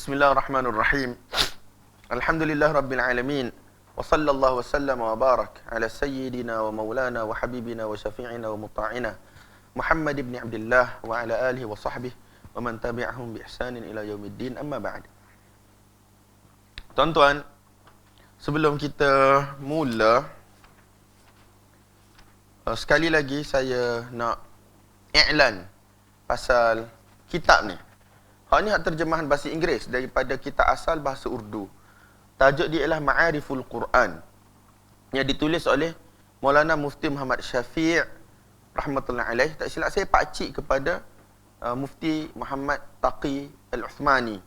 Bismillahirrahmanirrahim. Alhamdulillah Rabbil Alamin. Wa sallallahu wa sallam wa barak ala sayyidina wa maulana wa habibina wa syafi'ina wa muta'ina Muhammad ibn Abdullah wa ala alihi wa sahbihi wa man tabi'ahum bi ihsanin ila yaumiddin, amma ba'd. Tuan-tuan, sebelum kita mula, sekali lagi saya nak i'lan pasal kitab ni. Hak ni hak terjemahan bahasa Inggeris daripada kitab asal bahasa Urdu. Tajuk dia ialah Ma'ariful Quran, yang ditulis oleh Maulana Mufti Muhammad Syafi' rahmatullahi alaih. Tak silap saya pakcik kepada Mufti Muhammad Taqi Al-Uthmani,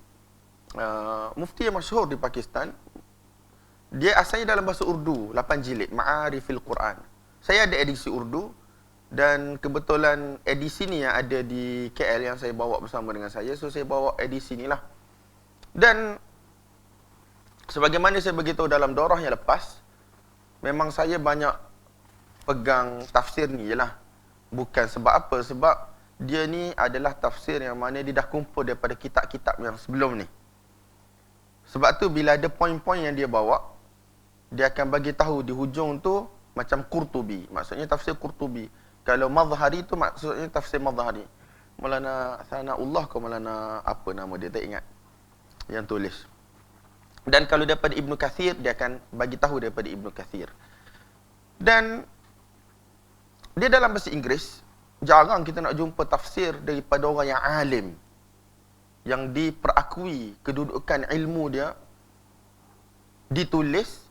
mufti yang masyhur di Pakistan. Dia asalnya dalam bahasa Urdu, 8 jilid, Ma'ariful Quran. Saya ada edisi Urdu, dan kebetulan edisi ni yang ada di KL yang saya bawa bersama dengan saya. So saya bawa edisi ni lah. Dan sebagaimana saya beritahu dalam daurah yang lepas, memang saya banyak pegang tafsir ni je lah. Bukan sebab apa, sebab dia ni adalah tafsir yang mana dia dah kumpul daripada kitab-kitab yang sebelum ni. Sebab tu bila ada poin-poin yang dia bawa, dia akan bagi tahu di hujung tu macam Qurtubi, maksudnya tafsir Qurtubi. Kalau Madhari tu maksudnya tafsir Madhari. Maulana Sanaullah ke Maulana apa nama dia, tak ingat, yang tulis. Dan kalau daripada Ibnu Kathir, dia akan bagi tahu daripada Ibnu Kathir. Dan dia dalam bahasa Inggeris, jarang kita nak jumpa tafsir daripada orang yang alim, yang diperakui kedudukan ilmu dia, ditulis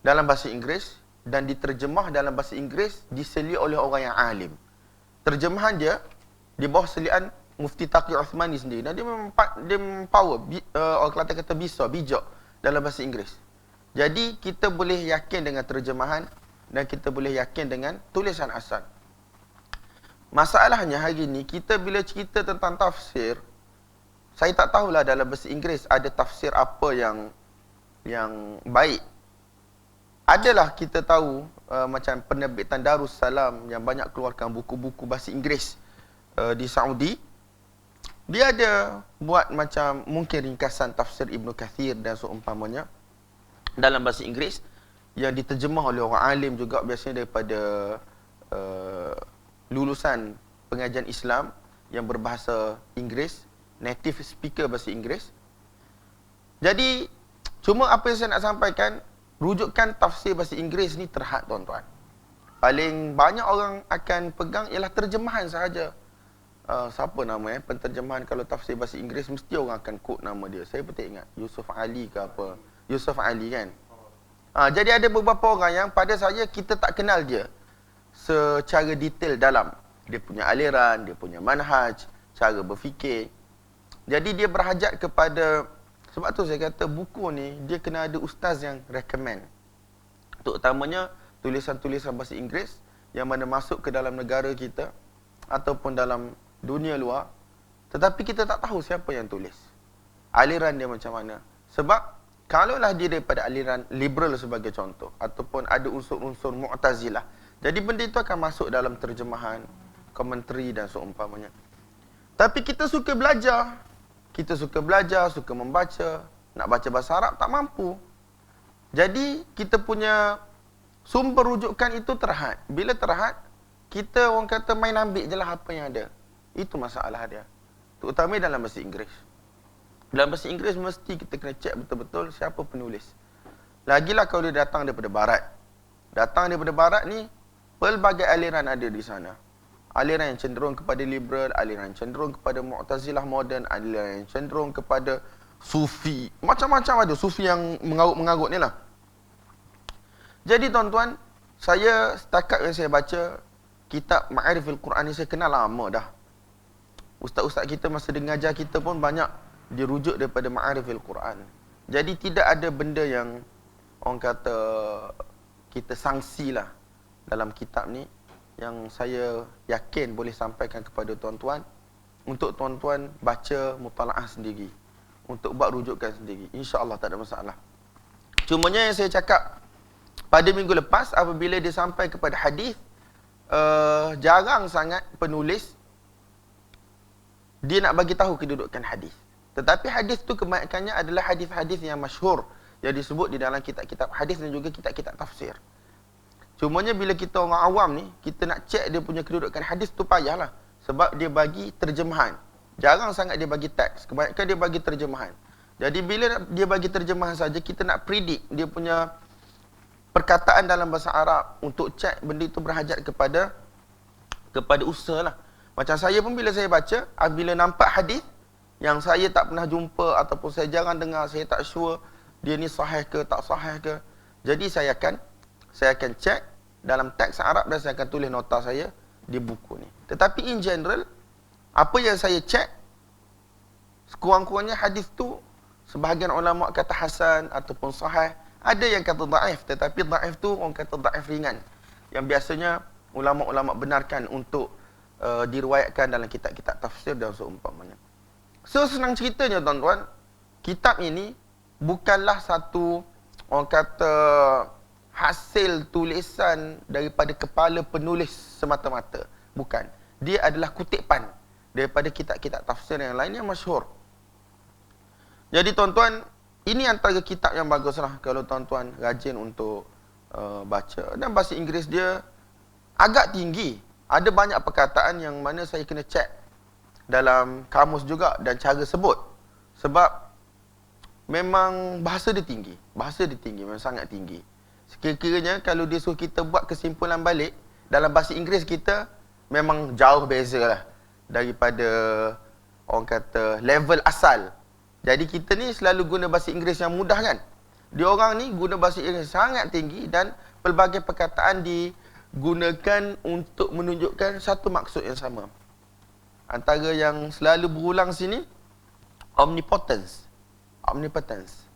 dalam bahasa Inggeris dan diterjemah dalam bahasa Inggeris, diselia oleh orang yang alim. Terjemahan dia di bawah selian Mufti Taqi Uthmani sendiri. Dan dia memang power, orang Kelantan kata bijak dalam bahasa Inggeris. Jadi kita boleh yakin dengan terjemahan dan kita boleh yakin dengan tulisan asal. Masalahnya hari ni, kita bila cerita tentang tafsir, saya tak tahulah dalam bahasa Inggeris ada tafsir apa yang baik. Adalah kita tahu macam penerbitan Darussalam yang banyak keluarkan buku-buku bahasa Inggeris di Saudi. Dia ada buat macam mungkin ringkasan tafsir Ibnu Kathir dan seumpamanya dalam bahasa Inggeris, yang diterjemah oleh orang alim juga, biasanya daripada lulusan pengajian Islam yang berbahasa Inggeris, native speaker bahasa Inggeris. Jadi cuma apa yang saya nak sampaikan, rujukan tafsir bahasa Inggeris ni terhad, tuan-tuan. Paling banyak orang akan pegang ialah terjemahan sahaja. Siapa nama penterjemahan kalau tafsir bahasa Inggeris, mesti orang akan quote nama dia. Saya pun tak ingat, Yusuf Ali ke apa. Yusuf Ali kan. Jadi ada beberapa orang yang pada saya kita tak kenal dia secara detail dalam. Dia punya aliran, dia punya manhaj, cara berfikir. Jadi dia berhajat kepada, sebab tu saya kata buku ni dia kena ada ustaz yang recommend. Terutamanya tulisan-tulisan bahasa Inggeris yang mana masuk ke dalam negara kita ataupun dalam dunia luar, tetapi kita tak tahu siapa yang tulis, aliran dia macam mana. Sebab kalaulah dia daripada aliran liberal sebagai contoh, ataupun ada unsur-unsur Mu'tazilah, jadi benda itu akan masuk dalam terjemahan, komentari dan seumpamanya. Tapi kita suka belajar, suka membaca, nak baca bahasa Arab tak mampu. Jadi kita punya sumber rujukan itu terhad. Bila terhad, kita orang kata main ambil je lah apa yang ada. Itu masalah dia. Terutama dalam bahasa Inggeris. Dalam bahasa Inggeris mesti kita kena cek betul-betul siapa penulis. Lagilah kalau dia datang daripada barat. Datang daripada barat ni, pelbagai aliran ada di sana. Aliran yang cenderung kepada liberal, aliran yang cenderung kepada Mu'tazilah moden, aliran yang cenderung kepada Sufi. Macam-macam ada. Sufi yang mengarut-mengarut ni lah. Jadi tuan-tuan, saya setakat yang saya baca kitab Ma'ariful Quran ni, saya kenal lama dah. Ustaz-ustaz kita masa dia mengajar kita pun banyak dirujuk daripada Ma'ariful Quran. Jadi tidak ada benda yang orang kata kita sangsilah dalam kitab ni, yang saya yakin boleh sampaikan kepada tuan-tuan, untuk tuan-tuan baca mutalaah sendiri, untuk buat rujukan sendiri. InsyaAllah tak ada masalah. Cumanya yang saya cakap pada minggu lepas, apabila dia sampai kepada hadis, jarang sangat penulis dia nak bagi tahu kedudukan hadis. Tetapi hadis tu kebanyakannya adalah hadis-hadis yang masyhur yang disebut di dalam kitab-kitab hadis dan juga kitab-kitab tafsir. Cumanya bila kita orang awam ni, kita nak cek dia punya kedudukan hadis tu payahlah. Sebab dia bagi terjemahan. Jarang sangat dia bagi teks. Kebanyakan dia bagi terjemahan. Jadi bila dia bagi terjemahan saja, kita nak predict dia punya perkataan dalam bahasa Arab. Untuk cek benda itu berhajat kepada usaha lah. Macam saya pun bila saya baca, bila nampak hadis yang saya tak pernah jumpa ataupun saya jarang dengar, saya tak sure dia ni sahih ke tak sahih ke. Jadi saya akan cek dalam teks Arab dan saya akan tulis nota saya di buku ni. Tetapi in general, apa yang saya cek, sekurang-kurangnya hadis tu sebahagian ulama kata hasan ataupun sahih. Ada yang kata dhaif, tetapi dhaif tu orang kata dhaif ringan. Yang biasanya ulama-ulama benarkan untuk diriwayatkan dalam kitab-kitab tafsir dan seumpamanya. So senang ceritanya tuan-tuan, kitab ini bukanlah satu orang kata hasil tulisan daripada kepala penulis semata-mata. Bukan. Dia adalah kutipan daripada kitab-kitab tafsir yang lain yang masyhur. Jadi tuan-tuan, ini antara kitab yang baguslah kalau tuan-tuan rajin untuk baca. Dan bahasa Inggeris dia agak tinggi. Ada banyak perkataan yang mana saya kena cek dalam kamus juga dan cara sebut. Sebab memang bahasa dia tinggi. Bahasa dia tinggi, memang sangat tinggi. Sekiranya kalau dia suruh kita buat kesimpulan balik, dalam bahasa Inggeris kita memang jauh beza lah daripada orang kata level asal. Jadi kita ni selalu guna bahasa Inggeris yang mudah kan. Dia orang ni guna bahasa Inggeris sangat tinggi dan pelbagai perkataan digunakan untuk menunjukkan satu maksud yang sama. Antara yang selalu berulang sini, omnipotence. Omnipotence.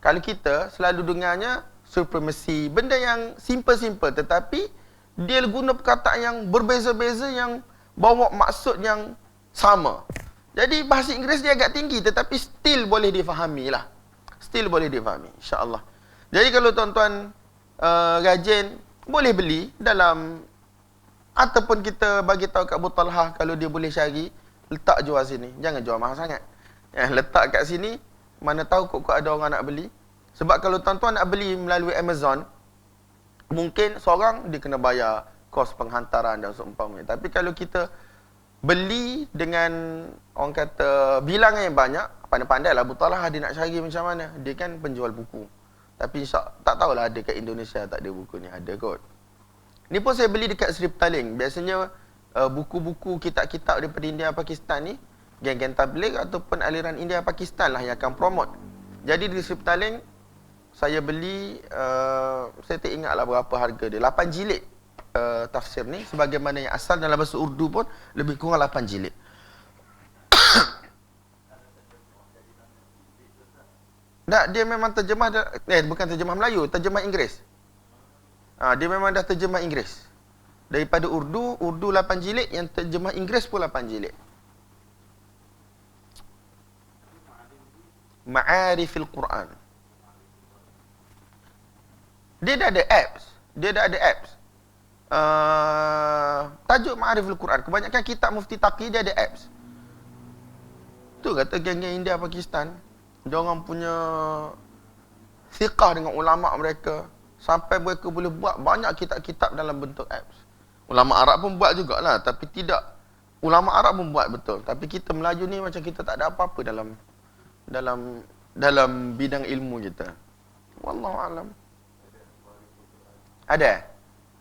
Kalau kita selalu dengarnya supremacy, benda yang simple-simple tetapi dia guna perkataan yang berbeza-beza yang bawa maksud yang sama. Jadi bahasa Inggeris dia agak tinggi tetapi still boleh difahami lah. Still boleh difahami, insya-Allah. Jadi kalau tuan-tuan rajin, boleh beli dalam, ataupun kita bagi tahu kat Abu Talha kalau dia boleh cari, letak jual sini. Jangan jual mahal sangat. Letak kat sini, mana tahu kok ada orang nak beli. Sebab kalau tuan-tuan nak beli melalui Amazon, mungkin seorang dia kena bayar kos penghantaran dan seumpamanya. Tapi kalau kita beli dengan orang kata bilangan yang banyak, pandai-pandai lah Abu Talha dia nak cari macam mana. Dia kan penjual buku. Tapi tak tahulah ada kat Indonesia tak ada buku ni. Ada kot. Ni pun saya beli dekat Sri Petaling. Biasanya buku-buku kitab-kitab daripada India Pakistan ni, geng-geng tabligh ataupun aliran India Pakistan lah yang akan promote. Jadi di Sri Petaling saya beli, saya tak ingatlah berapa harga dia. 8 jilid tafsir ni, sebagaimana yang asal dalam bahasa Urdu pun lebih kurang 8 jilid. Tak, dia memang terjemah, bukan terjemah Melayu, terjemah Inggeris. Dia memang dah terjemah Inggeris. Daripada Urdu 8 jilid, yang terjemah Inggeris pun 8 jilid. Ma'arifil Quran. Dia dah ada apps. Tajuk Ma'arifil Quran. Kebanyakan kitab Mufti Taqi dia ada apps. Tu kata geng-geng India Pakistan, dia orang punya thiqah dengan ulama mereka. Sampai mereka boleh buat banyak kitab-kitab dalam bentuk apps. Ulama Arab pun buat jugalah, tapi tidak. Ulama Arab pun buat betul. Tapi kita Melayu ni macam kita tak ada apa-apa dalam bidang ilmu kita. Wallahu alam. Ada?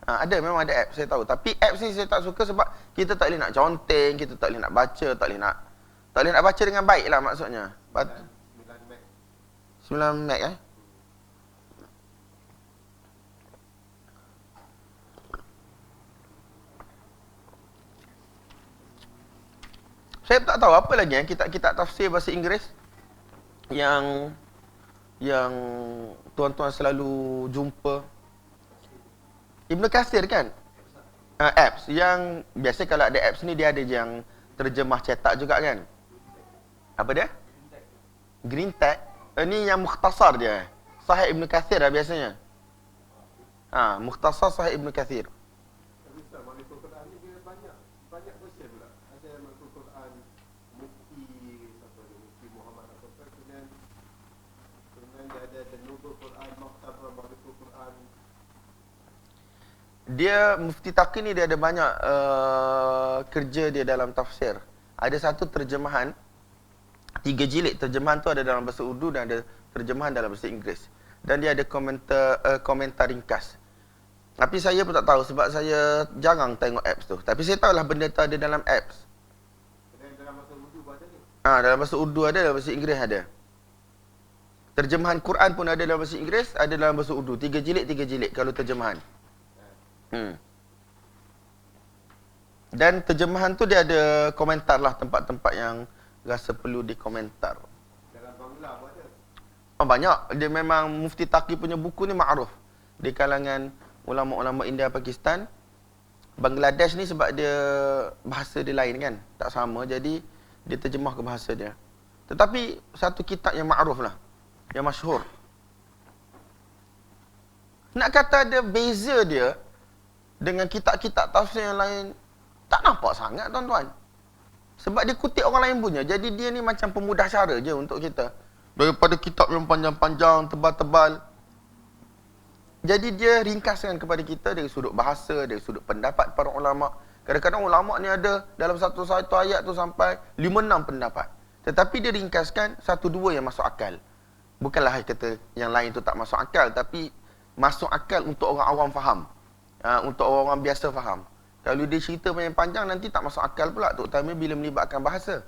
Ada, memang ada apps, saya tahu. Tapi apps ni saya tak suka sebab kita tak boleh nak conteng, kita tak boleh nak baca, tak boleh nak baca dengan baik lah maksudnya. 9 Mac Saya tak tahu apa lagi kitab-kitab tafsir bahasa Inggeris yang tuan-tuan selalu jumpa. Ibn Kathir kan? Apps. Yang biasa kalau ada apps ni dia ada yang terjemah cetak juga kan? Apa dia? Green tag. Ni yang mukhtasar dia. Sahih Ibn Kathir lah biasanya. Mukhtasar Sahih Ibn Kathir. dia Mufti Taqi ni dia ada banyak kerja dia dalam tafsir. Ada satu terjemahan 3 jilid, terjemahan tu ada dalam bahasa Urdu dan ada terjemahan dalam bahasa Inggeris. Dan dia ada komentar ringkas. Tapi saya pun tak tahu sebab saya jarang tengok apps tu. Tapi saya tahulah benda tu ada dalam apps. Dalam bahasa Urdu pun ada ni? Dalam bahasa Urdu ada, dalam bahasa Inggeris ada. Terjemahan Quran pun ada dalam bahasa Inggeris, ada dalam bahasa Urdu. 3 jilid kalau terjemahan. Dan terjemahan tu dia ada komentar lah tempat-tempat yang rasa perlu dikomentar. Dalam Bangla pun ada? Banyak. Dia memang Mufti Taqi punya buku ni ma'ruf di kalangan ulama-ulama India, Pakistan. Bangladesh ni sebab dia bahasa dia lain kan, tak sama, jadi dia terjemah ke bahasa dia. Tetapi satu kitab yang ma'ruf lah, yang masyhur. Nak kata ada beza dia dengan kitab-kitab tafsir yang lain, tak nampak sangat tuan-tuan. Sebab dia kutip orang lain punya, jadi dia ni macam pemudah cara je untuk kita. Daripada kitab yang panjang-panjang, tebal-tebal, jadi dia ringkaskan kepada kita dari sudut bahasa, dari sudut pendapat para ulama. Kadang-kadang ulama ni ada dalam satu ayat tu sampai 5-6 pendapat. Tetapi dia ringkaskan 1-2 yang masuk akal. Bukanlah kata yang lain tu tak masuk akal, tapi masuk akal untuk orang awam faham. Untuk orang-orang biasa faham. Kalau dia cerita panjang nanti tak masuk akal pula, terutama bila melibatkan bahasa.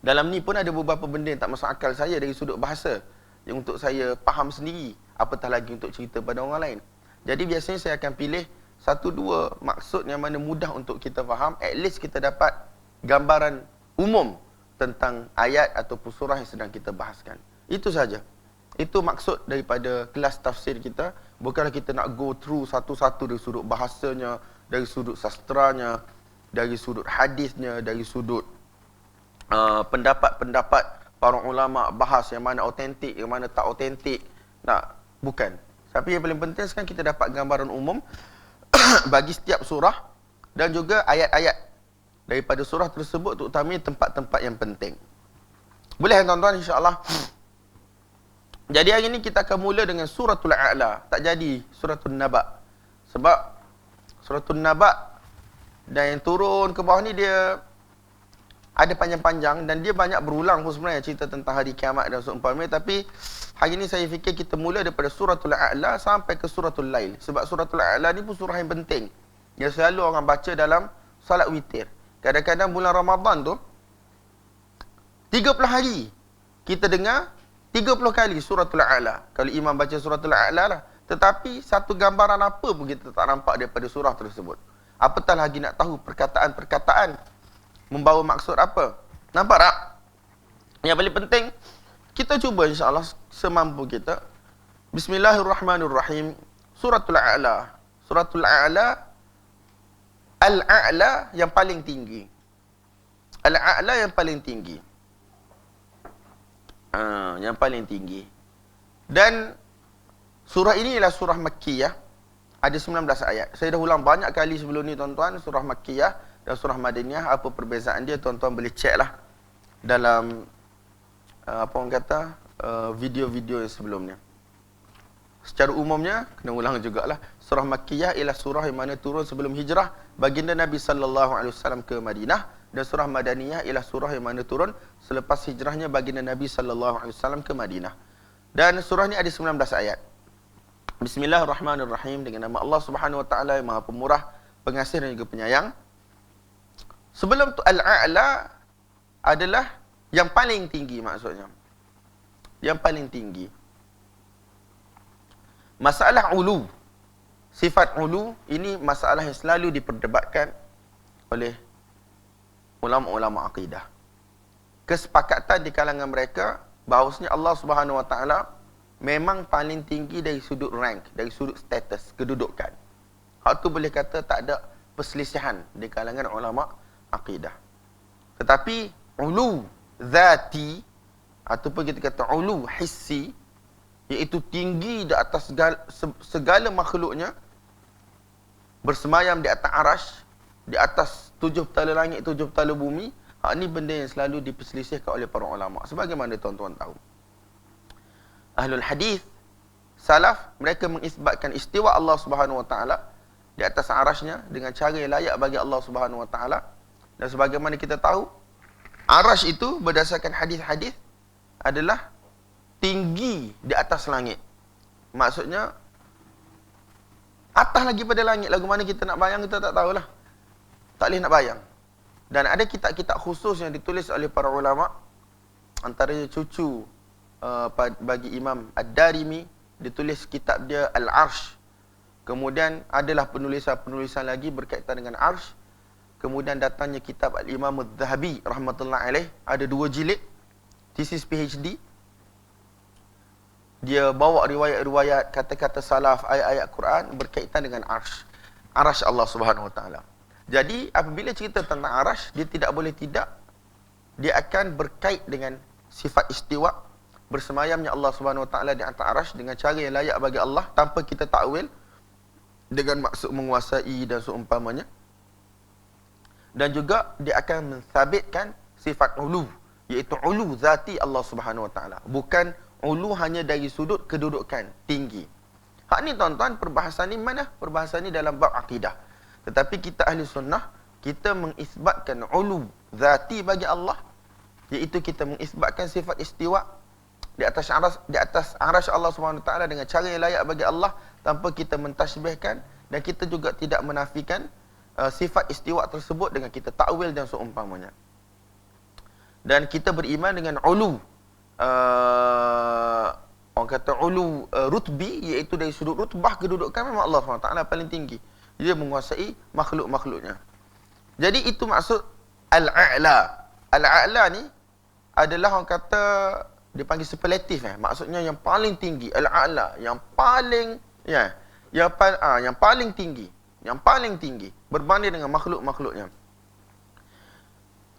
Dalam ni pun ada beberapa benda yang tak masuk akal saya dari sudut bahasa, yang untuk saya faham sendiri, apatah lagi untuk cerita pada orang lain. Jadi biasanya saya akan pilih 1-2 maksud yang mana mudah untuk kita faham, at least kita dapat gambaran umum tentang ayat ataupun surah yang sedang kita bahaskan. Itu saja. Itu maksud daripada kelas tafsir kita. Bukanlah kita nak go through satu-satu dari sudut bahasanya, dari sudut sastranya, dari sudut hadisnya, dari sudut pendapat-pendapat para ulama bahas yang mana autentik, yang mana tak autentik. Bukan. Tapi yang paling penting sekarang kita dapat gambaran umum bagi setiap surah dan juga ayat-ayat daripada surah tersebut, terutamanya tempat-tempat yang penting. Boleh tuan-tuan, insya-Allah. Jadi hari ini kita akan mula dengan suratul A'la. Tak jadi suratul Naba. Sebab suratul Naba dan yang turun ke bawah ni dia ada panjang-panjang dan dia banyak berulang pun sebenarnya, cerita tentang hari kiamat dan seumpamanya. Tapi hari ini saya fikir kita mula daripada suratul A'la sampai ke suratul Lail. Sebab suratul A'la ni pun surah yang penting, yang selalu orang baca dalam solat witir. Kadang-kadang bulan Ramadan tu 30 hari kita dengar 30 kali suratul A'la. Kalau imam baca suratul A'la lah. Tetapi satu gambaran apa pun kita tak nampak daripada surah tersebut. Apatah lagi nak tahu perkataan-perkataan membawa maksud apa. Nampak tak? Yang paling penting, kita cuba insya-Allah semampu kita. Bismillahirrahmanirrahim. Suratul A'la. Suratul A'la, Al-A'la yang paling tinggi. Al-A'la yang paling tinggi. Yang paling tinggi. Dan surah ini ialah surah Makkiyah. Ada 19 ayat. Saya dah ulang banyak kali sebelum ni tuan-tuan, surah Makkiyah dan surah Madaniyah. Apa perbezaan dia, tuan-tuan boleh check lah dalam apa orang kata, video-video yang sebelumnya. Secara umumnya, kena ulang jugalah. Surah Makkiyah ialah surah yang mana turun sebelum hijrah baginda Nabi SAW ke Madinah. Dan surah Madaniyah ialah surah yang mana turun selepas hijrahnya baginda Nabi SAW ke Madinah. Dan surah ni ada 19 ayat. Bismillahirrahmanirrahim. Dengan nama Allah Subhanahu Wa Taala yang Maha Pemurah, Pengasih dan juga Penyayang. Sebelum tu Al-A'la adalah yang paling tinggi maksudnya. Yang paling tinggi. Masalah ulu, sifat ulu, ini masalah yang selalu diperdebatkan oleh ulama-ulama akidah. Kesepakatan di kalangan mereka bahawasanya Allah Subhanahu Wa Taala memang paling tinggi dari sudut rank, dari sudut status, kedudukan. Hak tu boleh kata tak ada perselisihan di kalangan ulama akidah. Tetapi ulu zati ataupun kita kata ulu hissi, iaitu tinggi di atas segala makhluknya, bersemayam di atas arash, di atas 7 petala langit, 7 petala bumi. Hak ni benda yang selalu diperselisihkan oleh para ulama. Sebagaimana tuan-tuan tahu, Ahlul Hadis, Salaf, mereka mengisbatkan istiwa Allah Subhanahu Wa Taala di atas arasy-Nya dengan cara yang layak bagi Allah Subhanahu Wa Taala. Dan sebagaimana kita tahu, arasy itu berdasarkan hadis-hadis adalah tinggi di atas langit. Maksudnya atas lagi pada langit. Lagu mana kita nak bayang kita tak tahulah. Tak boleh nak bayang. Dan ada kitab-kitab khusus yang ditulis oleh para ulama, antaranya cucu bagi Imam Ad-Darimi, ditulis kitab dia Al-Arsh. Kemudian adalah penulisan-penulisan lagi berkaitan dengan Arsh. Kemudian datangnya kitab Al-Imam Al-Zahabi rahmatullah alaih, ada 2 jilid, thesis PhD. Dia bawa riwayat-riwayat, kata-kata salaf, ayat-ayat Quran berkaitan dengan Arsh. Arsh Allah Subhanahu Wa Taala. Jadi apabila cerita tentang Arsh, dia tidak boleh tidak, dia akan berkait dengan sifat istiwa, bersemayamnya Allah Subhanahu Wa Taala di atas Arsh dengan cara yang layak bagi Allah tanpa kita takwil dengan maksud menguasai dan seumpamanya. Dan juga dia akan mensabitkan sifat ulu, iaitu ulu zati Allah Subhanahu Wa Taala, bukan ulu hanya dari sudut kedudukan tinggi. Hak ni tuan-tuan, perbahasan ni mana? Perbahasan ni dalam bab akidah. Tetapi kita ahli sunnah, kita mengisbatkan ulu zati bagi Allah, iaitu kita mengisbatkan sifat istiwa di atas arasy Allah Subhanahu Wa Taala dengan cara yang layak bagi Allah tanpa kita mentasbihkan, dan kita juga tidak menafikan sifat istiwa tersebut dengan kita takwil dan seumpamanya. Dan kita beriman dengan ulu, orang kata ulu rutbi, iaitu dari sudut rutbah kedudukan memang Allah SWT paling tinggi. Dia menguasai makhluk-makhluknya. Jadi itu maksud al-a'la. Al-a'la ni adalah orang kata dipanggil superlatif, maksudnya yang paling tinggi. Al-a'la, yang paling yang paling tinggi, yang paling tinggi berbanding dengan makhluk-makhluknya.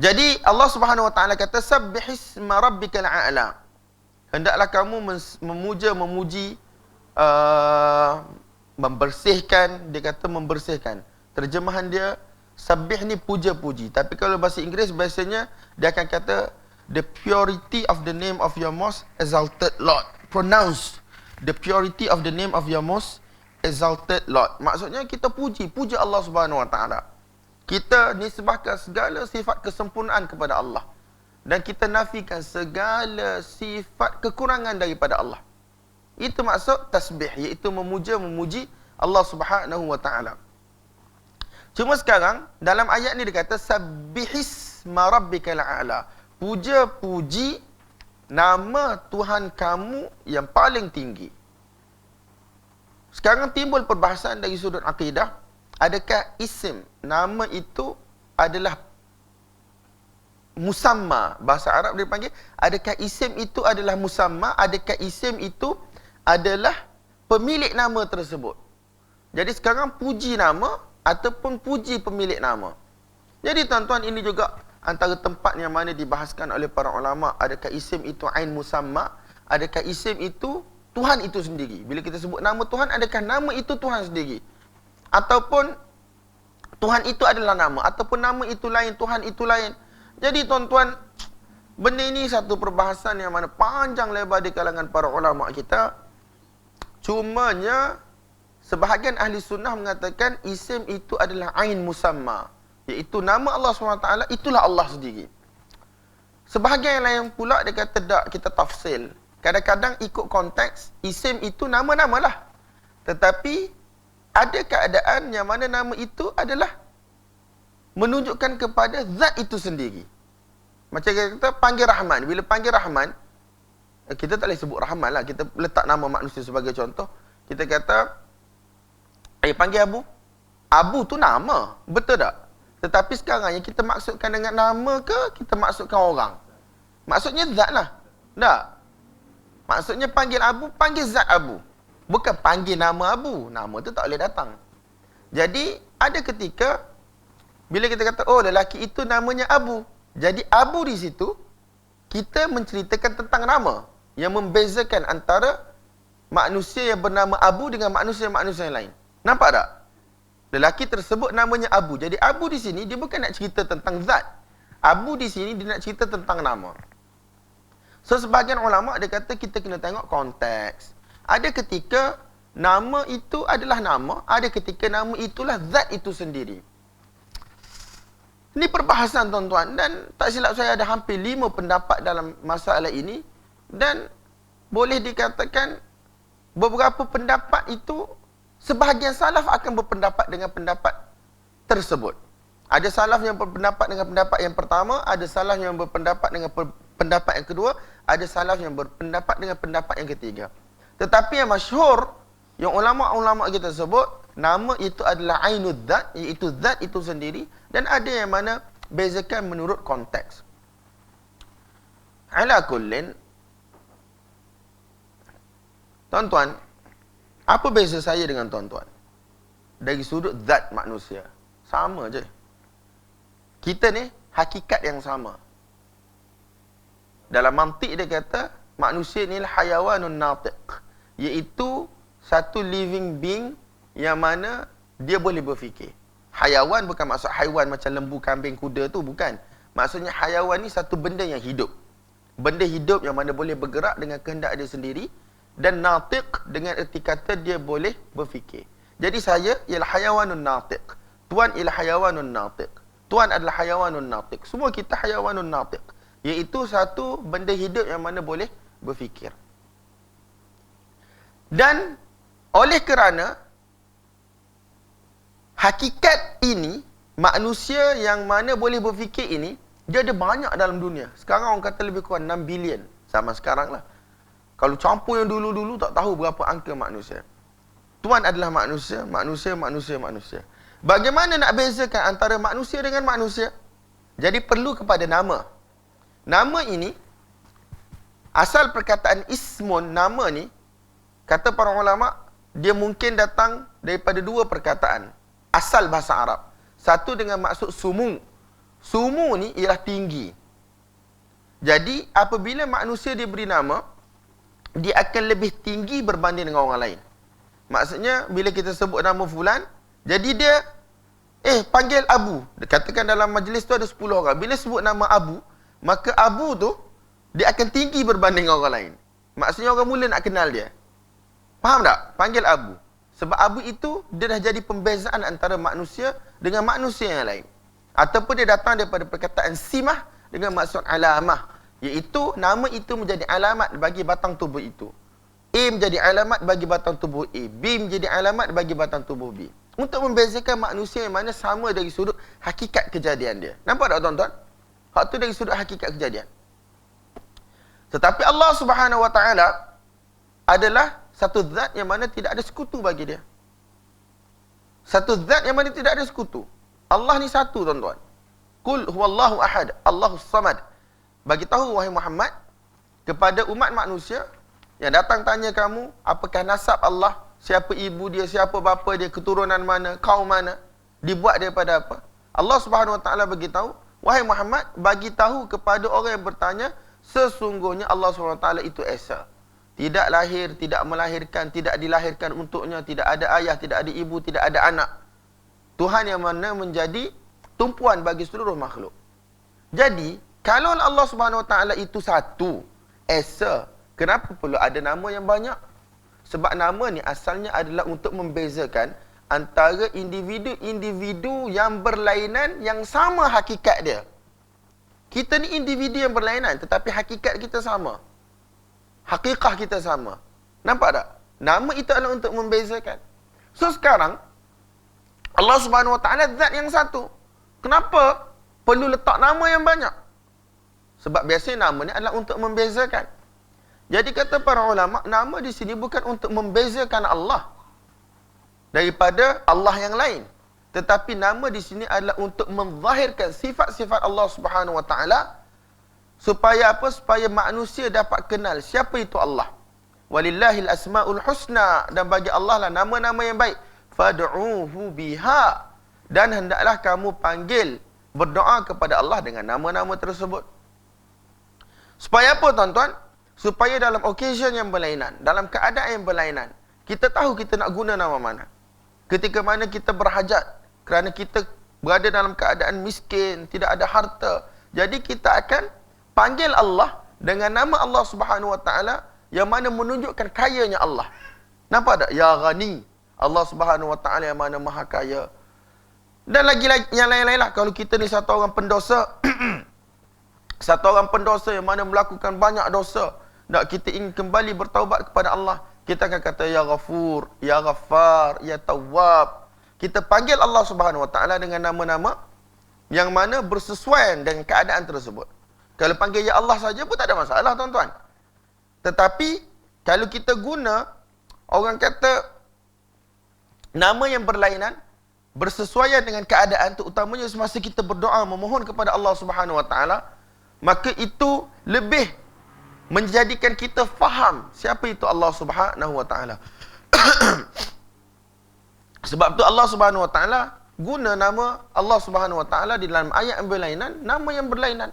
Jadi Allah Subhanahu Wa Taala kata sabbihisma rabbikal a'la. Hendaklah kamu memuji, membersihkan. Dia kata membersihkan. Terjemahan dia sabbih ni puja-puji. Tapi kalau bahasa Inggeris biasanya dia akan kata the purity of the name of your most exalted Lord. Pronounce the purity of the name of your most exalted Lord. Maksudnya kita puja Allah Subhanahu Wa Taala. Kita nisbahkan segala sifat kesempurnaan kepada Allah, dan kita nafikan segala sifat kekurangan daripada Allah. Itu maksud tasbih, iaitu memuji Allah Subhanahu Wa Taala. Cuma sekarang dalam ayat ni dia kata sabbihisma rabbikal a'la. Puja-puji nama Tuhan kamu yang paling tinggi. Sekarang timbul perbahasan dari sudut akidah. Adakah isim, nama itu adalah musamma? Bahasa Arab dia panggil, adakah isim itu adalah musamma? Adakah isim itu adalah pemilik nama tersebut? Jadi sekarang puji nama ataupun puji pemilik nama. Jadi tuan-tuan, ini juga antara tempat yang mana dibahaskan oleh para ulama. Adakah isim itu ain musamma? Adakah isim itu Tuhan itu sendiri? Bila kita sebut nama Tuhan, adakah nama itu Tuhan sendiri? Ataupun Tuhan itu adalah nama, ataupun nama itu lain, Tuhan itu lain. Jadi tuan-tuan, benda ini satu perbahasan yang mana panjang lebar di kalangan para ulama kita. Cumanya sebahagian ahli sunnah mengatakan isim itu adalah ain musamma, iaitu nama Allah SWT, itulah Allah sendiri. Sebahagian yang lain pula dia kata tak, kita tafsil. Kadang-kadang ikut konteks, isim itu nama-nama lah. Tetapi ada keadaan yang mana nama itu adalah menunjukkan kepada zat itu sendiri. Macam kita panggil Rahman. Bila panggil Rahman, kita tak boleh sebut Rahman lah. Kita letak nama manusia sebagai contoh. Kita kata, panggil Abu. Abu tu nama. Betul tak? Tetapi sekarang yang kita maksudkan dengan nama ke, kita maksudkan orang? Maksudnya zat lah. Tak? Maksudnya panggil Abu, panggil zat Abu. Bukan panggil nama Abu. Nama tu tak boleh datang. Jadi, ada ketika, bila kita kata, oh lelaki itu namanya Abu. Jadi, Abu di situ, kita menceritakan tentang nama. Yang membezakan antara manusia yang bernama Abu dengan manusia-manusia yang lain. Nampak tak? Lelaki tersebut namanya Abu. Jadi, Abu di sini, dia bukan nak cerita tentang zat. Abu di sini, dia nak cerita tentang nama. So, sebahagian ulama' dia kata kita kena tengok konteks. Ada ketika nama itu adalah nama, ada ketika nama itulah zat itu sendiri. Ini perbahasan tuan-tuan, dan tak silap saya ada hampir 5 pendapat dalam masalah ini, dan boleh dikatakan beberapa pendapat itu sebahagian salaf akan berpendapat dengan pendapat tersebut. Ada salaf yang berpendapat dengan pendapat yang pertama, ada salaf yang berpendapat dengan pendapat yang kedua, ada salaf yang berpendapat dengan pendapat yang ketiga. Tetapi yang masyhur, yang ulama-ulama kita sebut, nama itu adalah ainud zat, iaitu zat itu sendiri, dan ada yang mana bezakan menurut konteks. Ala kullin, tuan-tuan, apa beza saya dengan tuan-tuan? Dari sudut zat manusia, sama je. Kita ni hakikat yang sama. Dalam mantik dia kata, manusia ni hayawanun natiq, iaitu satu living being yang mana dia boleh berfikir. Hayawan bukan maksud haiwan macam lembu, kambing, kuda tu, bukan. Maksudnya hayawan ni satu benda yang hidup. Benda hidup yang mana boleh bergerak dengan kehendak dia sendiri, dan natiq dengan erti kata dia boleh berfikir. Jadi saya ialah hayawanun natiq. Tuan ialah hayawanun natiq. Tuan adalah hayawanun natiq. Semua kita hayawanun natiq, iaitu satu benda hidup yang mana boleh berfikir. Dan oleh kerana hakikat ini, manusia yang mana boleh berfikir ini, dia ada banyak dalam dunia. Sekarang orang kata lebih kurang 6 bilion. Sama sekarang lah. Kalau campur yang dulu-dulu, tak tahu berapa angka manusia. Tuan adalah manusia, manusia, manusia, manusia. Bagaimana nak bezakan antara manusia dengan manusia? Jadi perlu kepada nama. Nama ini, asal perkataan ismun, nama ni, kata para ulama, dia mungkin datang daripada 2 perkataan. Asal bahasa Arab. Satu dengan maksud sumu. Sumu ni ialah tinggi. Jadi, apabila manusia diberi nama, dia akan lebih tinggi berbanding dengan orang lain. Maksudnya, bila kita sebut nama fulan, jadi dia, panggil Abu. Katakan dalam majlis tu ada 10 orang. Bila sebut nama Abu, maka Abu tu, dia akan tinggi berbanding dengan orang lain. Maksudnya orang mula nak kenal dia. Faham tak? Panggil Abu. Sebab Abu itu, dia dah jadi pembezaan antara manusia dengan manusia yang lain. Ataupun dia datang daripada perkataan simah dengan maksud alamah. Iaitu, nama itu menjadi alamat bagi batang tubuh itu. A menjadi alamat bagi batang tubuh A. B menjadi alamat bagi batang tubuh B. Untuk membezakan manusia yang mana sama dari sudut hakikat kejadian dia. Nampak tak tuan-tuan? Hak tu dari sudut hakikat kejadian. Tetapi Allah Subhanahu Wa Taala adalah satu zat yang mana tidak ada sekutu bagi dia. Satu zat yang mana tidak ada sekutu. Allah ni satu, tuan-tuan. Qul huwallahu ahad, Allahus samad. Bagi tahu wahai Muhammad kepada umat manusia yang datang tanya kamu, apakah nasab Allah, siapa ibu dia, siapa bapa dia, keturunan mana, kaum mana, dibuat daripada apa? Allah Subhanahu Wa Taala bagi tahu, wahai Muhammad, bagi tahu kepada orang yang bertanya, sesungguhnya Allah Subhanahu Wa Taala itu esa. Tidak lahir, tidak melahirkan, tidak dilahirkan untuknya, tidak ada ayah, tidak ada ibu, tidak ada anak. Tuhan yang mana menjadi tumpuan bagi seluruh makhluk. Jadi, kalau Allah Subhanahu Wa Taala itu satu, esa, kenapa perlu ada nama yang banyak? Sebab nama ni asalnya adalah untuk membezakan antara individu-individu yang berlainan yang sama hakikat dia. Kita ni individu yang berlainan, tetapi hakikat kita sama. Hakikah kita sama. Nampak tak? Nama itu adalah untuk membezakan. So sekarang, Allah Subhanahu Wa Taala zat yang satu. Kenapa perlu letak nama yang banyak? Sebab biasanya nama ni adalah untuk membezakan. Jadi kata para ulama, nama di sini bukan untuk membezakan Allah daripada Allah yang lain. Tetapi nama di sini adalah untuk menzahirkan sifat-sifat Allah Subhanahu Wa Taala. Supaya apa? Supaya manusia dapat kenal siapa itu Allah. Walillahil asmaul husna. Dan bagi Allah lah nama-nama yang baik. Fad'uhu biha. Dan hendaklah kamu panggil, berdoa kepada Allah dengan nama-nama tersebut. Supaya apa tuan-tuan? Supaya dalam occasion yang berlainan, dalam keadaan yang berlainan, kita tahu kita nak guna nama mana. Ketika mana kita berhajat, kerana kita berada dalam keadaan miskin, tidak ada harta. Jadi kita akan panggil Allah dengan nama Allah Subhanahu Wa Taala yang mana menunjukkan kayanya Allah. Nampak tak? Ya Ghani. Allah Subhanahu Wa Taala yang mana maha kaya. Dan lagi yang lain-lain lah. Kalau kita ni satu orang pendosa, satu orang pendosa yang mana melakukan banyak dosa, nak kita ingin kembali bertaubat kepada Allah, kita akan kata Ya Ghafur, Ya Ghaffar, Ya Tawwab. Kita panggil Allah Subhanahu Wa Taala dengan nama-nama yang mana bersesuaian dengan keadaan tersebut. Kalau panggil Ya Allah saja pun tak ada masalah, tuan-tuan. Tetapi kalau kita guna, orang kata nama yang berlainan, bersesuaian dengan keadaan, terutamanya semasa kita berdoa memohon kepada Allah Subhanahu Wa Taala, maka itu lebih menjadikan kita faham siapa itu Allah Subhanahu Wa Taala. Sebab tu Allah Subhanahu Wa Taala guna nama Allah Subhanahu Wa Taala di dalam ayat yang berlainan, nama yang berlainan.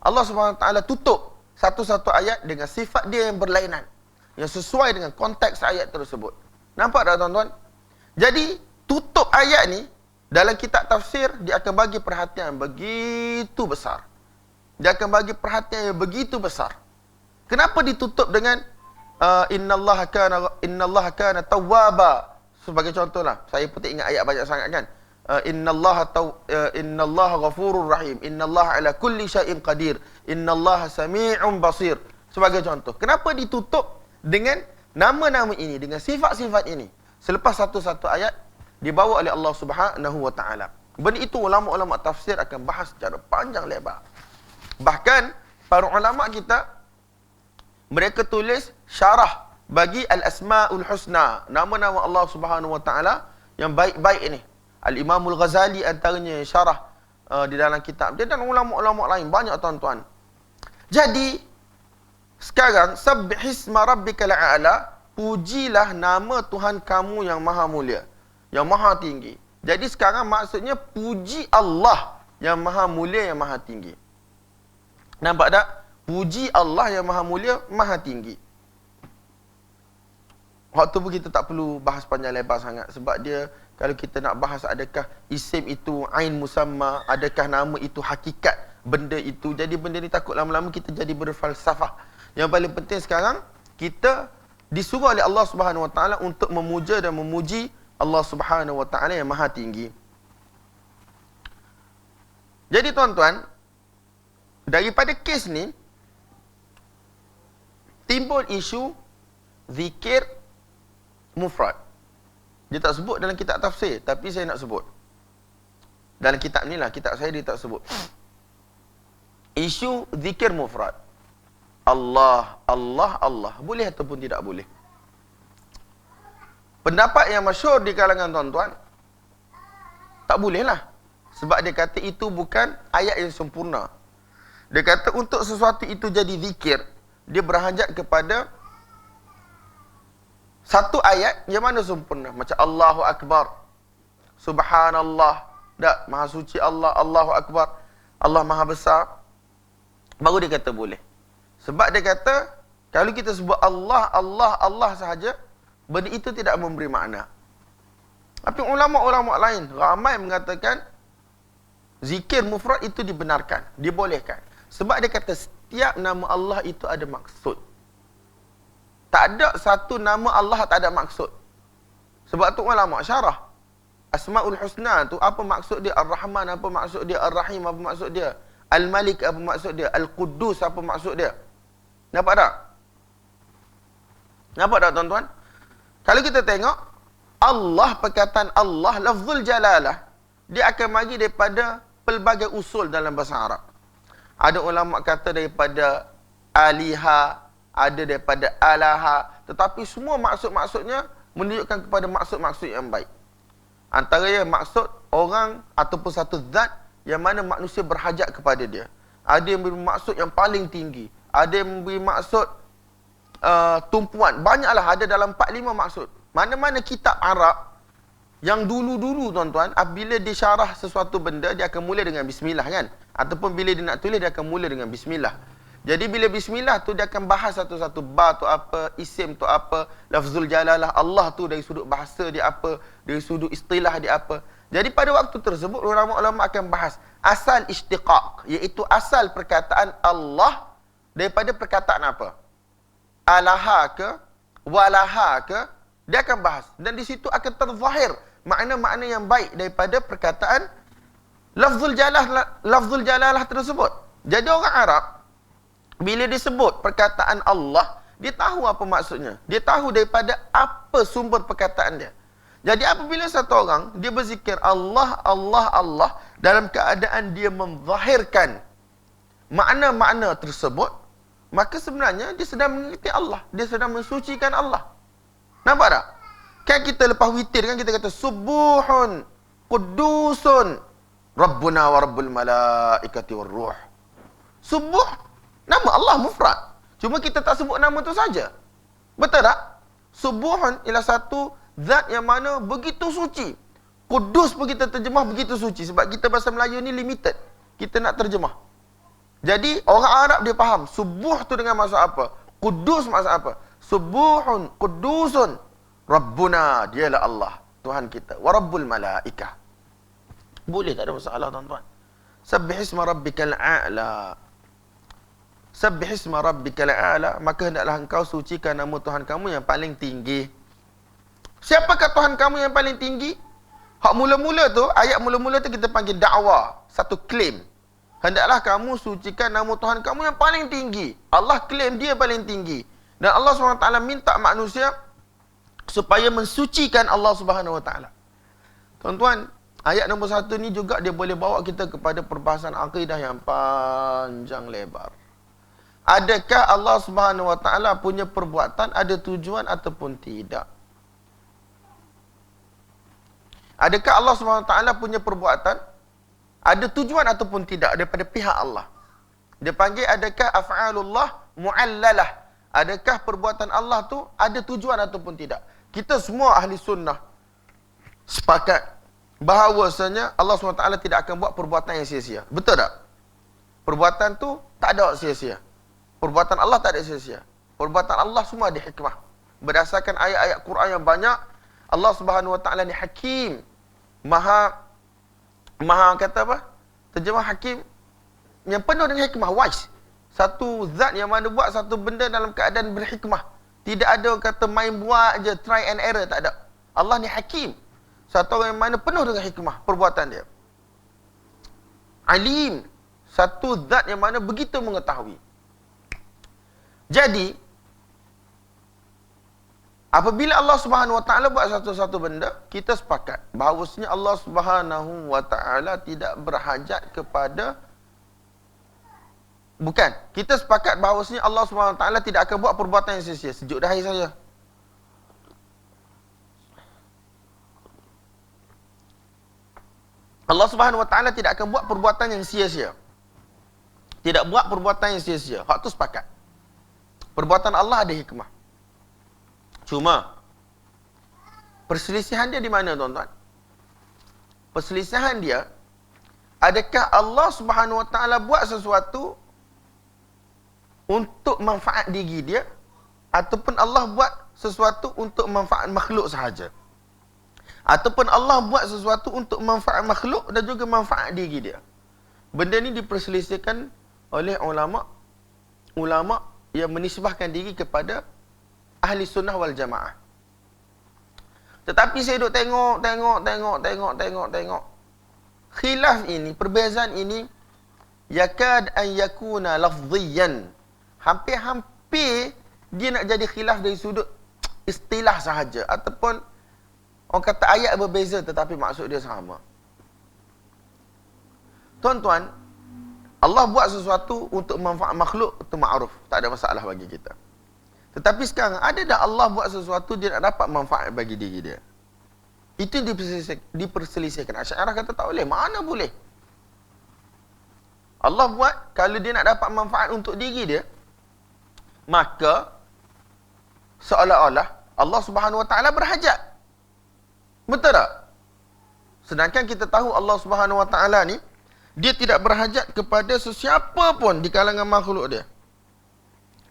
Allah Subhanahu Wa Taala tutup satu-satu ayat dengan sifat dia yang berlainan, yang sesuai dengan konteks ayat tersebut. Nampak tak, tuan-tuan? Jadi, tutup ayat ni, dalam kitab tafsir, dia akan bagi perhatian yang begitu besar. Dia akan bagi perhatian yang begitu besar. Kenapa ditutup dengan innallaha kana tawwaba? Sebagai contohlah, saya pun tak ingat ayat banyak sangat kan. Innallaha ghafurur rahim, innallaha ala kulli syai'in qadir, innallaha sami'un basir. Sebagai contoh. Kenapa ditutup dengan nama-nama ini, dengan sifat-sifat ini? Selepas satu-satu ayat dibawa oleh Allah Subhanahu Wa Taala. Benda itu ulama-ulama tafsir akan bahas secara panjang lebar. Bahkan para ulama kita, mereka tulis syarah bagi Al-Asma'ul Husna, nama-nama Allah Subhanahu Wa Taala yang baik-baik ini. Al-Imamul Ghazali antaranya syarah di dalam kitab dia, dan ulama-ulama lain banyak, tuan-tuan. Jadi sekarang sabbihisma rabbikal a'la, pujilah nama Tuhan kamu yang maha mulia, yang maha tinggi. Jadi sekarang maksudnya puji Allah yang maha mulia, yang maha tinggi. Nampak tak? Puji Allah yang maha mulia, maha tinggi. Waktu pun kita tak perlu bahas panjang lebar sangat. Sebab dia, kalau kita nak bahas adakah isim itu ain musamma, adakah nama itu hakikat benda itu. Jadi benda ni takut lama-lama kita jadi berfalsafah. Yang paling penting sekarang, kita disuruh oleh Allah Subhanahu Wa Taala untuk memuja dan memuji Allah Subhanahu Wa Taala yang maha tinggi. Jadi tuan-tuan, daripada kes ni, timbul isu zikir mufrad. Dia tak sebut dalam kitab tafsir, tapi saya nak sebut. Dalam kitab ni lah, kitab saya dia tak sebut. Isu zikir mufrad. Allah, Allah, Allah. Boleh ataupun tidak boleh? Pendapat yang masyhur di kalangan tuan-tuan, tak boleh lah. Sebab dia kata itu bukan ayat yang sempurna. Dia kata untuk sesuatu itu jadi zikir, dia berhajat kepada satu ayat yang mana sempurna. Macam Allahu Akbar, Subhanallah, tak, Maha Suci Allah, Allahu Akbar, Allah Maha Besar. Baru dia kata boleh. Sebab dia kata, kalau kita sebut Allah, Allah, Allah sahaja, benda itu tidak memberi makna. Tapi ulama-ulama lain, ramai mengatakan, zikir mufrad itu dibenarkan, dibolehkan. Sebab dia kata, setiap nama Allah itu ada maksud. Tak ada satu nama Allah tak ada maksud. Sebab tu ulama syarah Asma'ul Husna tu, apa maksud dia? Ar-Rahman apa maksud dia? Ar-Rahim apa maksud dia? Al-Malik apa maksud dia? Al-Quddus apa maksud dia? Nampak tak? Nampak tak, tuan-tuan? Kalau kita tengok Allah, perkataan Allah, lafzul jalalah, dia akan mari daripada pelbagai usul dalam bahasa Arab. Ada ulama kata daripada aliha, ada daripada alaha, tetapi semua maksud-maksudnya menunjukkan kepada maksud-maksud yang baik. Antaranya maksud orang ataupun satu zat yang mana manusia berhajat kepada dia. Ada yang bermaksud yang paling tinggi, ada yang bermaksud tumpuan. Banyaklah, ada dalam 4-5 maksud. Mana-mana kitab Arab yang dulu-dulu, tuan-tuan, apabila dia syarah sesuatu benda, dia akan mula dengan bismillah kan? Ataupun bila dia nak tulis, dia akan mula dengan bismillah. Jadi bila bismillah tu, dia akan bahas satu-satu. Ba tu apa, isim tu apa, lafzul jalalah Allah tu dari sudut bahasa dia apa, dari sudut istilah dia apa. Jadi pada waktu tersebut, ulama-ulama akan bahas asal istiqaq, iaitu asal perkataan Allah daripada perkataan apa? Alaha ke, walaha ke, Dia akan bahas. Dan di situ akan terzahir makna-makna yang baik daripada perkataan lafzul jalalah tersebut. Jadi orang Arab, bila disebut perkataan Allah, dia tahu apa maksudnya. Dia tahu daripada apa sumber perkataan dia. Jadi apabila satu orang, dia berzikir Allah, Allah, Allah, dalam keadaan dia menzahirkan makna-makna tersebut, maka sebenarnya dia sedang mengikuti Allah. Dia sedang mensucikan Allah. Nampak tak? Kan kita lepas witir kan kita kata Subuhun, Qudusun, Rabbuna wa Rabbul Malaikati wa Ruh. Subuh, nama Allah mufrad. Cuma kita tak sebut nama tu saja. Betul tak? Subuhun ialah satu zat yang mana begitu suci. Kudus pun kita terjemah begitu suci. Sebab kita bahasa Melayu ni limited. Kita nak terjemah. Jadi orang Arab dia faham. Subuh tu dengan maksud apa? Kudus maksud apa? Subuhun, Kudusun, Rabbuna, dialah Allah, Tuhan kita. Wa Rabbul Malaikah. Boleh, tak ada masalah tuan-tuan. Sabbihisma rabbikal a'la. Sabbihisma rabbikal a'la. Maka hendaklah engkau sucikan nama Tuhan kamu yang paling tinggi. Siapakah Tuhan kamu yang paling tinggi? Hak mula-mula tu, ayat mula-mula tu kita panggil dakwa. Satu klaim. Hendaklah kamu sucikan nama Tuhan kamu yang paling tinggi. Allah klaim dia paling tinggi. Dan Allah SWT minta manusia supaya mensucikan Allah SWT. Tuan-tuan, ayat nombor 1 ni juga dia boleh bawa kita kepada perbahasan akidah yang panjang lebar. Adakah Allah SWT punya perbuatan ada tujuan ataupun tidak? Adakah Allah SWT punya perbuatan ada tujuan ataupun tidak daripada pihak Allah? Dia panggil adakah af'alullah mu'allalah? Adakah perbuatan Allah tu ada tujuan ataupun tidak? Kita semua ahli sunnah sepakat bahawasanya Allah SWT tidak akan buat perbuatan yang sia-sia. Betul tak? Perbuatan tu tak ada sia-sia. Perbuatan Allah tak ada sia-sia. Perbuatan Allah semua ada hikmah. Berdasarkan ayat-ayat Quran yang banyak, Allah Subhanahu Wa Taala ni hakim. Maha kata apa? Terjemah hakim yang penuh dengan hikmah, wise. Satu zat yang mana buat satu benda dalam keadaan berhikmah. Tidak ada kata main buat je, try and error, tak ada. Allah ni hakim. Satu orang yang mana penuh dengan hikmah perbuatan dia. Alim, satu zat yang mana begitu mengetahui. Jadi apabila Allah Subhanahu Wa Taala buat satu-satu benda, kita sepakat bahawasanya Allah Subhanahu Wa Taala tidak berhajat kepada kita sepakat bahawasanya Allah Subhanahu Wa Taala tidak akan buat perbuatan yang sia-sia. Sejuk dahi saya. Allah Subhanahu Wa Taala tidak akan buat perbuatan yang sia-sia. Tidak buat perbuatan yang sia-sia. Hak tu sepakat. Perbuatan Allah ada hikmah. Cuma perselisihan dia di mana tuan-tuan? Perselisihan dia, adakah Allah Subhanahu Wa Taala buat sesuatu untuk manfaat diri dia, ataupun Allah buat sesuatu untuk manfaat makhluk sahaja? Ataupun Allah buat sesuatu untuk manfaat makhluk dan juga manfaat diri dia? Benda ni diperselisihkan oleh ulama yang menisbahkan diri kepada ahli sunnah wal jamaah. Tetapi saya duk tengok. Khilaf ini, perbezaan ini, yakad an yakuna lafziyan. Hampir-hampir dia nak jadi khilaf dari sudut istilah sahaja. Ataupun orang kata ayat berbeza tetapi maksud dia sama. Tuan-tuan, Allah buat sesuatu untuk manfaat makhluk, itu ma'ruf. Tak ada masalah bagi kita. Tetapi sekarang, ada dah Allah buat sesuatu dia nak dapat manfaat bagi diri dia? Itu diperselisihkan. Asy'ariyah kata tak boleh. Mana boleh? Allah buat, kalau dia nak dapat manfaat untuk diri dia, maka seolah-olah Allah Subhanahu Wa Taala berhajat. Betul tak? Sedangkan kita tahu Allah Subhanahu Wa Taala ni, dia tidak berhajat kepada sesiapa pun di kalangan makhluk dia.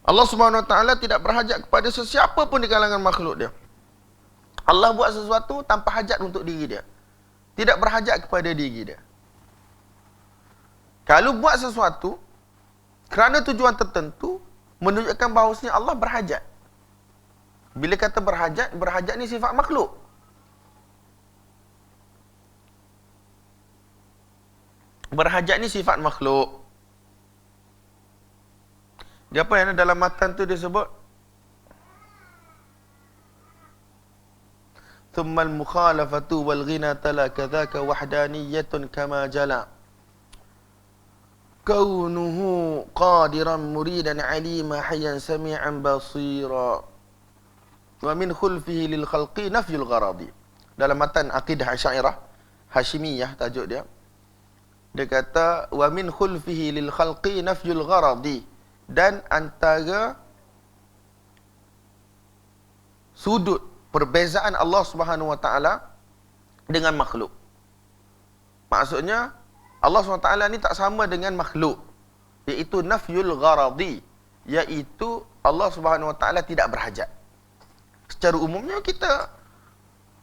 Allah Subhanahu Wa Taala tidak berhajat kepada sesiapa pun di kalangan makhluk dia. Allah buat sesuatu tanpa hajat untuk diri dia. Tidak berhajat kepada diri dia. Kalau buat sesuatu kerana tujuan tertentu, menunjukkan bahawasanya Allah berhajat. Bila kata berhajat, berhajat ni sifat makhluk. Berhajat ni sifat makhluk. Dia apa yang ada dalam matan tu dia sebut? Thumma al-mukhalafatu wal ghina tala kadhaka wahdaniyatun kama jala. Kaunuhu qadiran muridan alima hayyan sami'an basira. Wa min khulfihi lil khalqi nafyul gharadi. Dalam matan Aqidah Asy'ariyah Hashimiyah tajuk dia. Dia kata wa min khulfihi lil khalqi nafyul gharadi, dan antara sudut perbezaan Allah Subhanahu wa taala dengan makhluk. Maksudnya Allah Subhanahu wa taala ni tak sama dengan makhluk, iaitu nafyul gharadi, iaitu Allah Subhanahu wa taala tidak berhajat. Secara umumnya kita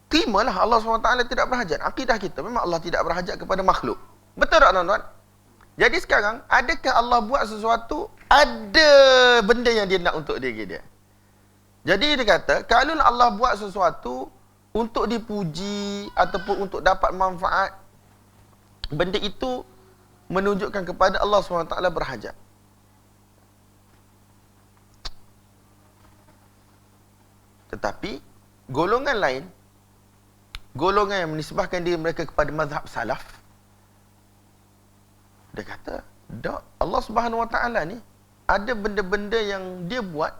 terimalah Allah Subhanahu wa taala tidak berhajat. Akidah kita memang Allah tidak berhajat kepada makhluk. Betul tak tuan-tuan? Jadi sekarang, adakah Allah buat sesuatu? Ada benda yang dia nak untuk diri dia. Jadi dia kata, kalau Allah buat sesuatu untuk dipuji ataupun untuk dapat manfaat, benda itu menunjukkan kepada Allah SWT berhajat. Tetapi, golongan lain, golongan yang menisbahkan diri mereka kepada mazhab salaf, dia kata, tak, Allah Subhanahu Wa Taala ni ada benda-benda yang dia buat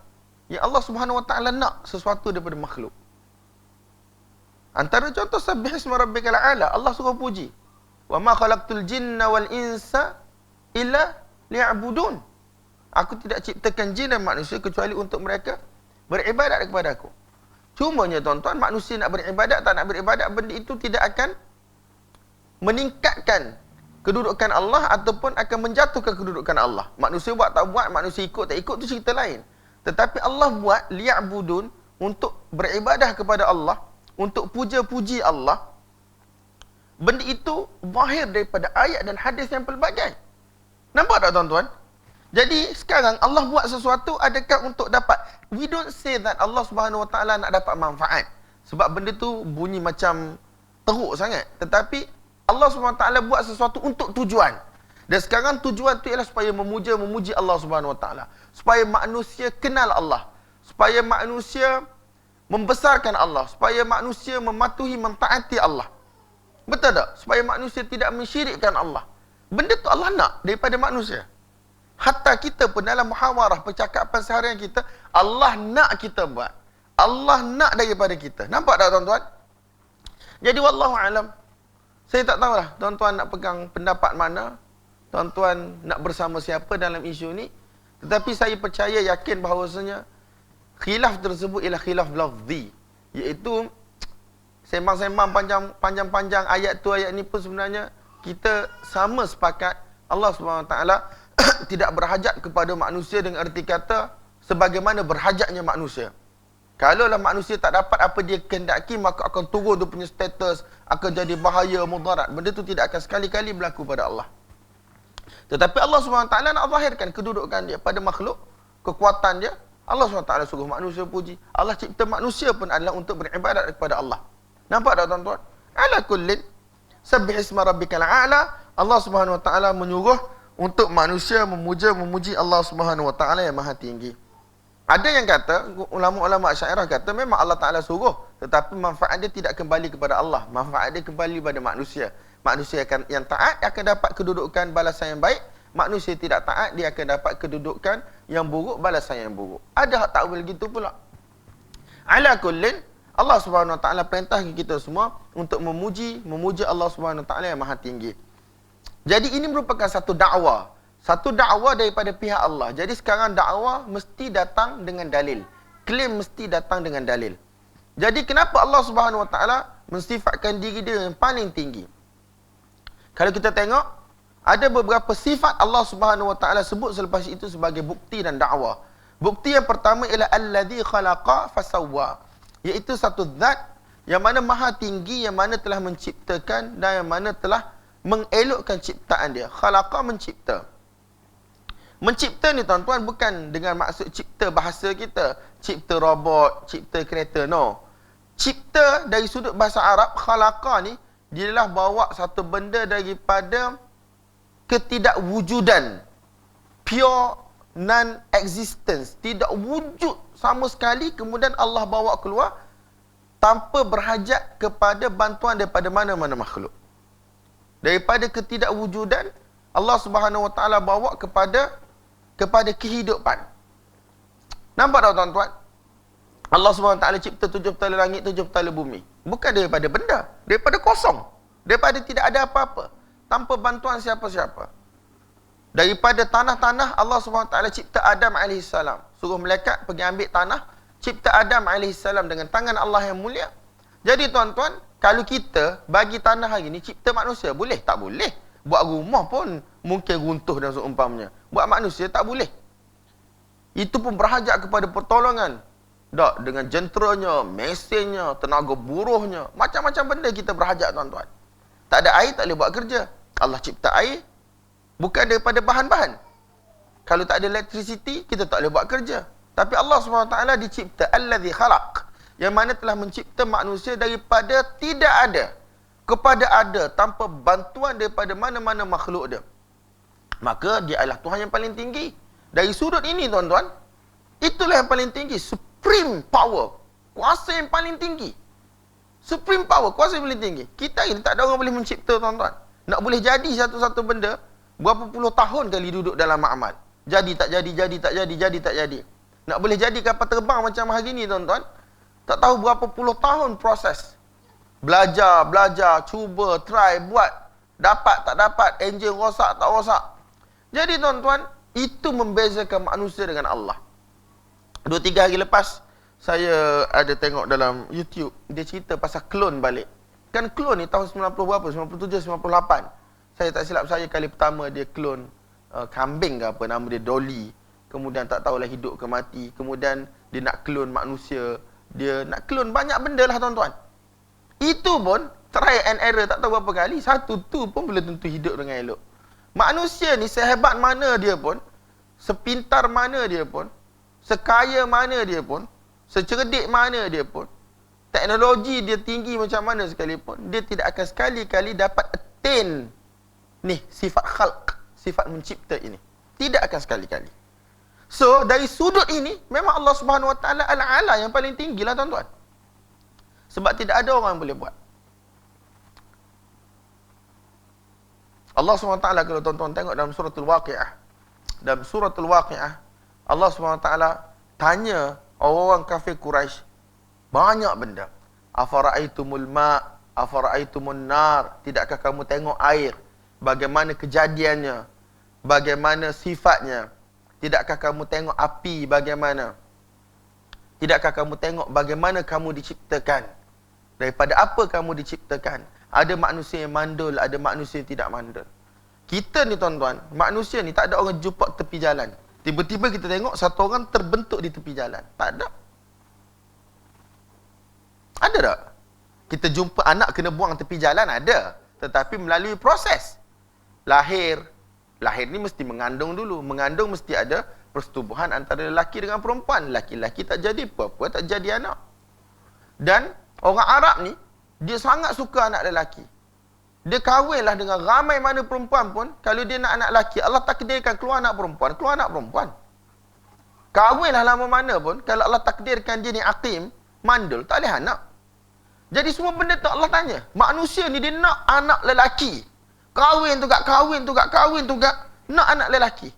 yang Allah Subhanahu Wa Taala nak sesuatu daripada makhluk. Antara contoh sabbih isma rabbikal a'la, Allah suruh puji. Wa ma khalaqtul jinna wal insa illa liya'budun. Aku tidak ciptakan jin dan manusia kecuali untuk mereka beribadat kepada aku. Cumanya tuan-tuan, manusia nak beribadat tak nak beribadat, benda itu tidak akan meningkatkan kedudukan Allah ataupun akan menjatuhkan kedudukan Allah. Manusia buat tak buat, manusia ikut tak ikut, tu cerita lain. Tetapi Allah buat liya'budun, untuk beribadah kepada Allah, untuk puja-puji Allah. Benda itu zahir daripada ayat dan hadis yang pelbagai. Nampak tak tuan-tuan? Jadi sekarang Allah buat sesuatu, adakah untuk dapat? We don't say that Allah Subhanahu Wa Taala nak dapat manfaat. Sebab benda tu bunyi macam teruk sangat. Tetapi Allah SWT buat sesuatu untuk tujuan. Dan sekarang tujuan itu ialah supaya memuji Allah SWT. Supaya manusia kenal Allah. Supaya manusia membesarkan Allah. Supaya manusia mematuhi, mentaati Allah. Betul tak? Supaya manusia tidak mensyirikkan Allah. Benda tu Allah nak daripada manusia. Hatta kita pun dalam muhawarah, percakapan seharian kita, Allah nak kita buat. Allah nak daripada kita. Nampak tak tuan-tuan? Jadi wallahu alam. Saya tak tahulah tuan-tuan nak pegang pendapat mana, tuan-tuan nak bersama siapa dalam isu ni. Tetapi saya percaya, yakin bahawasanya khilaf tersebut ialah khilaf lafzi. Iaitu sembang-sembang panjang-panjang ayat tu, ayat ni pun sebenarnya kita sama sepakat Allah SWT tidak berhajat kepada manusia dengan erti kata sebagaimana berhajatnya manusia. Kalaulah manusia tak dapat apa dia kehendaki, maka akan turun dia punya status, akan jadi bahaya, mudarat. Benda itu tidak akan sekali-kali berlaku pada Allah. Tetapi Allah SWT nak zahirkan kedudukan dia pada makhluk, kekuatan dia. Allah SWT suruh manusia puji. Allah cipta manusia pun adalah untuk beribadat kepada Allah. Nampak tak tuan-tuan? Ala kullin, sabbih isma rabbikal a'la. Allah SWT menyuruh untuk manusia memuji Allah SWT yang maha tinggi. Ada yang kata, ulama-ulama Asy'ariyah kata, memang Allah Ta'ala suruh, tetapi manfaat dia tidak kembali kepada Allah. Manfaat dia kembali kepada manusia. Manusia yang taat akan dapat kedudukan balasan yang baik. Manusia tidak taat, dia akan dapat kedudukan yang buruk, balasan yang buruk. Ada hak takwil gitu pula. Ala kullin, Allah Subhanahu Wa Ta'ala perintahkan kita semua untuk memuji Allah Subhanahu Wa Ta'ala yang maha tinggi. Jadi ini merupakan satu dakwah. Satu dakwah daripada pihak Allah. Jadi sekarang dakwah mesti datang dengan dalil. Klaim mesti datang dengan dalil. Jadi kenapa Allah Subhanahu Wa Taala mensifatkan diri dia yang paling tinggi? Kalau kita tengok, ada beberapa sifat Allah Subhanahu Wa Taala sebut selepas itu sebagai bukti dan dakwah. Bukti yang pertama ialah allazi khalaqa fasawwa, iaitu satu zat yang mana maha tinggi, yang mana telah menciptakan dan yang mana telah mengelokkan ciptaan dia. Khalaqa, mencipta. Mencipta ni tuan-tuan bukan dengan maksud cipta bahasa kita, cipta robot, cipta kereta, no. Cipta dari sudut bahasa Arab, khalaqa ni, dia adalah bawa satu benda daripada ketidakwujudan, pure non-existence, tidak wujud sama sekali, kemudian Allah bawa keluar tanpa berhajat kepada bantuan daripada mana-mana makhluk. Daripada ketidakwujudan, Allah Subhanahu Wa Taala bawa kepada kehidupan. Nampak tak tuan-tuan? Allah Subhanahu Wa Taala cipta 7 petala langit, 7 petala bumi. Bukan daripada benda, daripada kosong, daripada tidak ada apa-apa, tanpa bantuan siapa-siapa. Daripada tanah-tanah, Allah Subhanahu Wa Taala cipta Adam AS. Suruh malaikat pergi ambil tanah, cipta Adam AS dengan tangan Allah yang mulia. Jadi tuan-tuan, kalau kita bagi tanah hari ni cipta manusia, boleh? Tak boleh. Buat rumah pun mungkin runtuh dan seumpamanya. Buat manusia tak boleh. Itu pun berhajat kepada pertolongan. Tak, dengan jenteranya, mesinnya, tenaga buruhnya, macam-macam benda kita berhajat tuan-tuan. Tak ada air, tak boleh buat kerja. Allah cipta air bukan daripada bahan-bahan. Kalau tak ada electricity, kita tak boleh buat kerja. Tapi Allah SWT dicipta allazi khalaq, yang mana telah mencipta manusia daripada tidak ada kepada ada, tanpa bantuan daripada mana-mana makhluk dia. Maka dia adalah Tuhan yang paling tinggi. Dari sudut ini tuan-tuan, itulah yang paling tinggi, supreme power, kuasa yang paling tinggi. Supreme power, kuasa yang paling tinggi. Kita ini tak ada orang boleh mencipta tuan-tuan. Nak boleh jadi satu-satu benda, berapa puluh tahun kali duduk dalam ma'amal. Jadi tak jadi, jadi tak jadi, jadi tak jadi. Nak boleh jadi kapal terbang macam hari ni tuan-tuan, tak tahu berapa puluh tahun proses. Belajar, cuba, try, buat. Dapat, tak dapat. Enjin rosak, tak rosak. Jadi tuan-tuan, itu membezakan manusia dengan Allah. 2-3 hari lepas, saya ada tengok dalam YouTube, dia cerita pasal klon balik. Kan klon ni tahun 90 berapa? 97, 98. Saya tak silap saya, kali pertama dia klon kambing ke apa, nama dia Dolly. Kemudian tak tahulah hidup ke mati. Kemudian dia nak klon manusia. Dia nak klon banyak benda lah tuan-tuan. Itu pun try and error tak tahu berapa kali. Satu tu pun belum tentu hidup dengan elok. Manusia ni sehebat mana dia pun, sepintar mana dia pun, sekaya mana dia pun, secerdik mana dia pun, teknologi dia tinggi macam mana sekalipun, dia tidak akan sekali-kali dapat attain ni sifat khalq, sifat mencipta ini. Tidak akan sekali-kali. So, dari sudut ini, memang Allah Subhanahu Wa Taala al-A'la yang paling tinggi lah tuan-tuan. Sebab tidak ada orang yang boleh buat. Allah SWT kalau tuan-tuan tengok dalam suratul Waqi'ah. Dalam suratul Waqi'ah, Allah SWT tanya orang-orang kafir Quraisy banyak benda. Afara'aitumul ma', afara'aitumun nar. Tidakkah kamu tengok air? Bagaimana kejadiannya? Bagaimana sifatnya? Tidakkah kamu tengok api bagaimana? Tidakkah kamu tengok bagaimana kamu diciptakan? Daripada apa kamu diciptakan? Ada manusia yang mandul, ada manusia yang tidak mandul. Kita ni tuan-tuan, manusia ni tak ada orang jumpa tepi jalan. Tiba-tiba kita tengok satu orang terbentuk di tepi jalan. Tak ada. Ada tak? Kita jumpa anak kena buang tepi jalan, ada. Tetapi melalui proses. Lahir ni mesti mengandung dulu. Mengandung mesti ada persetubuhan antara lelaki dengan perempuan. Laki-laki tak jadi, perempuan tak jadi anak. Dan orang Arab ni, dia sangat suka anak lelaki. Dia kahwinlah dengan ramai mana perempuan pun, kalau dia nak anak lelaki, Allah takdirkan keluar anak perempuan, keluar anak perempuan. Kahwinlah lama mana pun, kalau Allah takdirkan dia ni aqim, mandul, tak boleh anak. Jadi semua benda tu Allah tanya. Manusia ni dia nak anak lelaki. Kahwin tu gak, nak anak lelaki.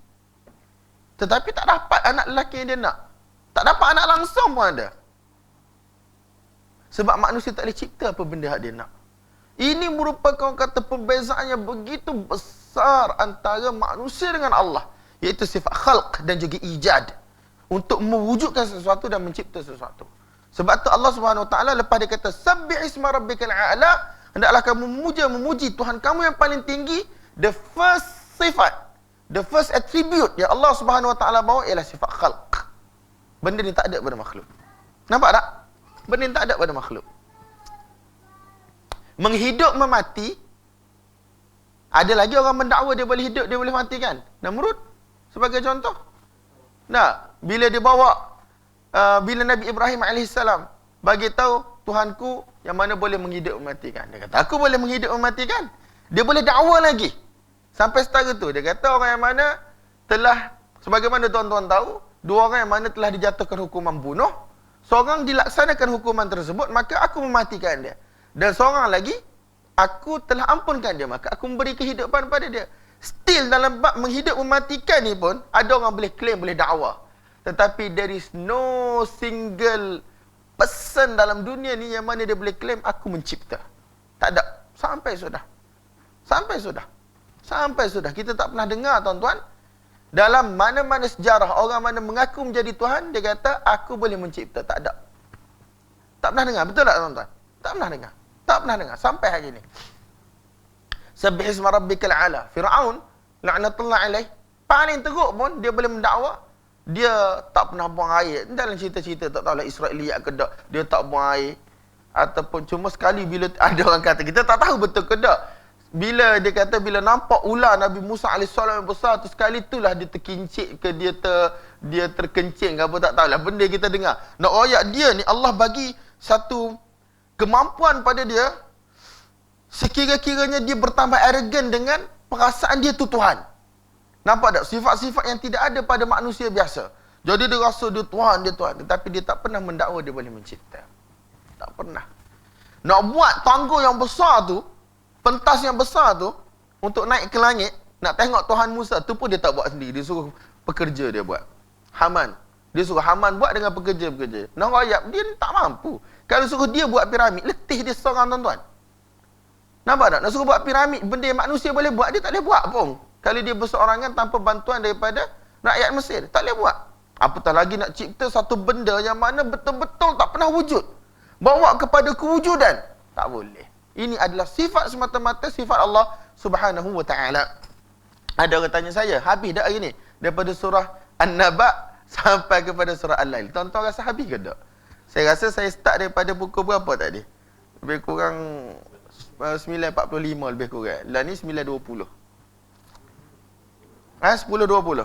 Tetapi tak dapat anak lelaki yang dia nak. Tak dapat anak langsung pun ada. Sebab manusia tak boleh cipta apa benda yang dia nak. Ini merupakan kata perbezaan yang begitu besar antara manusia dengan Allah. Iaitu sifat khalq dan juga ijad. Untuk mewujudkan sesuatu dan mencipta sesuatu. Sebab tu Allah SWT lepas dia kata, Sabbih isma rabbikal a'la, hendaklah kamu memuji Tuhan kamu yang paling tinggi. The first sifat, the first attribute yang Allah SWT bawa ialah sifat khalq. Benda ni tak ada pada makhluk. Nampak tak? Benda ni tak ada pada makhluk. Menghidup memati, ada lagi orang mendakwa dia boleh hidup, dia boleh mati kan? Namrud. Sebagai contoh. Nah, bila dia bawa bila Nabi Ibrahim AS bagi tahu Tuhanku yang mana boleh menghidup mematikan. Dia kata, aku boleh menghidup mematikan. Dia boleh dakwa lagi. Sampai setara tu. Dia kata orang yang mana telah, sebagaimana tuan-tuan tahu, dua orang yang mana telah dijatuhkan hukuman bunuh, seorang dilaksanakan hukuman tersebut, maka aku mematikan dia. Dan seorang lagi, aku telah ampunkan dia, maka aku memberi kehidupan pada dia. Still dalam bab menghidup mematikan ni pun, ada orang boleh claim, boleh dakwa. Tetapi there is no single person dalam dunia ni yang mana dia boleh claim aku mencipta. Tak ada. Sampai sudah. Sampai sudah. Sampai sudah. Kita tak pernah dengar, tuan-tuan, dalam mana-mana sejarah orang mana mengaku menjadi Tuhan, dia kata aku boleh mencipta. Tak ada. Tak pernah dengar. Betul tak, tuan-tuan? Tak pernah dengar. Tak pernah dengar sampai hari ini. Subbihisma rabbikal a'la. Firaun laknatullah alaih, paling teruk pun dia boleh mendakwa dia tak pernah buang air. Dalam cerita-cerita tak tahulah Israeliat ke tak, dia tak buang air. Ataupun cuma sekali bila ada orang kata, kita tak tahu betul ke tak, bila dia kata bila nampak ular Nabi Musa AS yang besar tu, sekali itulah dia terkincit ke dia terkencing ke apa, tak tahulah benda kita dengar. Nak royak dia ni, Allah bagi satu kemampuan pada dia, sekira-kiranya dia bertambah arrogant dengan perasaan dia tu Tuhan. Nampak tak? Sifat-sifat yang tidak ada pada manusia biasa. Jadi dia rasa dia Tuhan, dia Tuhan. Tetapi dia tak pernah mendakwa dia boleh mencipta. Tak pernah. Nak buat tangga yang besar tu, pentas yang besar tu, untuk naik ke langit, nak tengok Tuhan Musa tu pun dia tak buat sendiri. Dia suruh pekerja dia buat. Haman. Dia suruh Haman buat dengan pekerja-pekerja. Nak rayap, dia tak mampu. Kalau suruh dia buat piramid, letih dia seorang, tuan-tuan. Nampak tak? Nak suruh buat piramid, benda yang manusia boleh buat, dia tak boleh buat pun. Kalau dia berseorangan tanpa bantuan daripada rakyat Mesir, tak boleh buat. Apatah lagi nak cipta satu benda yang mana betul-betul tak pernah wujud. Bawa kepada kewujudan. Tak boleh. Ini adalah sifat semata-mata sifat Allah Subhanahu wa ta'ala. Ada orang tanya saya, habis dah hari ni? Daripada surah An-Naba sampai kepada surah Al-Lail. Tuan-tuan rasa habis ke tak? Saya rasa saya start daripada pukul berapa tadi? Lebih kurang 9.45 lebih kurang. Lah ni 9.20. 10.20.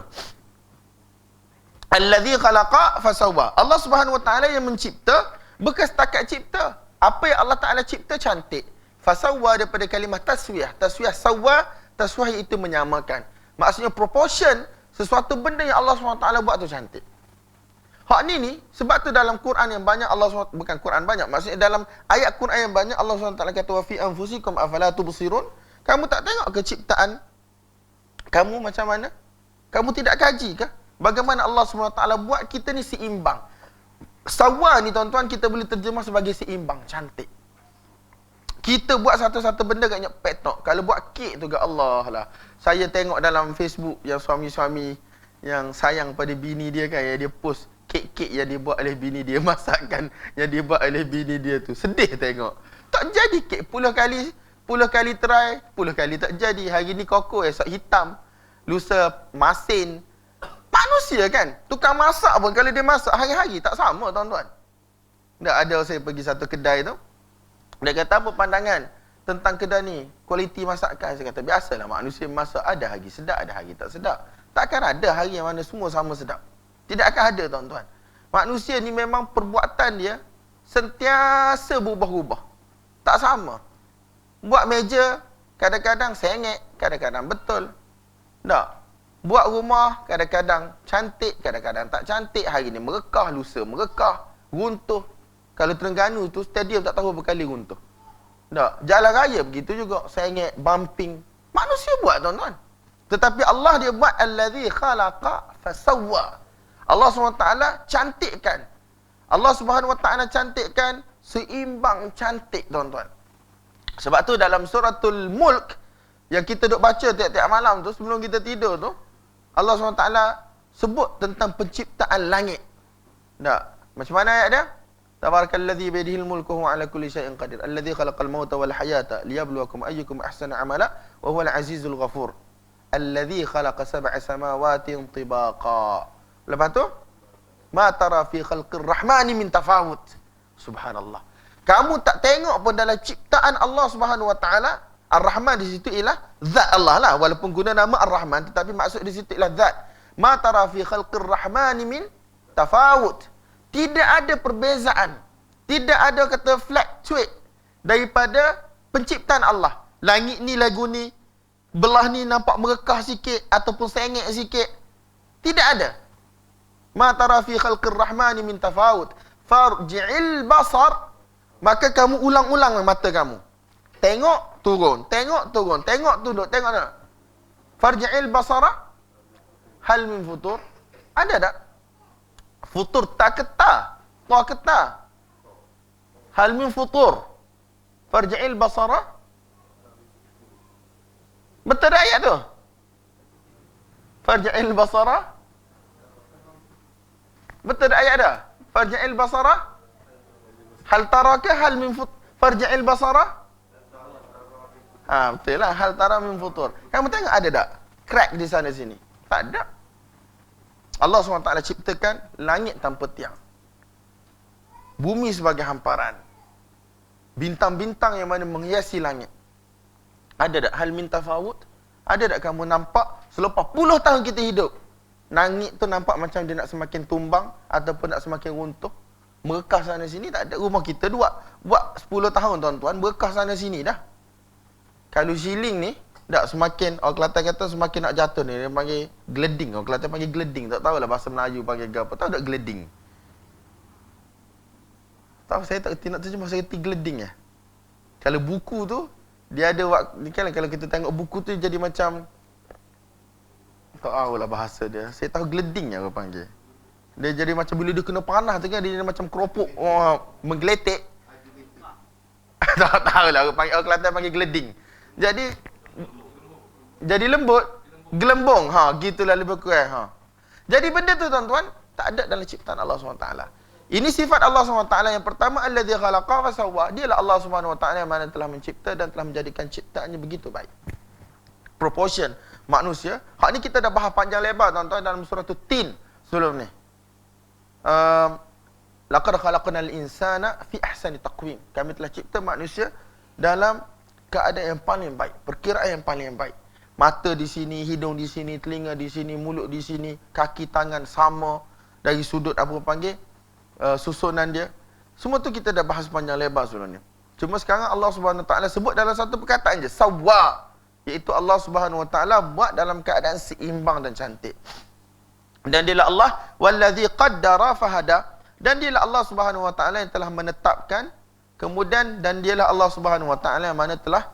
Allazi khalaqa fasawwa. Allah Subhanahu wa taala yang mencipta, bukan setakat cipta. Apa yang Allah Taala cipta cantik. Fasawwa daripada kalimah taswiyah. Taswiyah sawwa, taswiyah itu menyamakan. Maksudnya proportion sesuatu benda yang Allah Subhanahu wa taala buat tu cantik. Hak ni sebab tu dalam Quran yang banyak Allah SWT, bukan Quran banyak, maksudnya dalam ayat Quran yang banyak Allah SWT kata wa fi anfusikum afala tubsirun. Kamu tak tengok ke ciptaan kamu macam mana? Kamu tidak kaji ke? Bagaimana Allah SWT buat kita ni seimbang. Sawa ni tuan-tuan kita boleh terjemah sebagai seimbang, cantik. Kita buat satu-satu benda katnya petok. Kalau buat kek tu ke Allah lah. Saya tengok dalam Facebook yang suami-suami yang sayang pada bini dia kan, yang dia post kek-kek yang dia buat oleh bini dia, masakan yang dia buat oleh bini dia tu. Sedih tengok. Tak jadi kek, puluh kali try, 10 kali tak jadi. Hari ni koko, esok hitam, lusa masin. Manusia kan, tukang masak pun kalau dia masak hari-hari tak sama, tuan-tuan. Tak ada, saya pergi satu kedai tu, dia kata apa pandangan tentang kedai ni, kualiti masakan. Saya kata biasalah manusia masak, ada hari sedap, ada hari tak sedap. Takkan ada hari yang mana semua sama sedap. Tidak akan ada, tuan-tuan. Manusia ni memang perbuatan dia sentiasa berubah-ubah, tak sama. Buat meja, kadang-kadang sengit, kadang-kadang betul. Tak. Buat rumah, kadang-kadang cantik, kadang-kadang tak cantik. Hari ni merekah, lusa merekah, runtuh. Kalau Terengganu tu, stadium tak tahu berapa kali runtuh. Tak. Jalan raya begitu juga, sengit, bumping. Manusia buat, tuan-tuan. Tetapi Allah dia buat allazi khalaqa fasawwa. Allah SWT cantikkan. Allah SWT cantikkan, seimbang cantik, tuan-tuan. Sebab tu dalam suratul Mulk yang kita duk baca tiap-tiap malam tu, sebelum kita tidur tu, Allah SWT sebut tentang penciptaan langit. Tak. Macam mana ayat dia? Tabarakalladzi biyadihil mulku wa ala kulli syai'in qadir. Alladzi khalaqal mauta wal hayata liyabluwakum ayyukum ahsanu amala wa huwal azizul ghafur. Alladzi khalaqa sab'a samawatin tibaqa. Lepas tu, ma tara fi khalqir rahmani min tafawut. Subhanallah. Kamu tak tengok pun dalam ciptaan Allah Subhanahu wa taala, Ar-Rahman di situ ialah zat Allah lah, walaupun guna nama Ar-Rahman tetapi maksud di situ ialah zat. Ma tara fi khalqir rahmani min tafawut. Tidak ada perbezaan. Tidak ada kata fluctuate daripada penciptaan Allah. Langit ni lagu ni, belah ni nampak merekah sikit ataupun sengit sikit. Tidak ada. Ma tara fi khalqir rahmani min tafawut. Farji'il basar. Maka kamu ulang-ulang mata kamu. Tengok, turun. Tengok, turun. Tengok, tunduk. Tengok tak? Farji'il basara. Hal min futur. Ada tak? Futur tak keta. Tak keta. Hal min futur. Farji'il basara. Betul tak ayat tu? Farji'il basara. Betul tak ayat dah? Farji'il basara. Hal taraka hal min futur. Farji'il basara. Betul lah. Hal tara min futur. Kamu tengok ada tak? Crack di sana sini. Tak ada. Allah SWT ciptakan langit tanpa tiang. Bumi sebagai hamparan. Bintang-bintang yang mana menghiasi langit. Ada tak hal min tafawut? Ada tak kamu nampak selepas puluh tahun kita hidup, langit tu nampak macam dia nak semakin tumbang ataupun nak semakin runtuh? Merekah sana sini tak ada. Rumah kita buat 10 tahun tuan-tuan, merekah sana sini dah. Kalau ceiling ni tak semakin, orang Kelantan kata semakin nak jatuh ni, dia panggil gleding. Orang Kelantan panggil gleding. Tak tahulah bahasa Melayu panggil apa. Tahu tak gleding? Tahu, saya tak kerti nak terjemah, saya kerti gleding ya. Kalau buku tu, dia ada kan, kalau kita tengok buku tu jadi macam, tak tahulah bahasa dia. Saya tahu gleding ya orang panggil. Dia jadi macam bila dia kena panah tu kan, dia macam keropok, menggeletek. Tak tahulah orang panggil, orang Kelantan panggil gleding. Jadi lembut, gelembung. Gitulah lebih kurang. Jadi benda tu tuan-tuan tak ada dalam ciptaan Allah SWT. Ini sifat Allah SWT yang pertama, alladzi khalaqa fa sawwa. Dialah Allah SWT yang mana telah mencipta dan telah menjadikan ciptaannya begitu baik. Proportion manusia. Hak ni kita dah bahas panjang lebar tuan-tuan dalam surah Tin sebelum ni. Laqad khalaqnal insana fi ahsani taqwim. Kami telah cipta manusia dalam keadaan yang paling baik, perkiraan yang paling baik. Mata di sini, hidung di sini, telinga di sini, mulut di sini, kaki tangan sama dari sudut apa panggil susunan dia. Semua tu kita dah bahas panjang lebar sebelum ni. Cuma sekarang Allah Subhanahu Wa Taala sebut dalam satu perkataan je, sawwa, iaitu Allah Subhanahu Wa Taala buat dalam keadaan seimbang dan cantik. Dan dialah Allah wallazi qaddara fahada, dan dialah Allah Subhanahu Wa Taala yang telah menetapkan, kemudian dan dialah Allah Subhanahu Wa Taala yang mana telah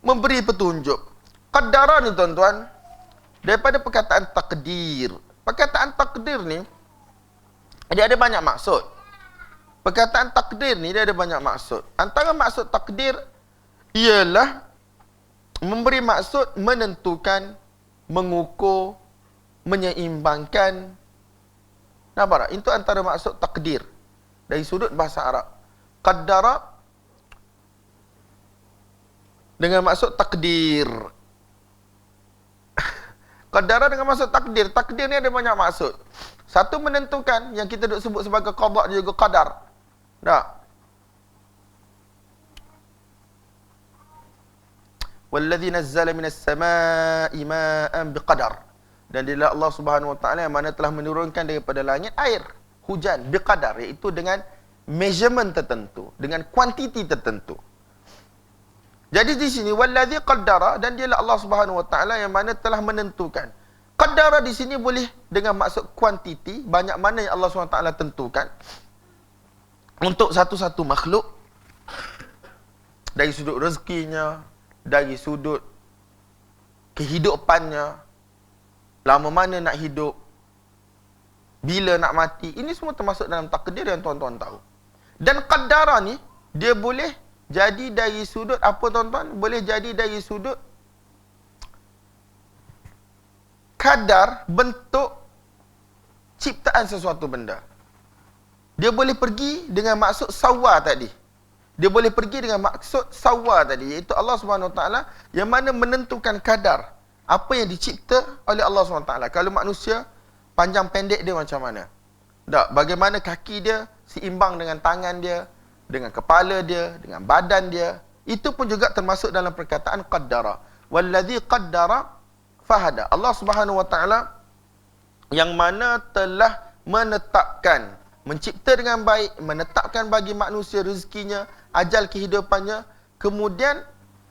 memberi petunjuk. Qaddara ni tuan-tuan daripada perkataan takdir. Perkataan takdir ni dia ada banyak maksud. Perkataan takdir ni dia ada banyak maksud. Antara maksud takdir ialah memberi maksud menentukan, mengukur, menyeimbangkan. Nampak tak? Itu antara maksud takdir dari sudut bahasa Arab. Qaddara dengan maksud takdir. Qaddara dengan maksud takdir. Takdir ni ada banyak maksud. Satu menentukan, yang kita duk sebut sebagai qada, dia juga qadar. Tak? Wallazi nazzala minas samaa'i ma'an biqadar. Dan dialah Allah Subhanahu Wa Taala yang mana telah menurunkan daripada langit air, hujan biqadar, iaitu dengan measurement tertentu, dengan kuantiti tertentu. Jadi di sini wallazi qaddara, dan dialah Allah Subhanahu Wa Taala yang mana telah menentukan. Qaddara di sini boleh dengan maksud kuantiti, banyak mana yang Allah Subhanahu Wa Taala tentukan untuk satu-satu makhluk, dari sudut rezekinya, dari sudut kehidupannya, lama mana nak hidup, bila nak mati. Ini semua termasuk dalam takdir yang tuan-tuan tahu. Dan qaddara ni dia boleh jadi dari sudut apa tuan-tuan? Boleh jadi dari sudut kadar bentuk ciptaan sesuatu benda. Dia boleh pergi dengan maksud sawwa tadi. Dia boleh pergi dengan maksud sawwa tadi, iaitu Allah Subhanahu Wa Taala yang mana menentukan kadar apa yang dicipta oleh Allah Subhanahu Wa Taala. Kalau manusia, panjang pendek dia macam mana? Tak, bagaimana kaki dia seimbang dengan tangan dia, dengan kepala dia, dengan badan dia. Itu pun juga termasuk dalam perkataan qaddara. Wallazi qaddara fahada. Allah Subhanahu Wa Taala yang mana telah menetapkan, mencipta dengan baik, menetapkan bagi manusia rezekinya, ajal kehidupannya. Kemudian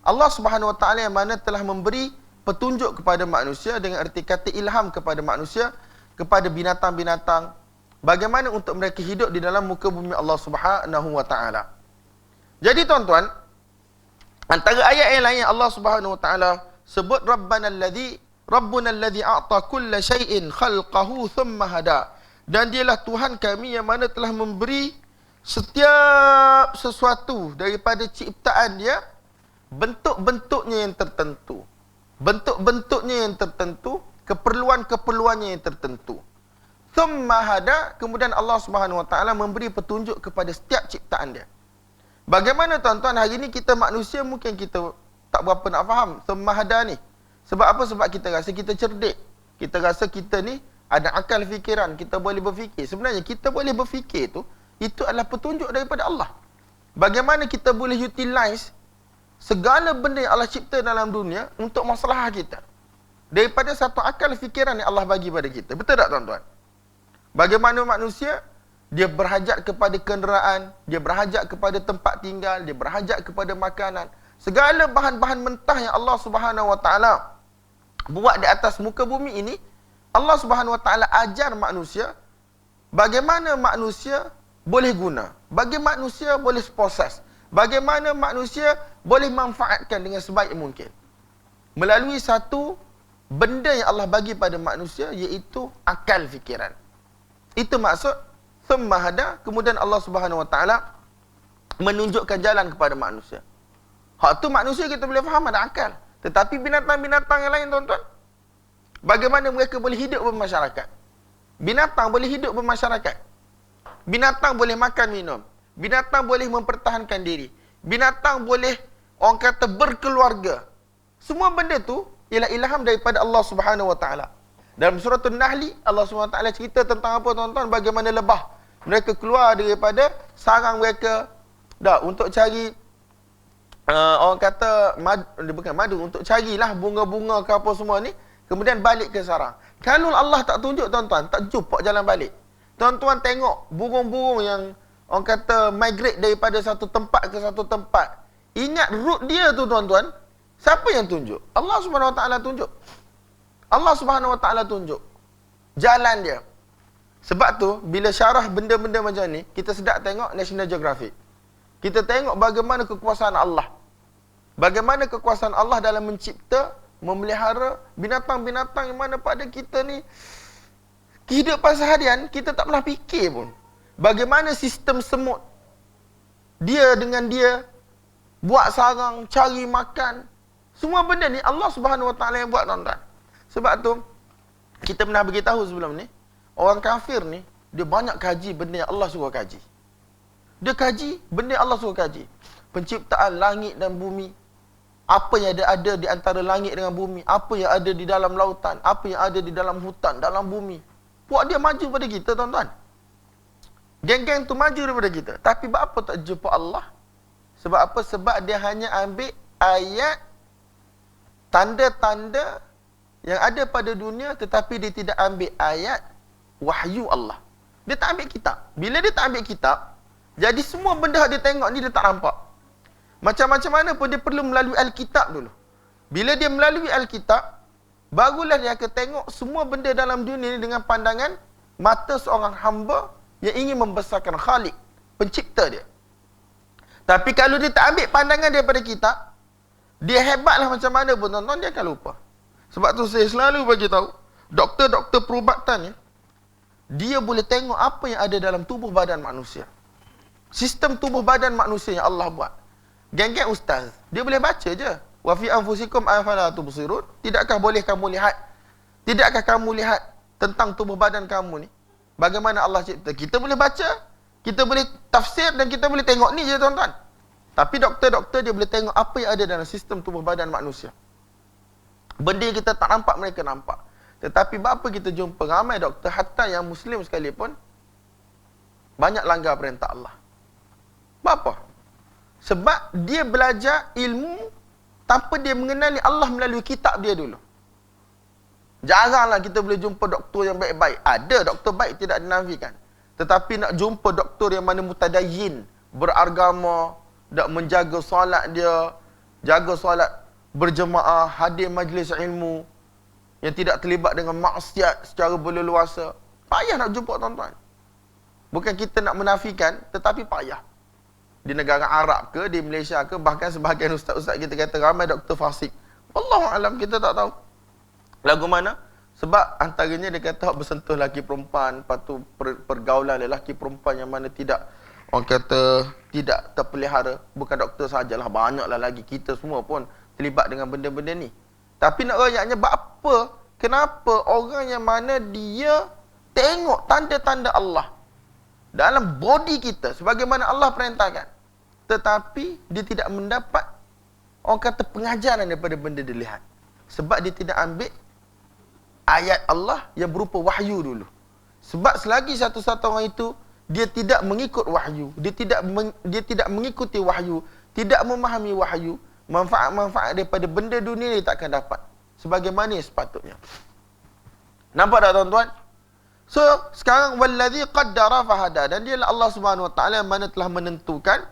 Allah Subhanahu Wa Taala yang mana telah memberi petunjuk kepada manusia dengan erti kata ilham kepada manusia, kepada binatang-binatang, bagaimana untuk mereka hidup di dalam muka bumi Allah Subhanahu Wa Taala. Jadi tuan-tuan, antara ayat yang lain Allah Subhanahu Wa Taala sebut Rabbuna alladhi a'ta kulla syai'in khalqahu thumma hada. Dan dialah Tuhan kami yang mana telah memberi setiap sesuatu daripada ciptaan dia bentuk-bentuknya yang tertentu. Bentuk-bentuknya yang tertentu, keperluan-keperluannya yang tertentu. Thumma hada, kemudian Allah Subhanahu Wa Taala memberi petunjuk kepada setiap ciptaan dia. Bagaimana tuan-tuan, hari ini kita manusia mungkin kita tak berapa nak faham thumma hada ni. Sebab apa? Sebab kita rasa kita cerdik. Kita rasa kita ni ada akal fikiran, kita boleh berfikir. Sebenarnya kita boleh berfikir tu, itu adalah petunjuk daripada Allah. Bagaimana kita boleh utilize segala benda yang Allah cipta dalam dunia untuk masalah kita. Daripada satu akal fikiran yang Allah bagi pada kita. Betul tak tuan-tuan? Bagaimana manusia, dia berhajat kepada kenderaan, dia berhajat kepada tempat tinggal, dia berhajat kepada makanan. Segala bahan-bahan mentah yang Allah Subhanahu Wa Taala buat di atas muka bumi ini, Allah Subhanahu Wa Taala ajar manusia bagaimana manusia boleh guna, bagaimana manusia boleh proses, bagaimana manusia boleh manfaatkan dengan sebaik mungkin melalui satu benda yang Allah bagi pada manusia, iaitu akal fikiran. Itu maksud thumma hada, kemudian Allah Subhanahu Wa Taala menunjukkan jalan kepada manusia. Hak tu manusia kita boleh faham, ada akal. Tetapi binatang-binatang yang lain tuan-tuan, bagaimana mereka boleh hidup bermasyarakat? Binatang boleh hidup bermasyarakat. Binatang boleh makan minum. Binatang boleh mempertahankan diri. Binatang boleh, orang kata, berkeluarga. Semua benda tu ialah ilham daripada Allah Subhanahu Wa Taala. Dalam surah An-Nahl, Allah Subhanahu Wa Taala cerita tentang apa tuan-tuan? Bagaimana lebah mereka keluar daripada sarang mereka untuk cari orang kata bukan madu, untuk carilah bunga-bunga ke apa semua ni, kemudian balik ke sarang. Kalau Allah tak tunjuk tuan-tuan, tak jumpa jalan balik. Tuan-tuan tengok burung-burung yang orang kata migrate daripada satu tempat ke satu tempat. Ingat route dia tu tuan-tuan, siapa yang tunjuk? Allah Subhanahu Wa Taala tunjuk. Allah Subhanahu Wa Taala tunjuk jalan dia. Sebab tu bila syarah benda-benda macam ni, kita sedap tengok National Geographic. Kita tengok bagaimana kekuasaan Allah. Bagaimana kekuasaan Allah dalam mencipta, memelihara binatang-binatang yang mana pada kita ni, kehidupan seharian kita tak pernah fikir pun. Bagaimana sistem semut, dia dengan dia buat sarang, cari makan. Semua benda ni Allah Subhanahu Wa Taala yang buat tuan-tuan. Sebab tu kita pernah beritahu sebelum ni, orang kafir ni dia banyak kaji benda yang Allah suruh kaji. Dia kaji benda yang Allah suruh kaji. Penciptaan langit dan bumi, apa yang ada di antara langit dengan bumi, apa yang ada di dalam lautan, apa yang ada di dalam hutan, dalam bumi. Puak dia maju pada kita tuan-tuan. Geng-geng tu maju daripada kita. Tapi apa tak jumpa Allah? Sebab apa? Sebab dia hanya ambil ayat, tanda-tanda yang ada pada dunia, tetapi dia tidak ambil ayat wahyu Allah. Dia tak ambil kitab. Bila dia tak ambil kitab, jadi semua benda dia tengok ni dia tak nampak. Macam-macam mana pun dia perlu melalui Alkitab dulu. Bila dia melalui Alkitab, barulah dia akan tengok semua benda dalam dunia ni dengan pandangan mata seorang hamba yang ingin membesarkan Khalik, pencipta dia. Tapi kalau dia tak ambil pandangan daripada kitab, dia hebatlah macam mana pun tuan-tuan, dia akan lupa. Sebab tu saya selalu bagi tahu, doktor-doktor perubatan ni, dia boleh tengok apa yang ada dalam tubuh badan manusia. Sistem tubuh badan manusia yang Allah buat. Geng-geng ustaz, dia boleh baca je. Wa fi anfusikum afala tubsirun? Tidakkah boleh kamu lihat? Tidakkah kamu lihat tentang tubuh badan kamu ni? Bagaimana Allah cipta? Kita boleh baca, kita boleh tafsir dan kita boleh tengok ni je tuan-tuan. Tapi doktor-doktor dia boleh tengok apa yang ada dalam sistem tubuh badan manusia. Benda yang kita tak nampak, mereka nampak. Tetapi apa kita jumpa ramai doktor, hatta yang Muslim sekalipun, banyak langgar perintah Allah. Apa? Sebab dia belajar ilmu tanpa dia mengenali Allah melalui kitab dia dulu. Jaranglah kita boleh jumpa doktor yang baik-baik. Ada doktor baik, tidak dinafikan. Tetapi nak jumpa doktor yang mana mutadayyin, beragama, nak menjaga solat dia, jaga solat berjemaah, hadir majlis ilmu, yang tidak terlibat dengan maksiat secara berleluasa. Payah nak jumpa tuan-tuan. Bukan kita nak menafikan, tetapi payah. Di negara Arab ke, di Malaysia ke, bahkan sebahagian ustaz-ustaz kita kata ramai doktor fasik. Wallahualam, kita tak tahu. Lagu mana? Sebab antaranya dia kata bersentuh lelaki perempuan, lepas tu pergaulan lelaki perempuan yang mana tidak, orang kata tidak terpelihara. Bukan doktor sajalah, banyaklah lagi kita semua pun terlibat dengan benda-benda ni. Tapi nak royaknya, apa? Kenapa orang yang mana dia tengok tanda-tanda Allah dalam body kita sebagaimana Allah perintahkan, tetapi dia tidak mendapat, orang kata, pengajaran daripada benda dia lihat. Sebab dia tidak ambil ayat Allah yang berupa wahyu dulu. Sebab selagi satu-satu orang itu dia tidak mengikut wahyu, dia tidak mengikuti wahyu, tidak memahami wahyu, manfaat-manfaat daripada benda dunia dia takkan dapat sebagaimana sepatutnya. Nampak tak tuan-tuan? So, sekarang wallazi qaddara fahada, dan dialah Allah Subhanahu Wa Taala yang mana telah menentukan,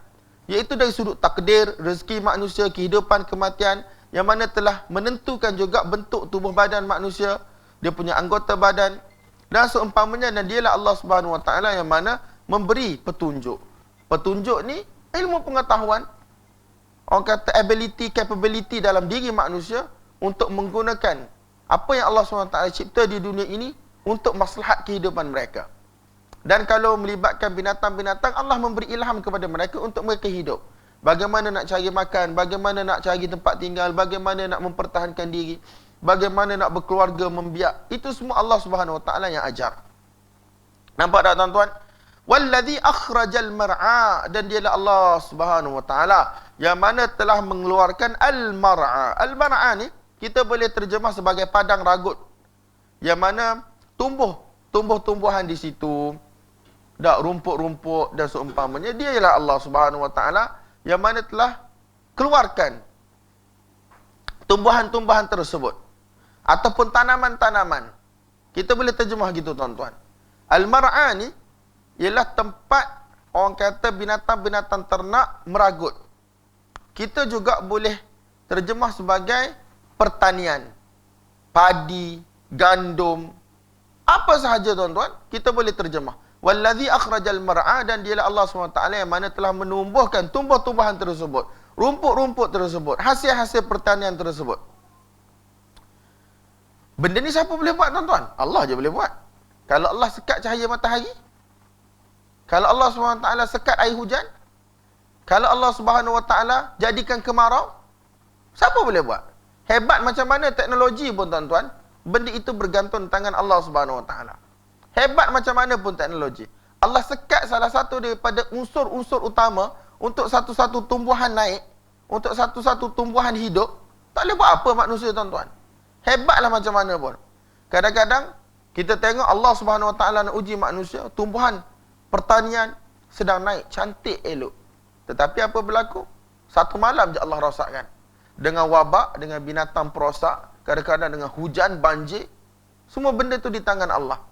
iaitu dari sudut takdir, rezeki manusia, kehidupan, kematian, yang mana telah menentukan juga bentuk tubuh badan manusia, dia punya anggota badan dan seumpamanya, dan dialah Allah Subhanahu Wa Taala yang mana memberi petunjuk. Petunjuk ni ilmu pengetahuan, orang kata ability, capability dalam diri manusia untuk menggunakan apa yang Allah Subhanahu Wa Taala cipta di dunia ini untuk maslahat kehidupan mereka. Dan kalau melibatkan binatang-binatang, Allah memberi ilham kepada mereka untuk mereka hidup. Bagaimana nak cari makan, bagaimana nak cari tempat tinggal, bagaimana nak mempertahankan diri, bagaimana nak berkeluarga, membiak. Itu semua Allah Subhanahu Wa Taala yang ajar. Nampak tak tuan-tuan? Wallazi akhrajal mar'a, dan dialah Allah Subhanahu Wa Taala yang mana telah mengeluarkan al-mar'a. Al-mar'a ni kita boleh terjemah sebagai padang ragut, yang mana tumbuh-tumbuhan di situ, dak rumput-rumput dan seumpamanya. Dia ialah Allah Subhanahu Wa Taala yang mana telah keluarkan tumbuhan-tumbuhan tersebut ataupun tanaman-tanaman. Kita boleh terjemah gitu tuan-tuan. Al-mar'a ni ialah tempat, orang kata, binatang-binatang ternak meragut. Kita juga boleh terjemah sebagai pertanian, padi, gandum, apa sahaja tuan-tuan, kita boleh terjemah. Wallazi akhrajal mar'a, dan dialah Allah SWT yang mana telah menumbuhkan tumbuh-tumbuhan tersebut, rumput-rumput tersebut, hasil-hasil pertanian tersebut. Benda ni siapa boleh buat tuan-tuan? Allah je boleh buat. Kalau Allah sekat cahaya matahari, kalau Allah SWT sekat air hujan, kalau Allah SWT jadikan kemarau, siapa boleh buat? Hebat macam mana teknologi pun tuan-tuan, benda itu bergantung tangan Allah Subhanahu Wa Taala. Hebat macam mana pun teknologi, Allah sekat salah satu daripada unsur-unsur utama untuk satu-satu tumbuhan naik, untuk satu-satu tumbuhan hidup, tak boleh buat apa manusia tuan-tuan. Hebatlah macam mana pun. Kadang-kadang kita tengok Allah Subhanahu Wa Taala nak uji manusia, tumbuhan pertanian sedang naik, cantik, elok. Tetapi apa berlaku? Satu malam je Allah rosakkan. Dengan wabak, dengan binatang perosak, kadang-kadang dengan hujan, banjir. Semua benda tu di tangan Allah.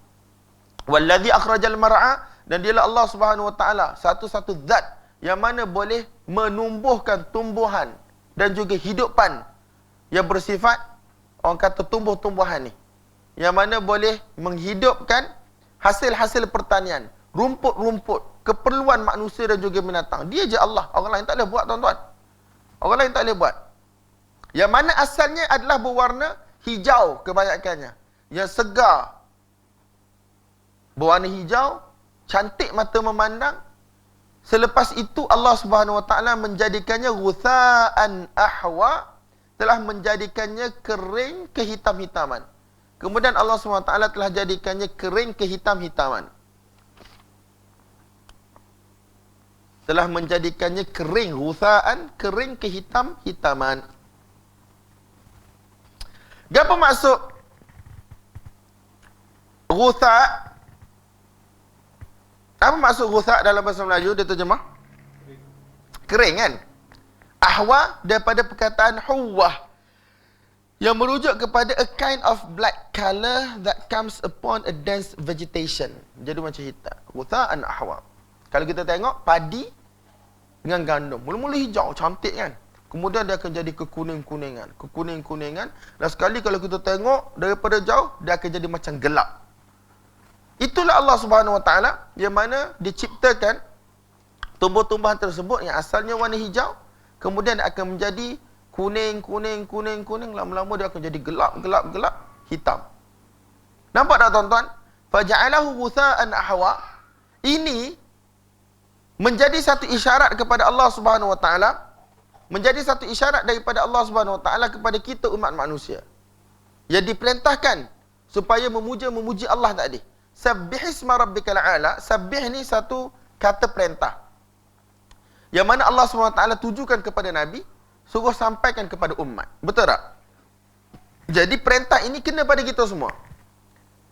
Wallazi akhrajal mar'a, dan dialah Allah Subhanahu Wa Taala satu-satu zat yang mana boleh menumbuhkan tumbuhan dan juga hidupan yang bersifat, orang kata, tumbuh-tumbuhan ni, yang mana boleh menghidupkan hasil-hasil pertanian, rumput-rumput, keperluan manusia dan juga binatang. Dia je Allah. Orang lain tak boleh buat tuan-tuan. Orang lain tak boleh buat. Yang mana asalnya adalah berwarna hijau kebanyakannya, yang segar, berwarna hijau, cantik mata memandang. Selepas itu Allah Subhanahu Wa Taala menjadikannya ghutha'an ahwa, telah menjadikannya kering kehitam-hitaman. Kemudian Allah Subhanahu Wa Taala telah jadikannya kering kehitam-hitaman. Telah menjadikannya kering, ghutha'an, kering kehitam-hitaman. Apa maksud ghutha'? Apa maksud ghutha' dalam bahasa Melayu dia terjemah? Kering kan? Ahwa daripada perkataan huwah. yang merujuk kepada a kind of black color that comes upon a dense vegetation. Jadi macam hitam. Ghutha'an ahwa. Kalau kita tengok padi dengan gandum, mula-mula hijau, cantik kan. Kemudian dia akan jadi kekuning-kuningan, kekuning-kuningan. Dan sekali kalau kita tengok daripada jauh, dia akan jadi macam gelap. Itulah Allah Subhanahu Wa Taala yang mana diciptakan tumbuh-tumbuhan tersebut yang asalnya warna hijau, kemudian dia akan menjadi kuning, lama-lama dia akan jadi gelap, hitam. Nampak tak tuan-tuan? Faja'alahu ghutha'an ahwa. Ini menjadi satu isyarat kepada Allah Subhanahu Wa Taala, menjadi satu isyarat daripada Allah Subhanahu Wa Taala kepada kita umat manusia. Yang diperintahkan supaya memuji Allah tadi. Sabbihisma rabbikal a'la. Sabbih ni satu kata perintah, yang mana Allah SWT tujukan kepada Nabi, suruh sampaikan kepada umat. Betul tak? Jadi perintah ini kena pada kita semua.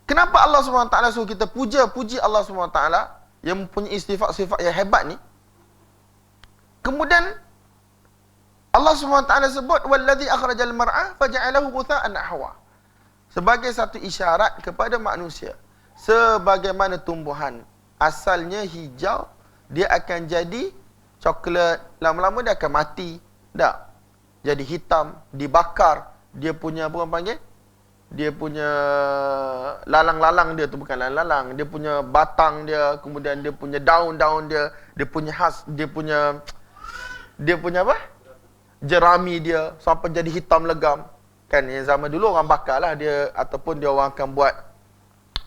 Kenapa Allah SWT suruh kita puji Allah SWT yang mempunyai sifat-sifat yang hebat ni? Kemudian Allah SWT sebut wallazi akhrajal mar'a faja'alahu ghutha'an ahwa. Sebagai satu isyarat kepada manusia, sebagaimana tumbuhan asalnya hijau, dia akan jadi coklat, lama-lama dia akan mati. Tak? Jadi hitam, dibakar. Dia punya, apa orang panggil? Dia punya lalang-lalang dia tu, bukan lalang-lalang. Dia punya batang dia, kemudian dia punya daun-daun dia, dia punya khas, dia punya apa? Jerami dia, sampai jadi hitam legam. Kan, yang zaman dulu orang bakar lah dia, ataupun dia orang akan buat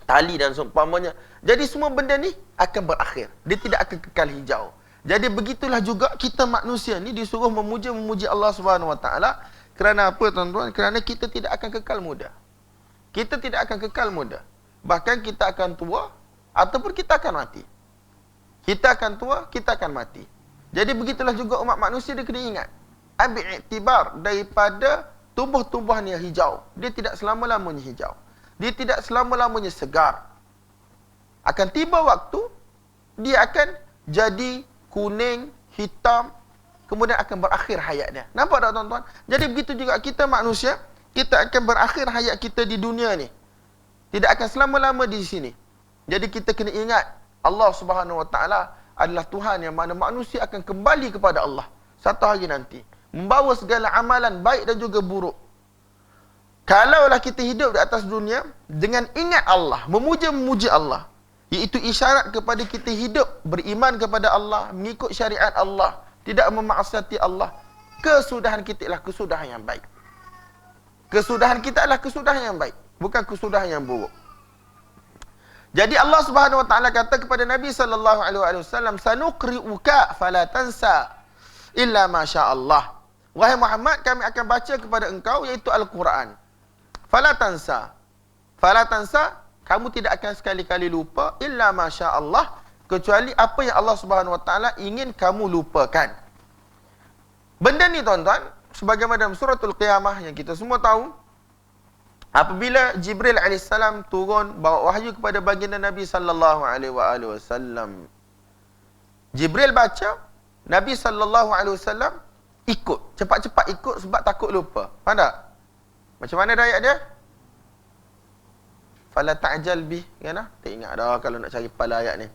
tali dan seumpamanya. Jadi semua benda ni akan berakhir. Dia tidak akan kekal hijau. Jadi begitulah juga kita manusia ni disuruh memuji Allah Subhanahu Wa Taala. Kerana apa tuan-tuan? Kerana kita tidak akan kekal muda. Kita tidak akan kekal muda. Bahkan kita akan tua ataupun kita akan mati. Kita akan tua, kita akan mati. Jadi begitulah juga umat manusia dia kena ingat. Ambil iktibar daripada tumbuh-tumbuhan yang hijau. Dia tidak selama-lamanya hijau. Dia tidak selama-lamanya segar. Akan tiba waktu, dia akan jadi kuning, hitam, kemudian akan berakhir hayatnya. Nampak tak tuan-tuan? Jadi begitu juga kita manusia, kita akan berakhir hayat kita di dunia ni. Tidak akan selama-lama di sini. Jadi kita kena ingat, Allah Subhanahu Wa Taala adalah Tuhan yang mana manusia akan kembali kepada Allah satu hari nanti, membawa segala amalan baik dan juga buruk. Kalaulah kita hidup di atas dunia dengan ingat Allah, memuji Allah, iaitu isyarat kepada kita hidup beriman kepada Allah, mengikut syariat Allah, tidak memaksiati Allah, kesudahan kita adalah kesudahan yang baik. Kesudahan kita adalah kesudahan yang baik, bukan kesudahan yang buruk. Jadi Allah Subhanahu Wa Taala kata kepada Nabi sallallahu alaihi wasallam, sanuqri'uka fala tansa illa ma syaa Allah. Wahai Muhammad, kami akan baca kepada engkau iaitu Al-Quran. Fala tansa. Fala tansa, kamu tidak akan sekali-kali lupa illa ma syaa Allah, kecuali apa yang Allah Subhanahu Wa Taala ingin kamu lupakan. Benda ni tuan-tuan, sebagaimana dalam suratul Qiyamah yang kita semua tahu, apabila Jibril AS turun bawa wahyu kepada baginda Nabi sallallahu alaihi wasallam, Jibril baca, Nabi sallallahu alaihi wasallam ikut, cepat-cepat ikut sebab takut lupa. Faham tak? Macam mana ayat dia? Fala ta'jal bih, kan? Tak ingat dah kalau nak cari pala ayat ni.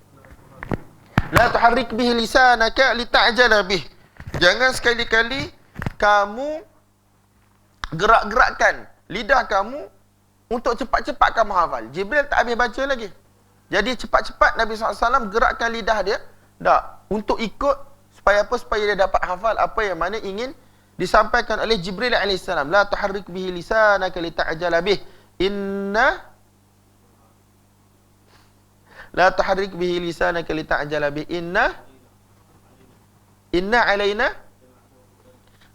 La tuharrik bihi lisanaka lita'jala bih. Jangan sekali-kali kamu gerak-gerakkan lidah kamu untuk cepat-cepat kamu hafal. Jibril tak habis baca lagi. Jadi cepat-cepat Nabi SAW gerakkan lidah dia, tak, untuk ikut supaya apa? Supaya dia dapat hafal apa yang mana ingin disampaikan oleh Jibril AS. La tuharrik bihi lisanaka lita'jala bih. La tuharrik bihi lisanaka lita'jala bih. Inna alaina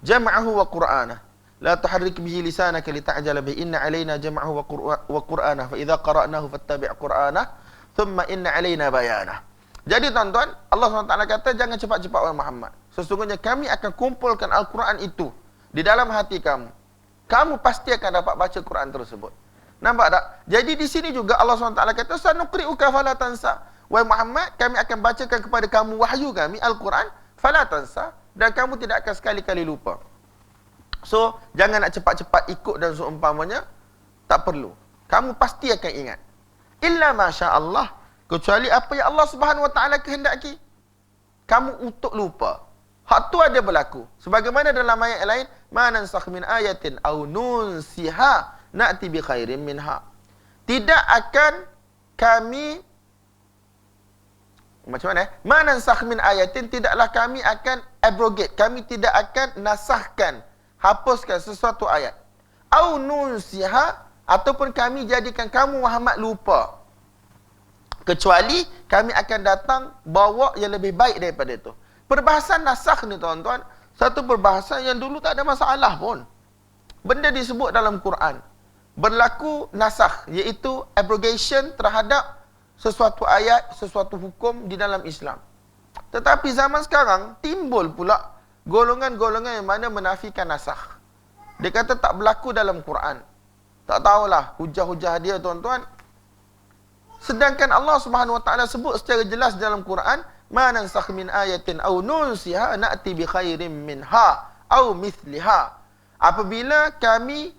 jam'ahu wa qur'anah. La tuharrik bihi lisanaka lita'jala bih. Inna alaina jam'ahu wa qur'anah. Fa idza qara'nahu fattabi' qur'anah. Thumma inna alaina bayanah. Jadi tuan-tuan, Allah SWT kata jangan cepat-cepat wahai Muhammad. Sesungguhnya kami akan kumpulkan Al-Quran itu di dalam hati kamu. Kamu pasti akan dapat baca Quran tersebut. Nampak tak? Jadi di sini juga Allah SWT kata sanuqri'uka fala tansa. Wahai Muhammad, kami akan bacakan kepada kamu wahyu kami Al-Quran fala tansa, dan kamu tidak akan sekali-kali lupa. So, jangan nak cepat-cepat ikut dan seumpamanya. Tak perlu. Kamu pasti akan ingat. Illa masya Allah. Kecuali apa yang Allah Subhanahu Wa Taala kehendaki. Kamu untuk lupa. Hak tu ada berlaku. Sebagaimana dalam ayat lain, ma nansakh min ayatin aw nunsiha na'ti bi khairin minha. Tidak akan kami macam mana? Ma nansakh min ayatin, tidaklah kami akan abrogate. Kami tidak akan nasahkan, hapuskan sesuatu ayat. Aw nunsiha, ataupun kami jadikan kamu Muhammad lupa. Kecuali kami akan datang bawa yang lebih baik daripada itu. Perbahasan nasakh ni tuan-tuan, satu perbahasan yang dulu tak ada masalah pun. Benda disebut dalam Quran. Berlaku nasakh, iaitu abrogation terhadap sesuatu ayat, sesuatu hukum di dalam Islam. Tetapi zaman sekarang, timbul pula golongan-golongan yang mana menafikan nasakh. Dia kata tak berlaku dalam Quran. Tak tahulah hujah-hujah dia tuan-tuan. Sedangkan Allah Subhanahu Wa Taala sebut secara jelas dalam Quran, ma nansakh min ayatin aw nunsiha na'ti bi khairin minha aw mithliha. Apabila kami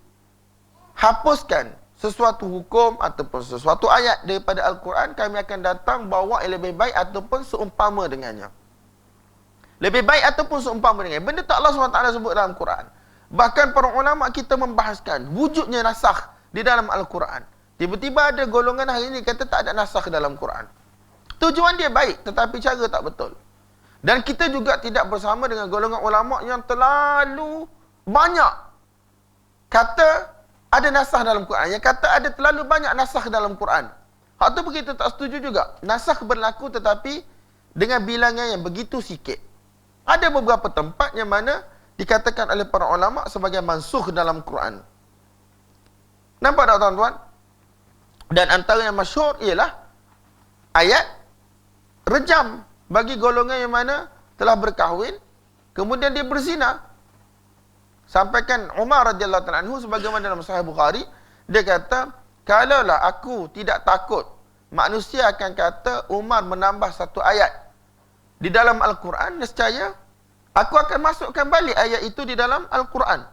hapuskan sesuatu hukum ataupun sesuatu ayat daripada Al-Quran, kami akan datang bawa yang lebih baik ataupun seumpama dengannya. Lebih baik ataupun seumpama dengannya. Benda tu Allah SWT sebut dalam Quran. Bahkan para ulama kita membahaskan wujudnya nasakh di dalam Al-Quran. Tiba-tiba ada golongan hari ini kata tak ada nasakh dalam Quran. Tujuan dia baik, tetapi cara tak betul. Dan kita juga tidak bersama dengan golongan ulama yang terlalu banyak kata ada nasakh dalam Quran. Yang kata ada terlalu banyak nasakh dalam Quran. Hak tu pun kita tak setuju juga. Nasakh berlaku tetapi dengan bilangan yang begitu sikit. Ada beberapa tempat yang mana dikatakan oleh para ulama sebagai mansukh dalam Quran. Nampak tak tuan-tuan? Dan antara yang masyhur ialah ayat rejam bagi golongan yang mana telah berkahwin kemudian dia berzina. Sampaikan Umar radhiyallahu ta'ala anhu sebagaimana dalam Sahih Bukhari, dia kata, kalaulah aku tidak takut manusia akan kata Umar menambah satu ayat di dalam Al-Quran, nescaya aku akan masukkan balik ayat itu di dalam Al-Quran.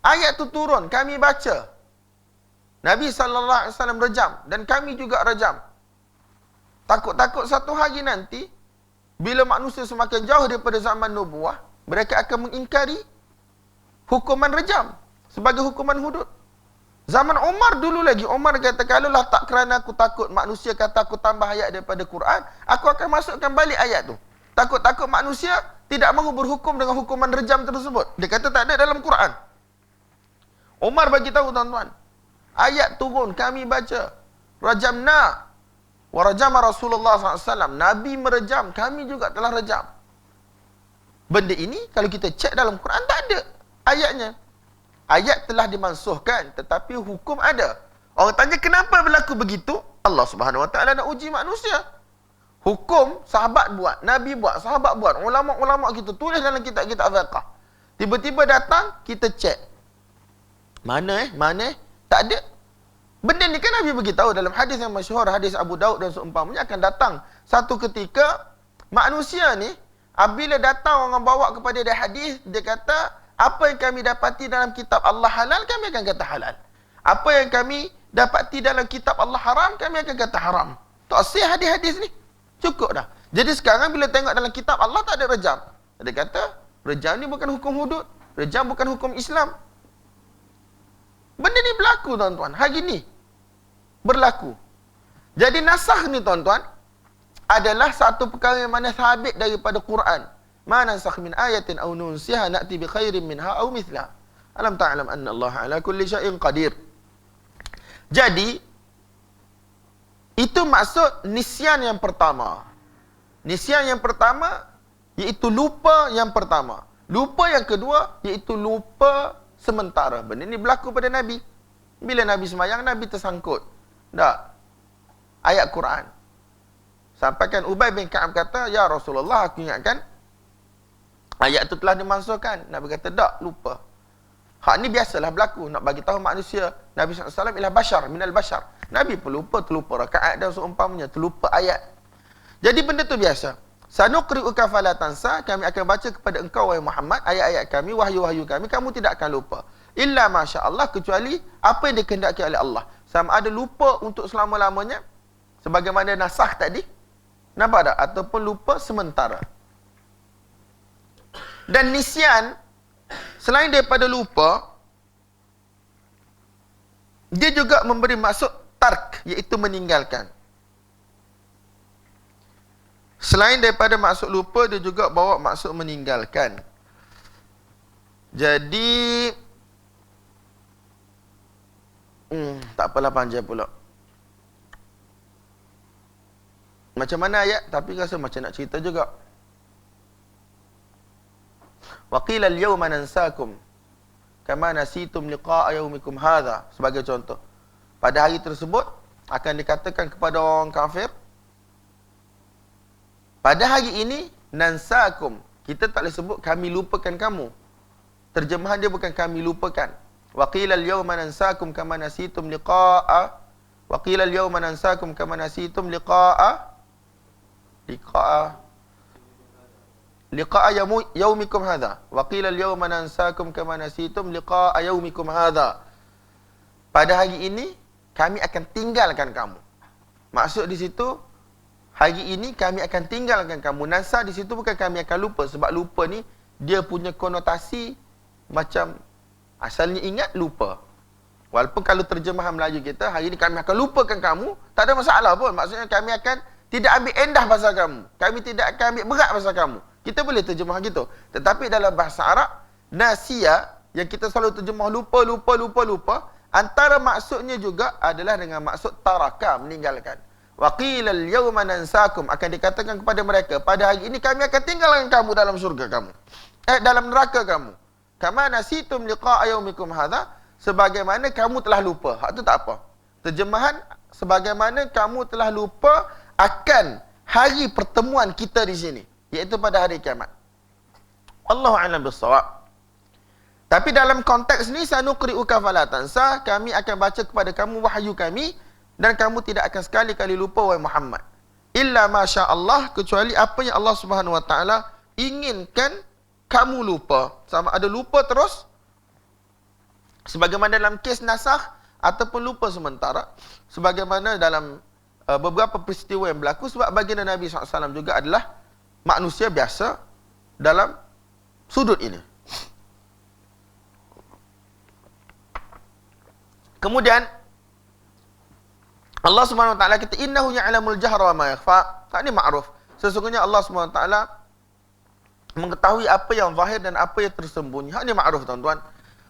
Ayat itu turun, kami baca. Nabi SAW rejam dan kami juga rejam. Takut-takut satu hari nanti, bila manusia semakin jauh daripada zaman nubuah, mereka akan mengingkari hukuman rejam sebagai hukuman hudud. Zaman Umar dulu lagi, Umar kata, kalaulah tak kerana aku takut manusia kata aku tambah ayat daripada Quran, aku akan masukkan balik ayat tu. Takut-takut manusia tidak mahu berhukum dengan hukuman rejam tersebut. Dia kata tak ada dalam Quran. Umar bagi tahu tuan-tuan, ayat turun, kami baca. Rajamna wa rajama Rasulullah SAW. Nabi merejam, kami juga telah rejam. Benda ini kalau kita cek dalam Quran tak ada ayatnya. Ayat telah dimansuhkan tetapi hukum ada. Orang tanya kenapa berlaku begitu? Allah Subhanahu Wa Taala nak uji manusia. Hukum sahabat buat, Nabi buat, sahabat buat, ulama-ulama kita tulis dalam kitab-kitab fiqh. Tiba-tiba datang, kita cek. Mana tak ada. Benda ni kan Nabi beritahu dalam hadis yang masyhur, hadis Abu Daud dan seumpamanya, akan datang satu ketika manusia ni apabila datang orang bawa kepada dia hadis, dia kata apa yang kami dapati dalam kitab Allah halal, kami akan kata halal. Apa yang kami dapati dalam kitab Allah haram, kami akan kata haram. Tak sah hadis-hadis ni. Cukup dah. Jadi sekarang bila tengok dalam kitab Allah tak ada rejam. Dia kata rejam ni bukan hukum hudud, rejam bukan hukum Islam. Benda ni berlaku tuan-tuan, hari ni berlaku. Jadi nasakh ni tuan-tuan adalah satu perkara yang mana sabit daripada Quran. Ma nansakh min ayatin aw nunsiha na'ti bi khairin minha aw mithla. Alam ta'lam anna Allah ala kulli syai'in qadir. Jadi itu maksud nisyan yang pertama. Nisyan yang pertama iaitu lupa yang pertama. Lupa yang kedua iaitu lupa sementara. Benda ni berlaku pada Nabi. Bila Nabi semayang, Nabi tersangkut. Tak. Ayat Quran. Sampaikan Ubay bin Ka'ab kata, ya Rasulullah, aku ingatkan ayat itu telah dimansuhkan. Nabi kata, tak, lupa. Hak ni biasalah berlaku. Nak bagi tahu manusia, Nabi SAW ialah bashar, minal bashar. Nabi terlupa rakaat dan seumpamanya, terlupa ayat. Jadi benda tu biasa. Sanuqri'uka fala tansa, kami akan baca kepada engkau wahai Muhammad ayat-ayat kami, wahyu-wahyu kami, kamu tidak akan lupa. Illa masya-Allah, kecuali apa yang dikehendaki oleh Allah. Sama ada lupa untuk selama-lamanya sebagaimana nasakh tadi. Nampak tak? Ataupun lupa sementara. Dan nisyan, selain daripada lupa, dia juga memberi maksud tark, iaitu meninggalkan. Selain daripada maksud lupa, dia juga bawa maksud meninggalkan. Jadi tak apalah, panjang pula. Macam mana ayat? Tapi rasa macam nak cerita juga. Wa qila al-yawma nansakum kama nasitum liqa'a yawmikum hadha. Sebagai contoh, pada hari tersebut akan dikatakan kepada orang kafir, pada hari ini nansakum, kita tak boleh sebut kami lupakan kamu. Terjemahan dia bukan kami lupakan. Wa qila al-yawma nansakum kama nasitum liqa'a, wa qila al-yawma nansakum kama nasitum liqa'a yaumikum hadha. Wa qila al-yawma nansakum kama nasitum liqa'a yaumikum hadha. Pada hari ini kami akan tinggalkan kamu. Maksud di situ, hari ini kami akan tinggalkan kamu. Nansa di situ bukan kami akan lupa, sebab lupa ni dia punya konotasi macam asalnya ingat, lupa. Walaupun kalau terjemahan Melayu kita, hari ini kami akan lupakan kamu, tak ada masalah pun. Maksudnya kami akan tidak ambil endah pasal kamu. Kami tidak akan ambil berat pasal kamu. Kita boleh terjemah gitu. Tetapi dalam bahasa Arab, nasiya, yang kita selalu terjemah lupa, antara maksudnya juga adalah dengan maksud taraka, meninggalkan. Wa qila al-yawma nansakum, akan dikatakan kepada mereka, pada hari ini kami akan tinggalkan kamu dalam syurga kamu. Dalam neraka kamu. Kama nasitum liqa'a yaumikum hadha, sebagaimana kamu telah lupa. Hak tu tak apa. Terjemahan, sebagaimana kamu telah lupa akan hari pertemuan kita di sini, iaitu pada hari kiamat. Allahu a'lam bis-shawab. Tapi dalam konteks ni, sanuqri'uka fala tansa, kami akan baca kepada kamu wahyu kami, dan kamu tidak akan sekali-kali lupa wahai Muhammad. Illa masya Allah, kecuali apa yang Allah Subhanahu wa taala inginkan kamu lupa. Sama ada lupa terus, sebagaimana dalam kes nasakh, ataupun lupa sementara, sebagaimana dalam beberapa peristiwa yang berlaku. Sebab baginda Nabi SAW juga adalah manusia biasa dalam sudut ini. Kemudian Allah Subhanahu wa taala kata, innahu ya'lamul jahra wa ma yakhfa. Tak, ni ma'ruf. Sesungguhnya Allah Subhanahu wa taala mengetahui apa yang zahir dan apa yang tersembunyi. Hak ni ma'ruf, tuan-tuan.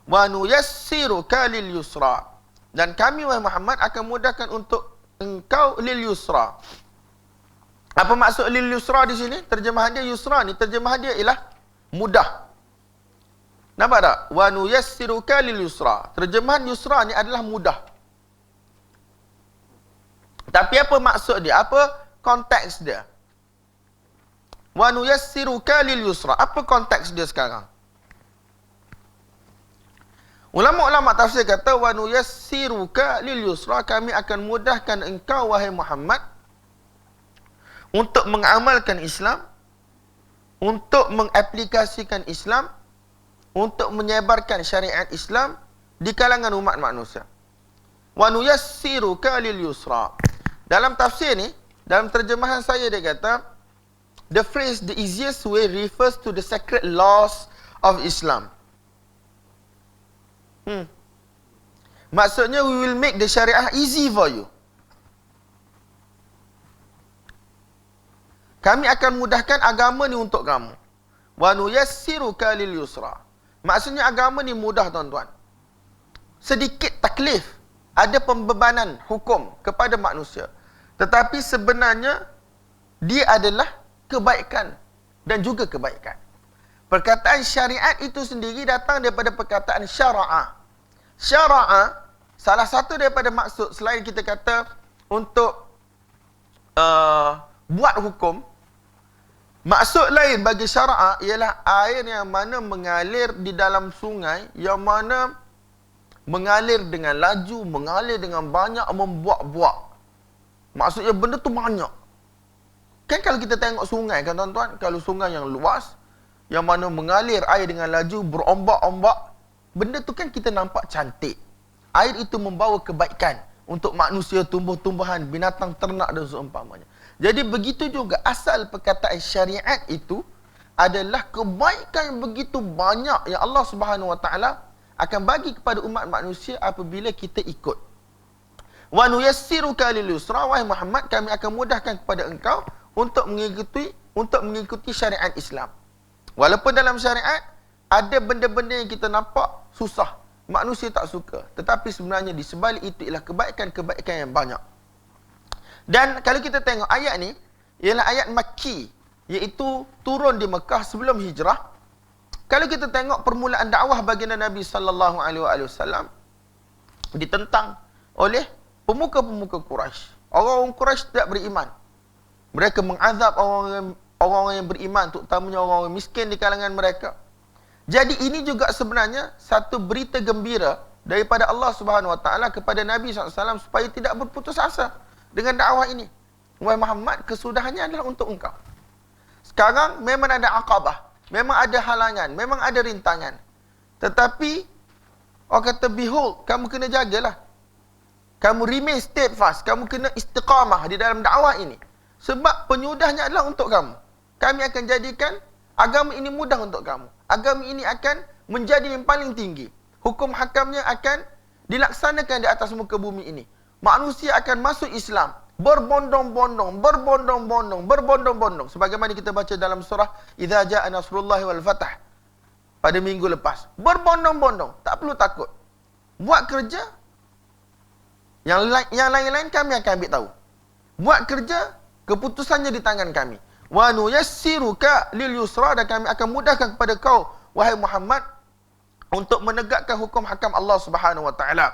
Wa nuyassiruka lil yusra. Dan kami wahai Muhammad akan mudahkan untuk engkau lil yusra. Apa maksud lil yusra di sini? Terjemahan dia yusra ni, terjemahan dia ialah mudah. Nampak tak? Wa nuyassiruka lil yusra. Terjemahan yusra ni adalah mudah. Tapi apa maksud dia? Apa konteks dia? Wa nuyassiruka lil yusra. Apa konteks dia sekarang? Ulama-ulama tafsir kata, wa nuyassiruka lil yusra, kami akan mudahkan engkau wahai Muhammad untuk mengamalkan Islam, untuk mengaplikasikan Islam, untuk menyebarkan syariat Islam di kalangan umat manusia. Wa nuyassiruka lil yusra. Dalam tafsir ni, dalam terjemahan saya dia kata, the phrase the easiest way refers to the sacred laws of Islam. Maksudnya, we will make the syariah easy for you. Kami akan mudahkan agama ni untuk kamu. Wa nuyassiruka lil yusra. Maksudnya agama ni mudah, tuan-tuan. Sedikit taklif, ada pembebanan hukum kepada manusia. Tetapi sebenarnya dia adalah kebaikan dan juga kebaikan. Perkataan syariat itu sendiri datang daripada perkataan syara'a. Syara'a, salah satu daripada maksud selain kita kata untuk buat hukum, maksud lain bagi syara'a ialah air yang mana mengalir di dalam sungai, yang mana mengalir dengan laju, mengalir dengan banyak, membuak-buak. Maksudnya benda tu banyak. Kan kalau kita tengok sungai kan tuan-tuan, kalau sungai yang luas, yang mana mengalir air dengan laju, berombak-ombak, benda tu kan kita nampak cantik. Air itu membawa kebaikan untuk manusia, tumbuh-tumbuhan, binatang ternak dan seumpamanya. Jadi begitu juga asal perkataan syariat itu adalah kebaikan yang begitu banyak yang Allah Subhanahu Wa Taala akan bagi kepada umat manusia apabila kita ikut. Wa nuyassiruka lil yusra, wahai Muhammad, kami akan mudahkan kepada engkau untuk mengikuti syariat Islam. Walaupun dalam syariat ada benda-benda yang kita nampak susah, manusia tak suka, tetapi sebenarnya di sebalik itu ialah kebaikan-kebaikan yang banyak. Dan kalau kita tengok ayat ni ialah ayat Makki, iaitu turun di Mekah sebelum hijrah. Kalau kita tengok permulaan dakwah baginda Nabi sallallahu alaihi wasallam ditentang oleh pemuka-pemuka Quraisy. Orang-orang Quraisy tidak beriman. Mereka mengazab orang-orang yang beriman, terutamanya orang-orang miskin di kalangan mereka. Jadi ini juga sebenarnya satu berita gembira daripada Allah Subhanahu Wa Taala kepada Nabi SAW supaya tidak berputus asa dengan dakwah ini. Wahai Muhammad, kesudahannya adalah untuk engkau. Sekarang memang ada aqabah, memang ada halangan, memang ada rintangan. Tetapi orang kata, behold, kamu kena jagalah. Kamu remain steadfast, kamu kena istiqamah di dalam dakwah ini. Sebab penyudahnya adalah untuk kamu. Kami akan jadikan agama ini mudah untuk kamu. Agama ini akan menjadi yang paling tinggi. Hukum hakamnya akan dilaksanakan di atas muka bumi ini. Manusia akan masuk Islam berbondong-bondong, berbondong-bondong. Sebagaimana kita baca dalam surah Idza Jaa Nasrullahi wal Fath pada minggu lepas. Berbondong-bondong, tak perlu takut. Buat kerja, yang lain-lain kami akan ambil tahu. Buat kerja, keputusannya di tangan kami. Wa nuyassiruka lil yusra, dan kami akan mudahkan kepada kau wahai Muhammad untuk menegakkan hukum hakam Allah Subhanahu Wa Taala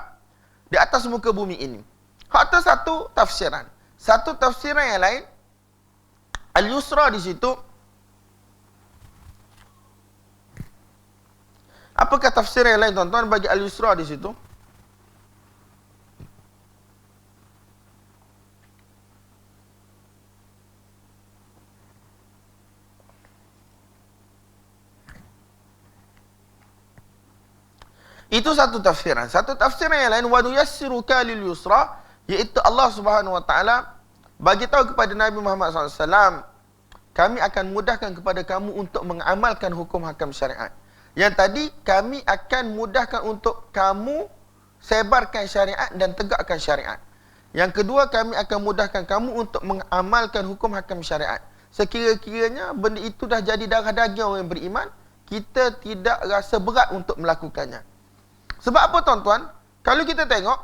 di atas muka bumi ini. Itu satu tafsiran. Satu tafsiran yang lain, al-yusra di situ, apakah tafsiran yang lain tuan-tuan bagi al-yusra di situ? Itu satu tafsiran. Satu tafsiran yang lain, wa nuyassiruka lil yusra, iaitu Allah Subhanahu Wa Taala bagi tahu kepada Nabi Muhammad SAW, kami akan mudahkan kepada kamu untuk mengamalkan hukum hakam syariat. Yang tadi, kami akan mudahkan untuk kamu sebarkan syariat dan tegakkan syariat. Yang kedua, kami akan mudahkan kamu untuk mengamalkan hukum hakam syariat. Sekira-kiranya benda itu dah jadi darah daging orang yang beriman, kita tidak rasa berat untuk melakukannya. Sebab apa tuan-tuan? Kalau kita tengok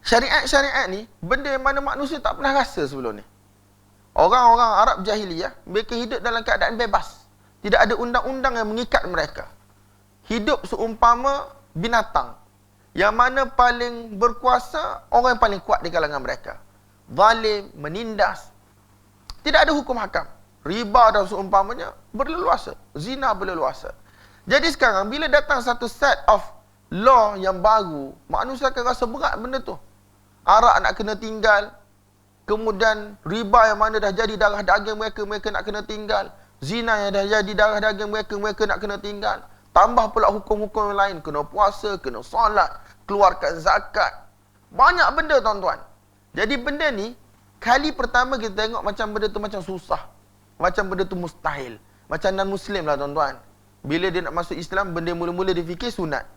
syariat-syariat ni, benda yang mana manusia tak pernah rasa sebelum ni. Orang-orang Arab jahiliyah, mereka hidup dalam keadaan bebas. Tidak ada undang-undang yang mengikat mereka. Hidup seumpama binatang. Yang mana paling berkuasa, orang yang paling kuat di kalangan mereka. Zalim, menindas. Tidak ada hukum hakam. Riba dan seumpamanya berleluasa. Zina berleluasa. Jadi sekarang, bila datang satu set of law yang baru, manusia akan rasa berat benda tu. Arak nak kena tinggal. Kemudian riba yang mana dah jadi darah daging mereka, mereka nak kena tinggal. Zina yang dah jadi darah daging mereka, mereka nak kena tinggal. Tambah pula hukum-hukum yang lain. Kena puasa, kena solat, keluarkan zakat. Banyak benda tuan-tuan. Jadi benda ni, kali pertama kita tengok macam benda tu macam susah. Macam benda tu mustahil. Macam non-Muslim lah tuan-tuan. Bila dia nak masuk Islam, benda mula-mula dia fikir sunat.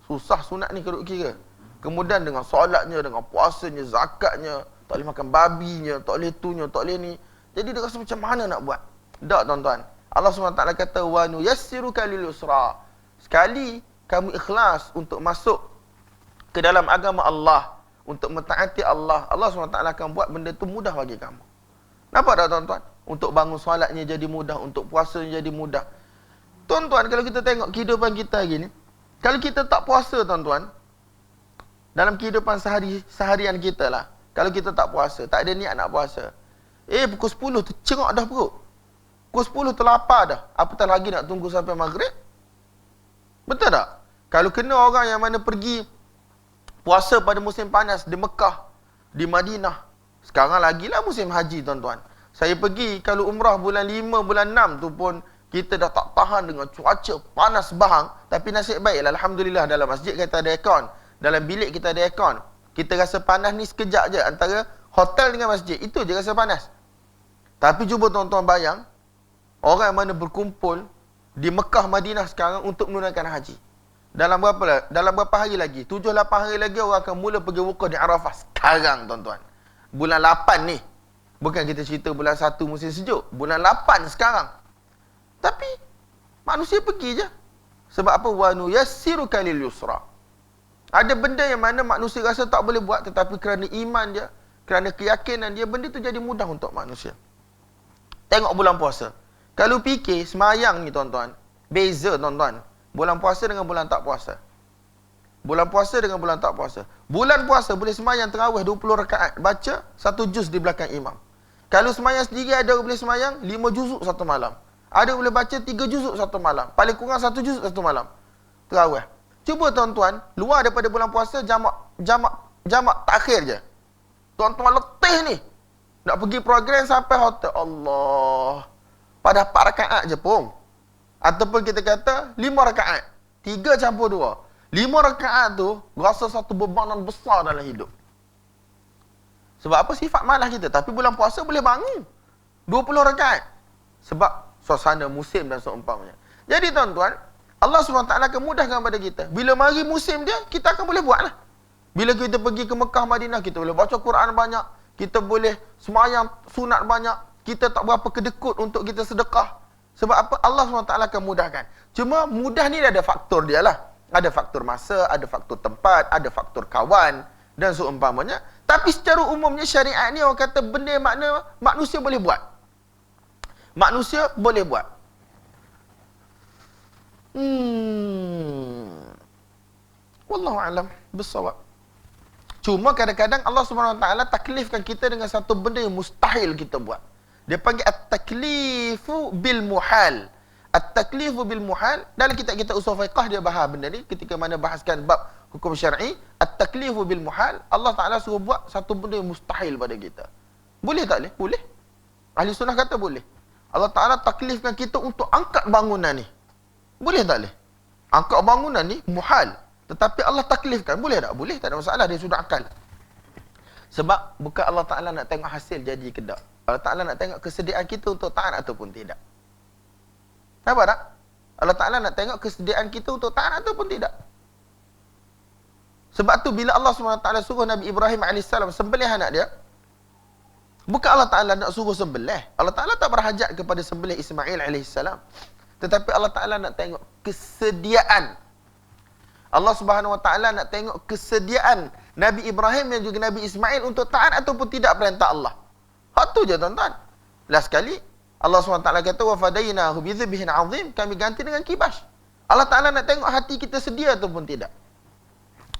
Susah sunat ni kalau kira. Kemudian dengan solatnya, dengan puasanya, zakatnya, tak boleh makan babinya, tak boleh tunya, tak boleh ni. Jadi dia rasa macam mana nak buat? Tak tuan-tuan. Allah SWT kata, wa nuyassiruka lil yusra. Sekali kamu ikhlas untuk masuk ke dalam agama Allah, untuk mentaati Allah, Allah SWT akan buat benda tu mudah bagi kamu. Nampak tak tuan-tuan? Untuk bangun solatnya jadi mudah, untuk puasanya jadi mudah. Tuan-tuan, kalau kita tengok kehidupan kita hari ni, kalau kita tak puasa tuan-tuan, dalam kehidupan seharian kita lah, kalau kita tak puasa, tak ada niat nak puasa, pukul 10 tercerok dah perut, pukul 10 terlapar dah, apatah lagi nak tunggu sampai maghrib. Betul tak? Kalau kena orang yang mana pergi puasa pada musim panas di Mekah, di Madinah, Sekarang lagilah musim haji, tuan-tuan. Saya pergi, kalau umrah bulan 5, bulan 6 tu pun, kita dah tak tahan dengan cuaca panas bahang. Tapi nasib baiklah, alhamdulillah, dalam masjid kita ada aircon. Dalam bilik kita ada aircon. Kita rasa panas ni sekejap je antara hotel dengan masjid. Itu je rasa panas. Tapi cuba tuan-tuan bayang, orang mana berkumpul di Mekah, Madinah sekarang untuk menunaikan haji. Dalam berapa hari lagi? 7-8 hari lagi orang akan mula pergi wukuf di Arafah. Sekarang, tuan-tuan. Bulan 8 ni. Bukan kita cerita bulan 1 musim sejuk. Bulan 8 sekarang. Tapi, manusia pergi je. Sebab apa? Wa nuyassiruka lil yusra. Ada benda yang mana manusia rasa tak boleh buat, tetapi kerana iman dia, kerana keyakinan dia, benda tu jadi mudah untuk manusia. Tengok bulan puasa. Kalau fikir semayang ni, tuan-tuan, beza, tuan-tuan. Bulan puasa dengan bulan tak puasa. Bulan puasa dengan bulan tak puasa. Bulan puasa boleh semayang tarawih 20 rakaat. Baca 1 juz di belakang imam. Kalau semayang sendiri, ada boleh semayang 5 juzuk satu malam. Ada boleh baca 3 juzuk satu malam. Paling kurang 1 juzuk satu malam. Tarawih. Cuba tuan-tuan, luar daripada bulan puasa, jamak takhir je. Tuan-tuan letih ni. Nak pergi program sampai hotel. Allah. Pada 4 rakaat je pun. Ataupun kita kata 5 rakaat. 3 campur 2. 5 rakaat tu rasa satu bebanan besar dalam hidup. Sebab apa? Sifat malas kita. Tapi bulan puasa boleh bangun 20 rakaat. Sebab suasana musim dan seumpamanya. Jadi tuan-tuan, Allah SWT akan mudahkan pada kita. Bila mari musim dia, kita akan boleh buat lah. Bila kita pergi ke Mekah, Madinah, kita boleh baca Quran banyak. Kita boleh semayang sunat banyak. Kita tak berapa kedekut untuk kita sedekah. Sebab apa? Allah SWT akan mudahkan. Cuma mudah ni ada faktor dia lah. Ada faktor masa, ada faktor tempat, ada faktor kawan dan seumpamanya. Tapi secara umumnya syariat ni orang kata benda makna manusia boleh buat. Manusia boleh buat. Wallahu a'lam bissawab. Cuma kadang-kadang Allah SWT taklifkan kita dengan satu benda yang mustahil kita buat. Dia panggil at-taklifu bil muhal. At-taklifu bil muhal, dalam kitab kita usul fiqh dia bahas benda ni ketika mana bahaskan bab hukum syar'i. At-taklifu bil muhal, Allah Taala suruh buat satu benda yang mustahil pada kita. Boleh tak boleh? Boleh. Ahli sunnah kata boleh. Allah Taala taklifkan kita untuk angkat bangunan ni. Boleh tak boleh? Angkat bangunan ni muhal, tetapi Allah taklifkan. Boleh tak? Boleh, tak ada masalah, dia sudah akal. Sebab bukan Allah Taala nak tengok hasil jadi ke tak. Allah Ta'ala nak tengok kesediaan kita untuk taat ataupun tidak. Nampak tak? Allah Ta'ala nak tengok kesediaan kita untuk taat ataupun tidak. Sebab tu bila Allah SWT suruh Nabi Ibrahim AS sembelih anak dia, bukan Allah Ta'ala nak suruh sembelih. Allah Ta'ala tak berhajat kepada sembelih Ismail AS. Tetapi Allah Ta'ala nak tengok kesediaan. Allah Subhanahu Wa Ta'ala nak tengok kesediaan Nabi Ibrahim dan juga Nabi Ismail untuk taat ataupun tidak perintah Allah. Hak tu je tuan-tuan. Last sekali Allah SWT kata wa fadainahu bi dzibhin 'azim, kami ganti dengan kibas. Allah Taala nak tengok hati kita sedia ataupun tidak.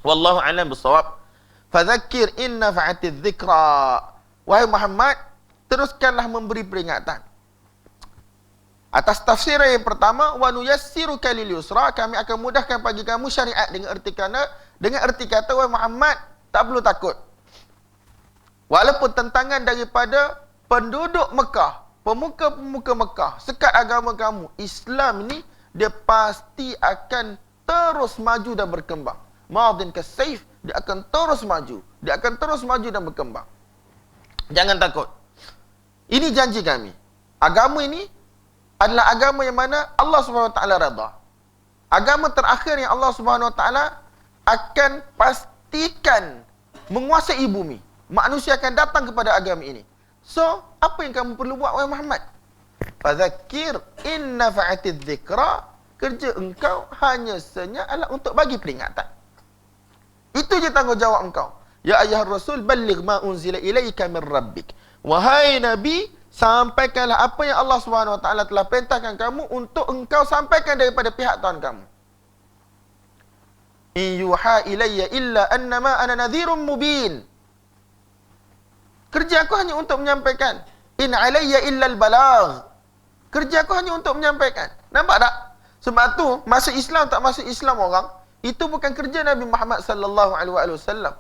Wallahu a'lam bissawab. Fadzakkir in nafa'atiz dzikra. Wahai Muhammad, teruskanlah memberi peringatan. Atas tafsir yang pertama, wa nuyassiruka lil yusra, kami akan mudahkan bagi kamu syariat dengan erti kata wahai Muhammad, tak perlu takut. Walaupun tentangan daripada penduduk Mekah, pemuka-pemuka Mekah, sekat agama kamu, Islam ni, dia pasti akan terus maju dan berkembang. Madin kasayf, dia akan terus maju. Dia akan terus maju dan berkembang. Jangan takut. Ini janji kami. Agama ini adalah agama yang mana Allah SWT redha. Agama terakhir yang Allah SWT akan pastikan menguasai bumi. Manusia akan datang kepada agama ini. So, apa yang kamu perlu buat, wahai Muhammad? Fadzakir in nafa'atiz dzikra. Kerja engkau hanya senyap adalah untuk bagi peringatan. Itu je tanggungjawab engkau. Ya ayyuhar rasul balligh ma unzila ilaika min rabbik. Wahai Nabi, sampaikanlah apa yang Allah SWT telah perintahkan kamu untuk engkau sampaikan daripada pihak Tuhan kamu. In yuha ilayya illa annama ana nadhirun mubin. Kerja aku hanya untuk menyampaikan. In alayya illal balagh. Kerja aku hanya untuk menyampaikan. Nampak tak? Sebab tu, masuk Islam tak masuk Islam orang, itu bukan kerja Nabi Muhammad sallallahu alaihi wasallam.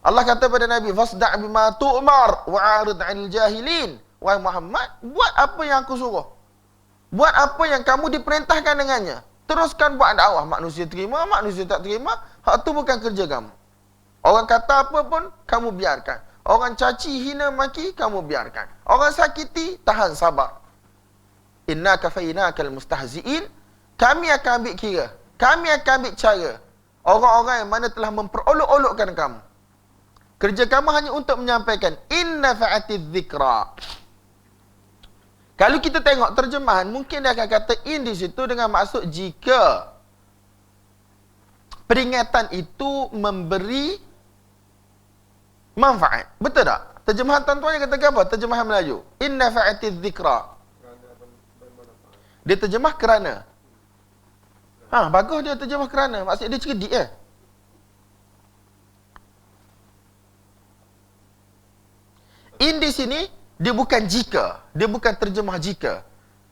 Allah kata pada Nabi, "Fasda' bima tu'mar wa 'arid 'anil jahilin." Wahai Muhammad, buat apa yang aku suruh. Buat apa yang kamu diperintahkan dengannya. Teruskan buat dakwah. Manusia terima, manusia tak terima, hak tu bukan kerja kamu. Orang kata apa pun, kamu biarkan. Orang caci, hina, maki, kamu biarkan. Orang sakiti, tahan, sabar. Inna kafainakal mustahzi'in. Kami akan ambil kira. Kami akan ambil cara. Orang-orang yang mana telah memperolok-olokkan kamu. Kerja kamu hanya untuk menyampaikan inna fa'atiz zikra. Kalau kita tengok terjemahan, mungkin dia akan kata in di situ dengan maksud jika peringatan itu memberi manfaat. Betul tak? Terjemahan tuan-tuan yang kata apa? Terjemahan Melayu. Inna fa'atiz zikra. Dia terjemah kerana. Bagus dia terjemah kerana. Maksud dia cerdik ya. In di sini, dia bukan jika. Dia bukan terjemah jika.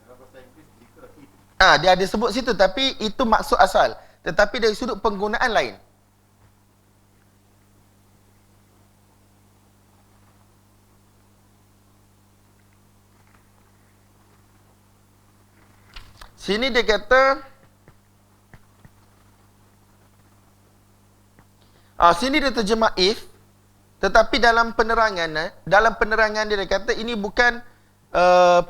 Dalam bahasa Inggeris, jika if. Dia ada sebut situ, tapi itu maksud asal. Tetapi dari sudut penggunaan lain. Sini dia kata, sini dia terjemah if, tetapi dalam penerangan dia kata ini bukan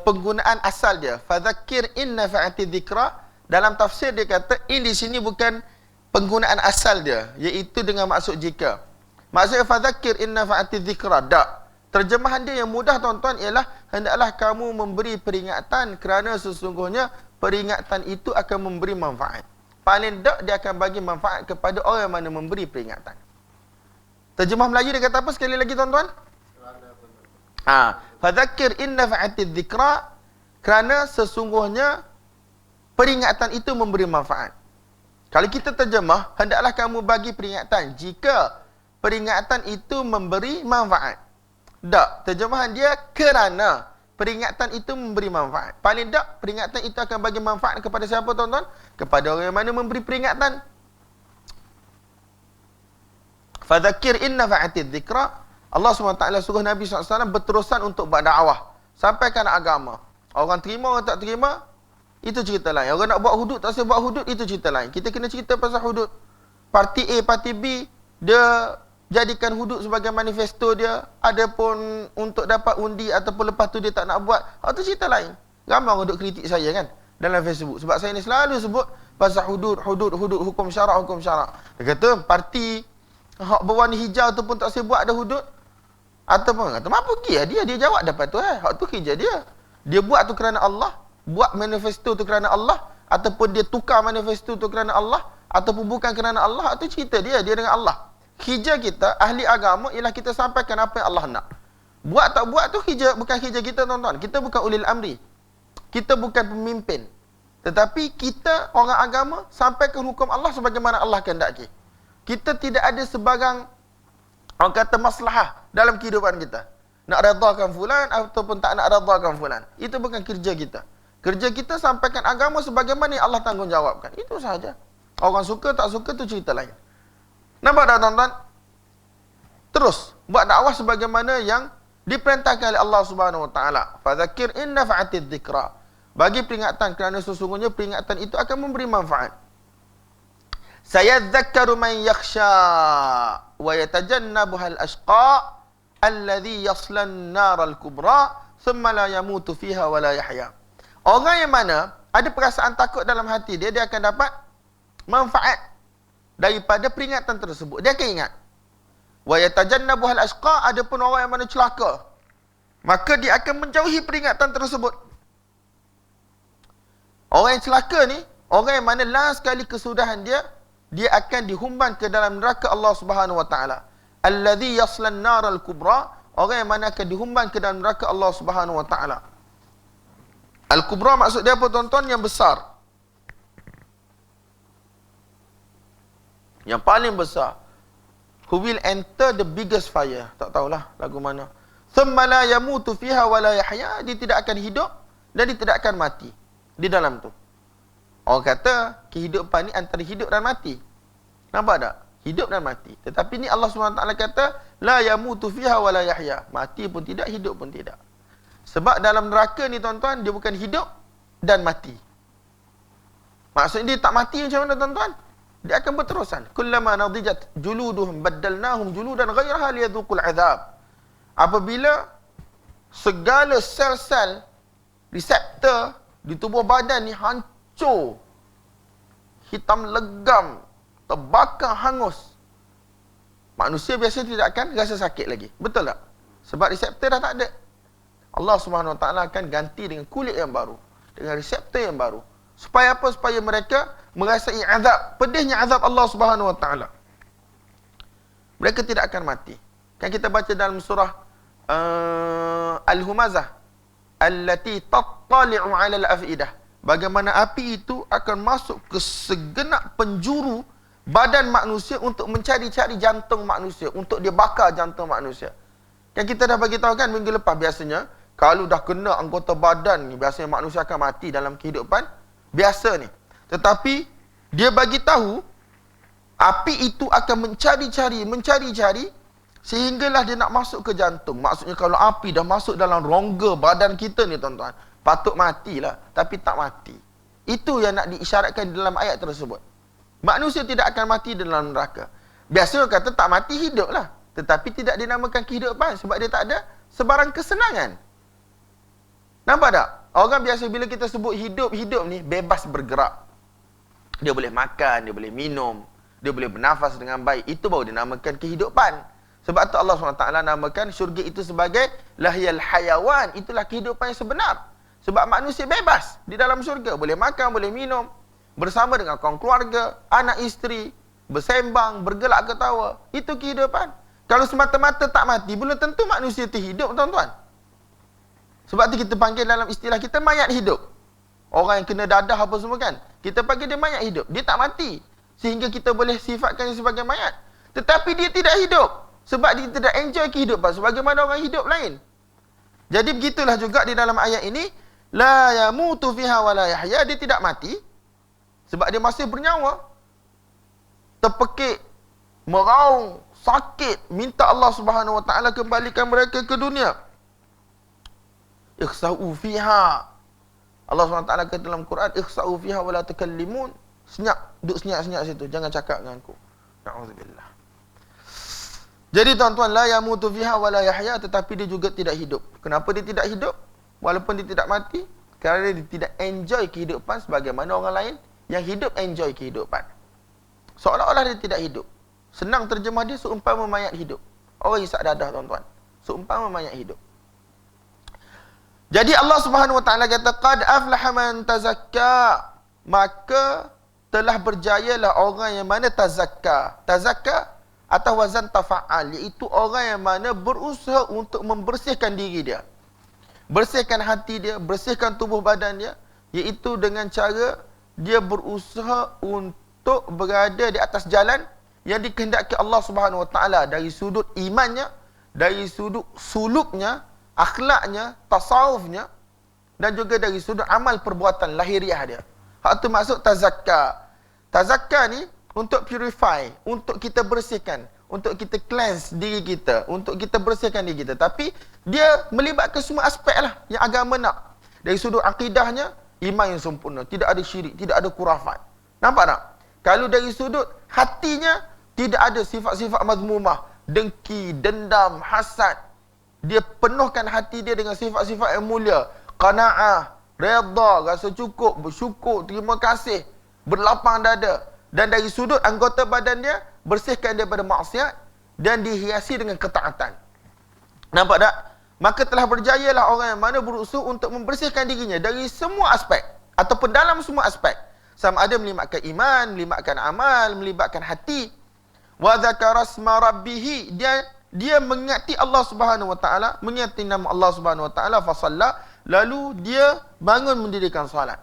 penggunaan asal dia. Fadzakir inna fa'ati dzikra. Dalam tafsir dia kata in di sini bukan penggunaan asal dia, iaitu dengan maksud jika. Maksudnya fadzakir inna fa'ati dzikra. Tak. Terjemahan dia yang mudah tuan-tuan ialah hendaklah kamu memberi peringatan kerana sesungguhnya peringatan itu akan memberi manfaat. Paling tak dia akan bagi manfaat kepada orang yang mana memberi peringatan. Terjemah Melayu dia kata apa sekali lagi tuan-tuan? Fadzakir inna fa'atiz dzikra, kerana sesungguhnya peringatan itu memberi manfaat. Kalau kita terjemah, hendaklah kamu bagi peringatan jika peringatan itu memberi manfaat. Tak, terjemahan dia kerana peringatan itu memberi manfaat. Paling tak peringatan itu akan bagi manfaat kepada siapa tuan-tuan? Kepada orang yang mana memberi peringatan. Fadzakir inna fa'atiz dzikra. Allah SWT suruh Nabi SAW berterusan untuk buat dakwah. Sampaikan agama. Orang terima, orang tak terima, itu cerita lain. Orang nak buat hudud, tak boleh buat hudud, itu cerita lain. Kita kena cerita pasal hudud. Parti A, parti B, dia jadikan hudud sebagai manifesto dia. Adapun untuk dapat undi ataupun lepas tu dia tak nak buat, itu cerita lain. Ramai orang duk kritik saya kan dalam Facebook. Sebab saya ni selalu sebut pasal hudud, hukum syarak, hukum syarak. Dia kata parti hak berwarna hijau tu pun tak boleh buat ada hudud. Ataupun kata, apa pergi dia jawab dapat tu hak tu kerja dia. Dia buat tu kerana Allah, buat manifesto tu kerana Allah, ataupun dia tukar manifesto tu kerana Allah, ataupun bukan kerana Allah, itu cerita dia dengan Allah. Kerja kita, ahli agama, ialah kita sampaikan apa yang Allah nak. Buat tak buat tu bukan kerja kita tuan-tuan. Kita bukan ulil amri. Kita bukan pemimpin. Tetapi kita, orang agama, sampaikan hukum Allah sebagaimana Allah kehendaki. Kita tidak ada sebarang, orang kata, maslahah dalam kehidupan kita. Nak redakan fulan ataupun tak nak redakan fulan. Itu bukan kerja kita. Kerja kita sampaikan agama sebagaimana yang Allah tanggungjawabkan. Itu sahaja. Orang suka tak suka tu cerita lain. Nampak tak tuan-tuan? Terus buat dakwah sebagaimana yang diperintahkan oleh Allah Subhanahu Wa Taala. Fadzakir inna fa'atiz dzikra. Bagi peringatan kerana sesungguhnya peringatan itu akan memberi manfaat. Sayadzakkaru man yakhsha wa yatajannabuhal ashqa alladhi yaslan naral kubra thumma la yamutu fiha wa la yahya. Orang yang mana ada perasaan takut dalam hati dia akan dapat manfaat daripada peringatan tersebut. Dia akan ingat. Wa yatajannabuhal ashqa, adapun orang yang mana celaka, maka dia akan menjauhi peringatan tersebut. Orang yang celaka ni, orang yang mana last kali kesudahan dia akan dihumban ke dalam neraka Allah Subhanahu Wa Taala. Alladhi yaslan naral kubra, orang yang mana akan dihumban ke dalam neraka Allah Subhanahu Wa Taala. Al-kubra maksud dia apa tuan-tuan? Yang besar. Yang paling besar. Who will enter the biggest fire? Tak tahulah lagu mana. Thumma la yamutu fiha wa la yahya, dia tidak akan hidup dan dia tidak akan mati di dalam tu. Orang kata kehidupan ni antara hidup dan mati. Nampak tak? Hidup dan mati. Tetapi ni Allah SWT kata, la yamutu fiha wa la yahya. Mati pun tidak, hidup pun tidak. Sebab dalam neraka ni tuan-tuan, dia bukan hidup dan mati. Maksudnya dia tak mati macam mana tuan-tuan? Dia akan berterusan. Kullama nadijat juluduhum baddalnahum juludan ghairaha liyadhuqul azab. Apabila segala sel-sel reseptor di tubuh badan ni hancur, hitam legam, terbakar hangus, manusia biasanya tidak akan rasa sakit lagi. Betul tak? Sebab reseptor dah tak ada. Allah SWT akan ganti dengan kulit yang baru, dengan reseptor yang baru. Supaya apa? Supaya mereka merasai azab, pedihnya azab Allah SWT. Mereka tidak akan mati. Kan kita baca dalam surah Al-Humazah, allati tattali'u 'alal afidah. Bagaimana api itu akan masuk ke segenap penjuru badan manusia untuk mencari-cari jantung manusia, untuk dia bakar jantung manusia. Kan kita dah bagi tahu kan minggu lepas, biasanya kalau dah kena anggota badan ni, biasanya manusia akan mati dalam kehidupan biasa ni. Tetapi dia bagi tahu api itu akan mencari-cari sehinggalah dia nak masuk ke jantung. Maksudnya kalau api dah masuk dalam rongga badan kita ni tuan-tuan, patut matilah, tapi tak mati. Itu yang nak diisyaratkan dalam ayat tersebut. Manusia tidak akan mati dalam neraka. Biasanya kata tak mati, hidup lah. Tetapi tidak dinamakan kehidupan sebab dia tak ada sebarang kesenangan. Nampak tak? Orang biasa bila kita sebut hidup ni bebas bergerak. Dia boleh makan, dia boleh minum, dia boleh bernafas dengan baik. Itu baru dinamakan kehidupan. Sebab tu Allah SWT namakan syurga itu sebagai lahyal hayawan. Itulah kehidupan yang sebenar. Sebab manusia bebas di dalam syurga. Boleh makan, boleh minum, bersama dengan kaum keluarga, anak isteri, bersembang, bergelak ketawa. Itu kehidupan. Kalau semata-mata tak mati, belum tentu manusia itu hidup, tuan-tuan. Sebab tu kita panggil dalam istilah kita mayat hidup. Orang yang kena dadah apa semua kan, kita panggil dia mayat hidup. Dia tak mati, sehingga kita boleh sifatkan dia sebagai mayat. Tetapi dia tidak hidup, sebab dia tidak enjoy kehidupan sebagaimana orang hidup lain. Jadi begitulah juga di dalam ayat ini, la yamutu fiha wa la yahya. Dia tidak mati sebab dia masih bernyawa. Terpekik, meraung, sakit, minta Allah Subhanahu Wa Taala kembalikan mereka ke dunia. Ikhsa'u fiha. Allah SWT kata dalam Quran, ikhsa'u fiha wa la tukallimun. Senyap, duduk senyap-senyap situ, jangan cakap dengan aku. Na'udzubillah. Jadi tuan-tuan, la yamutu fiha wa la yahya, tetapi dia juga tidak hidup. Kenapa dia tidak hidup? Walaupun dia tidak mati, kerana dia tidak enjoy kehidupan sebagaimana orang lain yang hidup enjoy kehidupan. Seolah-olah dia tidak hidup. Senang terjemah dia, seumpama mayat hidup. Orang isak dadah tuan-tuan, seumpama mayat hidup. Jadi Allah Subhanahu Wa Taala kata, qad aflaha man tazakka, maka telah berjayalah orang yang mana tazakka. Tazakka atau wazan tafa'al, iaitu orang yang mana berusaha untuk membersihkan diri dia, bersihkan hati dia, bersihkan tubuh badan dia, iaitu dengan cara dia berusaha untuk berada di atas jalan yang dikehendaki Allah Subhanahu Wa Taala dari sudut imannya, dari sudut suluknya, akhlaknya, tasawufnya, dan juga dari sudut amal perbuatan lahiriah dia. Hak tu maksud tazakka. Tazakka ni untuk purify, untuk kita bersihkan, untuk kita cleanse diri kita, untuk kita bersihkan diri kita. Tapi dia melibatkan semua aspek lah yang agama nak. Dari sudut akidahnya, iman yang sempurna, tidak ada syirik, tidak ada kurafat. Nampak tak? Kalau dari sudut hatinya, tidak ada sifat-sifat mazmumah, dengki, dendam, hasad. Dia penuhkan hati dia dengan sifat-sifat yang mulia. Qana'ah, redha, rasa cukup, bersyukur, terima kasih, berlapang dada. Dan dari sudut anggota badan dia, bersihkan daripada maksiat dan dihiasi dengan ketaatan. Nampak tak? Maka telah berjayalah orang yang mana berusaha untuk membersihkan dirinya dari semua aspek, ataupun dalam semua aspek. Sama ada melibatkan iman, melibatkan amal, melibatkan hati. Wa dzakara asma rabbih, dia mengingati Allah Subhanahu Wa Taala, mengingati nama Allah Subhanahu Wa Taala, fa shalla, lalu dia bangun mendirikan solat.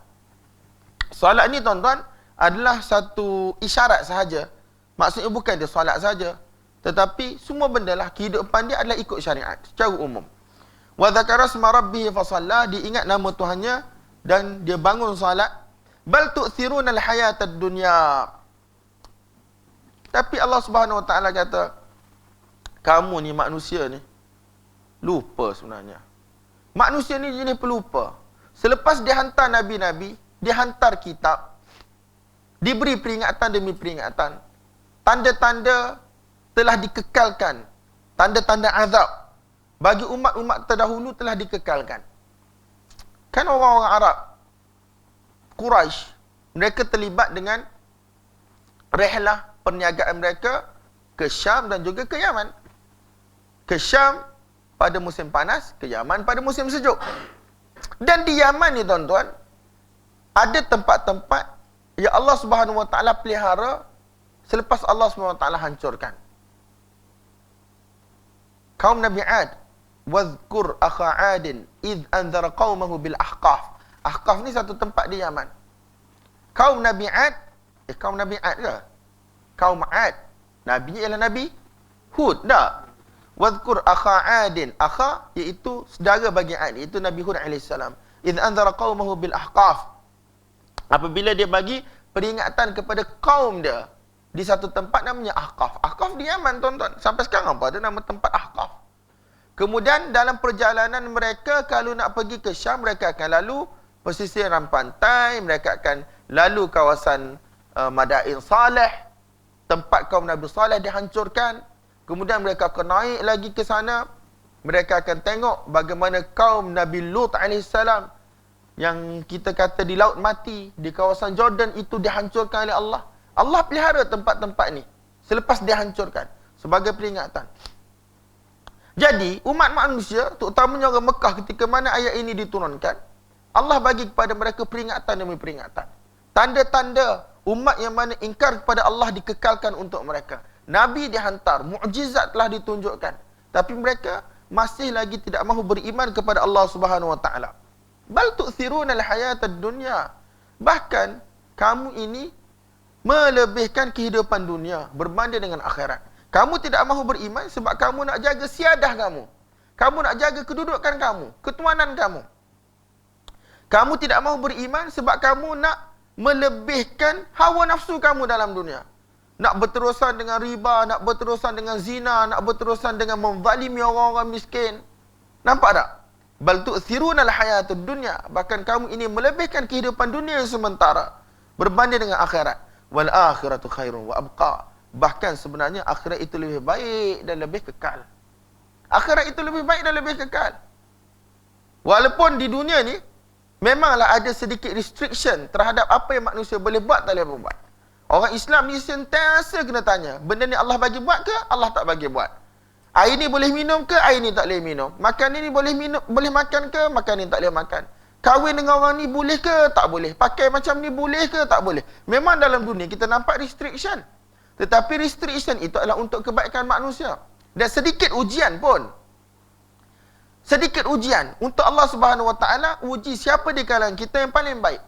Solat ni tuan-tuan adalah satu isyarat sahaja. Maksudnya bukan dia solat saja, tetapi semua benda lah kehidupan dia adalah ikut syariat secara umum. Wa dzakara asma rabbih fa shalla, dia ingat nama Tuhannya dan dia bangun solat. Bal tu'thiruna al-hayatad dunya, Tapi Allah Subhanahu Wa Taala kata, kamu ni manusia ni lupa sebenarnya. Manusia ni jenis pelupa. Selepas dia hantar nabi-nabi, dia hantar kitab, diberi peringatan demi peringatan. Tanda-tanda telah dikekalkan. Tanda-tanda azab bagi umat-umat terdahulu telah dikekalkan. Kan orang-orang Arab, Quraisy, mereka terlibat dengan rehlah perniagaan mereka ke Syam dan juga ke Yaman. Ke Syam pada musim panas, ke Yaman pada musim sejuk. Dan di Yaman ni tuan-tuan, ada tempat-tempat yang Allah Subhanahu Wa Taala pelihara selepas Allah Subhanahu Wa Taala hancurkan. Kaum Nabi Ad, wadhkur akha Adin id anzara qaumahu bil Ahqaf. Ahqaf ni satu tempat di Yaman. Kaum Nabi Ad, kaum Nabi Ad ke? Kaum Ad. Nabi ialah Nabi Hud, tak? Wadhkur akha Adin. Akha iaitu saudara bagi Ad, iaitu Nabi Hud AS. Id anzara qaumahu bil Ahqaf. Apabila dia bagi peringatan kepada kaum dia di satu tempat namanya Ahqaf. Ahqaf di Yaman, tuan-tuan. Sampai sekarang apa ada nama tempat Ahqaf. Kemudian dalam perjalanan mereka, kalau nak pergi ke Syam, mereka akan lalu pesisiran pantai, mereka akan lalu kawasan Madain Saleh, tempat kaum Nabi Saleh dihancurkan. Kemudian mereka akan naik lagi ke sana. Mereka akan tengok bagaimana kaum Nabi Lut AS yang kita kata di Laut Mati, di kawasan Jordan itu dihancurkan oleh Allah. Allah pelihara tempat-tempat ni selepas dihancurkan sebagai peringatan. Jadi, umat manusia, terutamanya orang Mekah ketika mana ayat ini diturunkan, Allah bagi kepada mereka peringatan demi peringatan. Tanda-tanda umat yang mana ingkar kepada Allah dikekalkan untuk mereka. Nabi dihantar, mukjizat telah ditunjukkan. Tapi mereka masih lagi tidak mahu beriman kepada Allah Subhanahu Wa Taala. Bal tu'thiruna al-hayatad dunya. Bahkan kamu ini melebihkan kehidupan dunia berbanding dengan akhirat. Kamu tidak mahu beriman sebab kamu nak jaga siadah kamu. Kamu nak jaga kedudukan kamu, ketuanan kamu. Kamu tidak mahu beriman sebab kamu nak melebihkan hawa nafsu kamu dalam dunia. Nak berterusan dengan riba, nak berterusan dengan zina, nak berterusan dengan menzalimi orang-orang miskin. Nampak tak? Bal tu'thiruna al-hayatud dunya. Bahkan kamu ini melebihkan kehidupan dunia yang sementara berbanding dengan akhirat. Wal akhiratu khairun wa abqa. Bahkan sebenarnya akhirat itu lebih baik dan lebih kekal. Akhirat itu lebih baik dan lebih kekal. Walaupun di dunia ni memanglah ada sedikit restriction terhadap apa yang manusia boleh buat, tak boleh buat. Orang Islam ni sentiasa kena tanya, benda ni Allah bagi buat ke, Allah tak bagi buat? Air ni boleh minum ke, air ni tak boleh minum? Makan ni boleh minum, boleh makan ke, makan ni tak boleh makan? Kahwin dengan orang ni boleh ke, tak boleh? Pakai macam ni boleh ke, tak boleh? Memang dalam dunia kita nampak restriction. Tetapi restriction itu adalah untuk kebaikan manusia. Dan sedikit ujian pun. Sedikit ujian untuk Allah Subhanahu Wa Taala uji siapa di kalangan kita yang paling baik.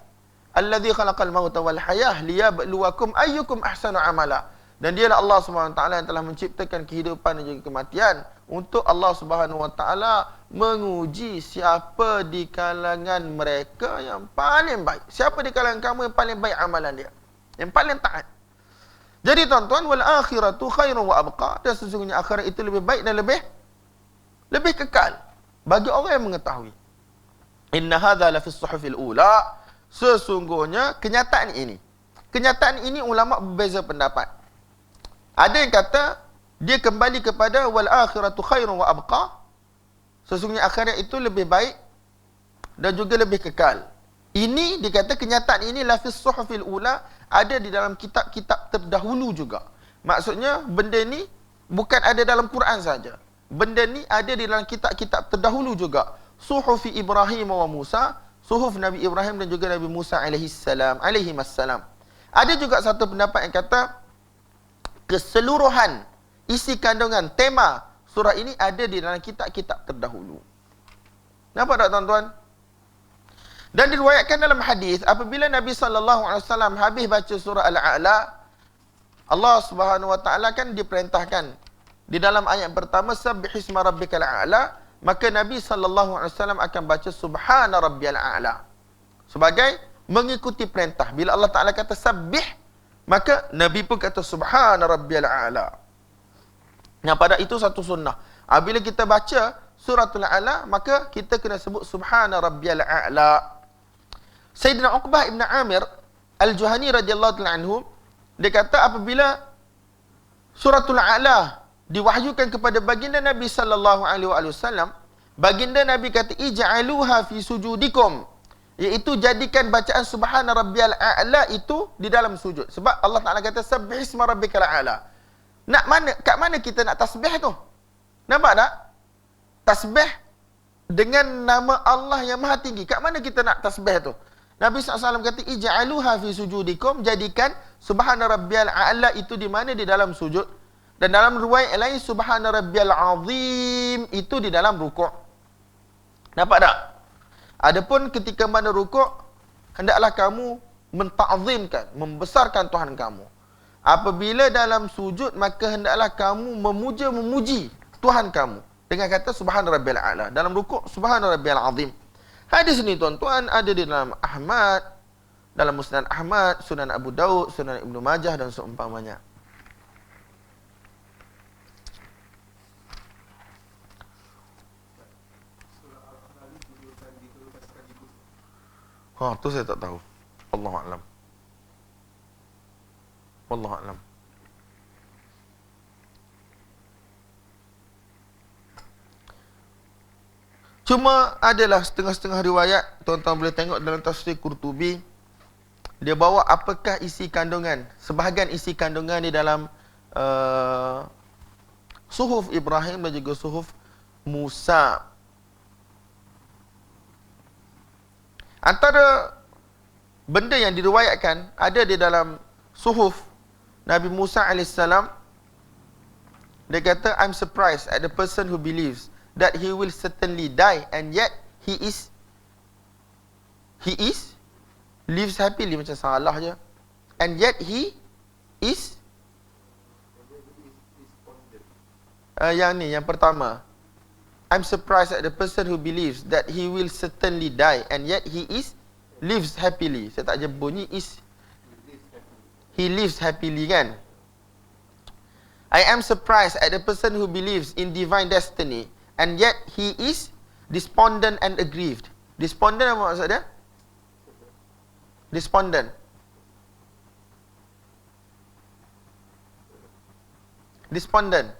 Allazi khalaqal mauta wal hayah liyabluwakum ayyukum ahsanu amala. Dan dialah Allah Subhanahu Wa Taala yang telah menciptakan kehidupan dan juga kematian untuk Allah Subhanahu Wa Taala menguji siapa di kalangan mereka yang paling baik. Siapa di kalangan kamu yang paling baik amalan dia, yang paling taat. Jadi tuan-tuan, wal akhiratu khairun wa abqa. Dan sesungguhnya akhirat itu lebih baik dan lebih kekal bagi orang yang mengetahui. Inna hadza la fi as-suhufil ula. Sesungguhnya kenyataan ini ulama berbeza pendapat. Ada yang kata dia kembali kepada wal akhiratu khairun wa abqa. Sesungguhnya akhirat itu lebih baik dan juga lebih kekal. Ini dikata kenyataan ini la fi as-suhufil ula, ada di dalam kitab-kitab terdahulu juga. Maksudnya benda ni bukan ada dalam Quran saja. Benda ni ada di dalam kitab-kitab terdahulu juga. Suhufi Ibrahim wa Musa, suhuf Nabi Ibrahim dan juga Nabi Musa alaihimassalam. Ada juga satu pendapat yang kata keseluruhan isi kandungan tema surah ini ada di dalam kitab-kitab terdahulu. Nampak tak tuan-tuan? Dan diriwayatkan dalam hadis apabila Nabi SAW habis baca surah Al-A'la, Allah Subhanahu Wa Taala kan diperintahkan di dalam ayat pertama sabbihisma rabbikal a'la, maka Nabi SAW akan baca subhana rabbiyal a'la sebagai mengikuti perintah. Bila Allah Taala kata sabbih, Maka Nabi pun kata subhana rabbiyal a'la. Nah, pada itu satu sunnah. Apabila kita baca suratul a'la, maka kita kena sebut subhana rabbiyal a'la. Sayyidina Uqbah ibn Amir Al-Juhani radhiyallahu ta'ala anhu, dia kata apabila suratul a'la diwahyukan kepada baginda Nabi sallallahu alaihi wasallam, baginda Nabi kata ij'aluha fi sujudikum, iaitu jadikan bacaan subhana rabbiyal a'la itu di dalam sujud. Sebab Allah Taala kata sabbihisma rabbikal a'la. Kat mana kita nak tasbih tu? Nampak tak? Tasbih dengan nama Allah yang Maha Tinggi. Kat mana kita nak tasbih tu? Nabi SAW kata ij'aluha fi sujudikum, jadikan subhana rabbiyal a'la itu di mana? Di dalam sujud. Dan dalam riwayat lain subhana rabbiyal azim itu di dalam rukuk. Nampak tak? Adapun ketika mana rukuk, hendaklah kamu menta'zimkan, membesarkan Tuhan kamu. Apabila dalam sujud, maka hendaklah kamu memuji Tuhan kamu dengan kata subhana rabbiyal a'la. Dalam rukuk subhana rabbiyal azim. Hadis ni tuan-tuan ada di dalam Ahmad, dalam Musnad Ahmad, Sunan Abu Daud, Sunan Ibnu Majah dan seumpamanya. Tu saya tak tahu. Wallahu a'lam. Wallahu a'lam. Cuma adalah setengah-setengah riwayat, tuan-tuan boleh tengok dalam tafsir Qurtubi, dia bawa apakah isi kandungan, sebahagian isi kandungan di dalam suhuf Ibrahim dan juga suhuf Musa. Antara benda yang diriwayatkan ada di dalam suhuf Nabi Musa AS. Dia kata, I'm surprised at the person who believes that he will certainly die and yet he lives happily. Macam salah je. And yet he is yang pertama, I'm surprised at the person who believes that he will certainly die and yet he lives happily. Saya tak je bunyi is. He lives happily kan. I am surprised at the person who believes in divine destiny and yet he is despondent and aggrieved. Despondent apa maksud dia? Despondent. Despondent.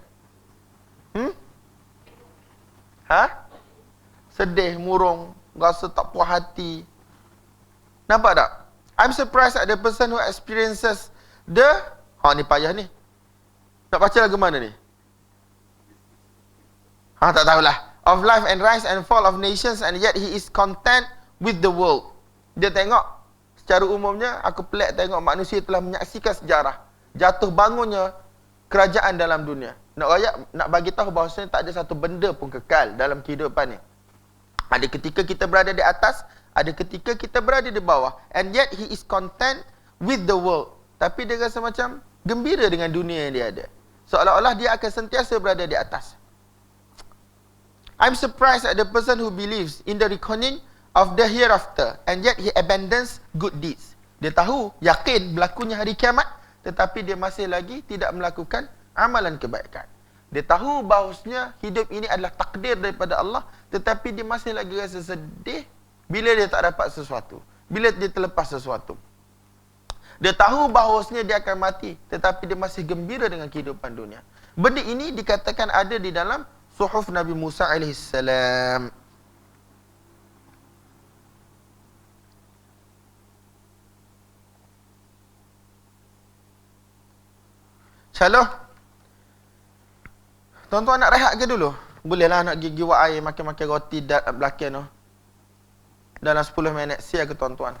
Sedih, murung, rasa tak puas hati. Nampak tak? I'm surprised at the person who experiences the... ni payah ni. Nak baca lagu mana ni? Tak tahulah. Of life and rise and fall of nations and yet he is content with the world. Dia tengok, secara umumnya, aku pelik tengok manusia telah menyaksikan sejarah jatuh bangunnya kerajaan dalam dunia. Nak bagi tahu bahawasanya tak ada satu benda pun kekal dalam kehidupan ni. Ada ketika kita berada di atas, ada ketika kita berada di bawah. And yet he is content with the world. Tapi dia rasa macam gembira dengan dunia yang dia ada. Seolah-olah dia akan sentiasa berada di atas. I'm surprised at the person who believes in the reckoning of the hereafter and yet he abandons good deeds. Dia tahu, yakin berlakunya hari kiamat, tetapi dia masih lagi tidak melakukan amalan kebaikan. Dia tahu bahawasanya hidup ini adalah takdir daripada Allah, tetapi dia masih lagi rasa sedih bila dia tak dapat sesuatu, bila dia terlepas sesuatu. Dia tahu bahawasanya dia akan mati, tetapi dia masih gembira dengan kehidupan dunia. Benda ini dikatakan ada di dalam suhuf Nabi Musa AS. Shalom. Tuan-tuan nak rehat ke dulu? Bolehlah nak gigi buat air, makan-makan roti belakang tu. Dalam 10 minit. Siap ke tuan-tuan?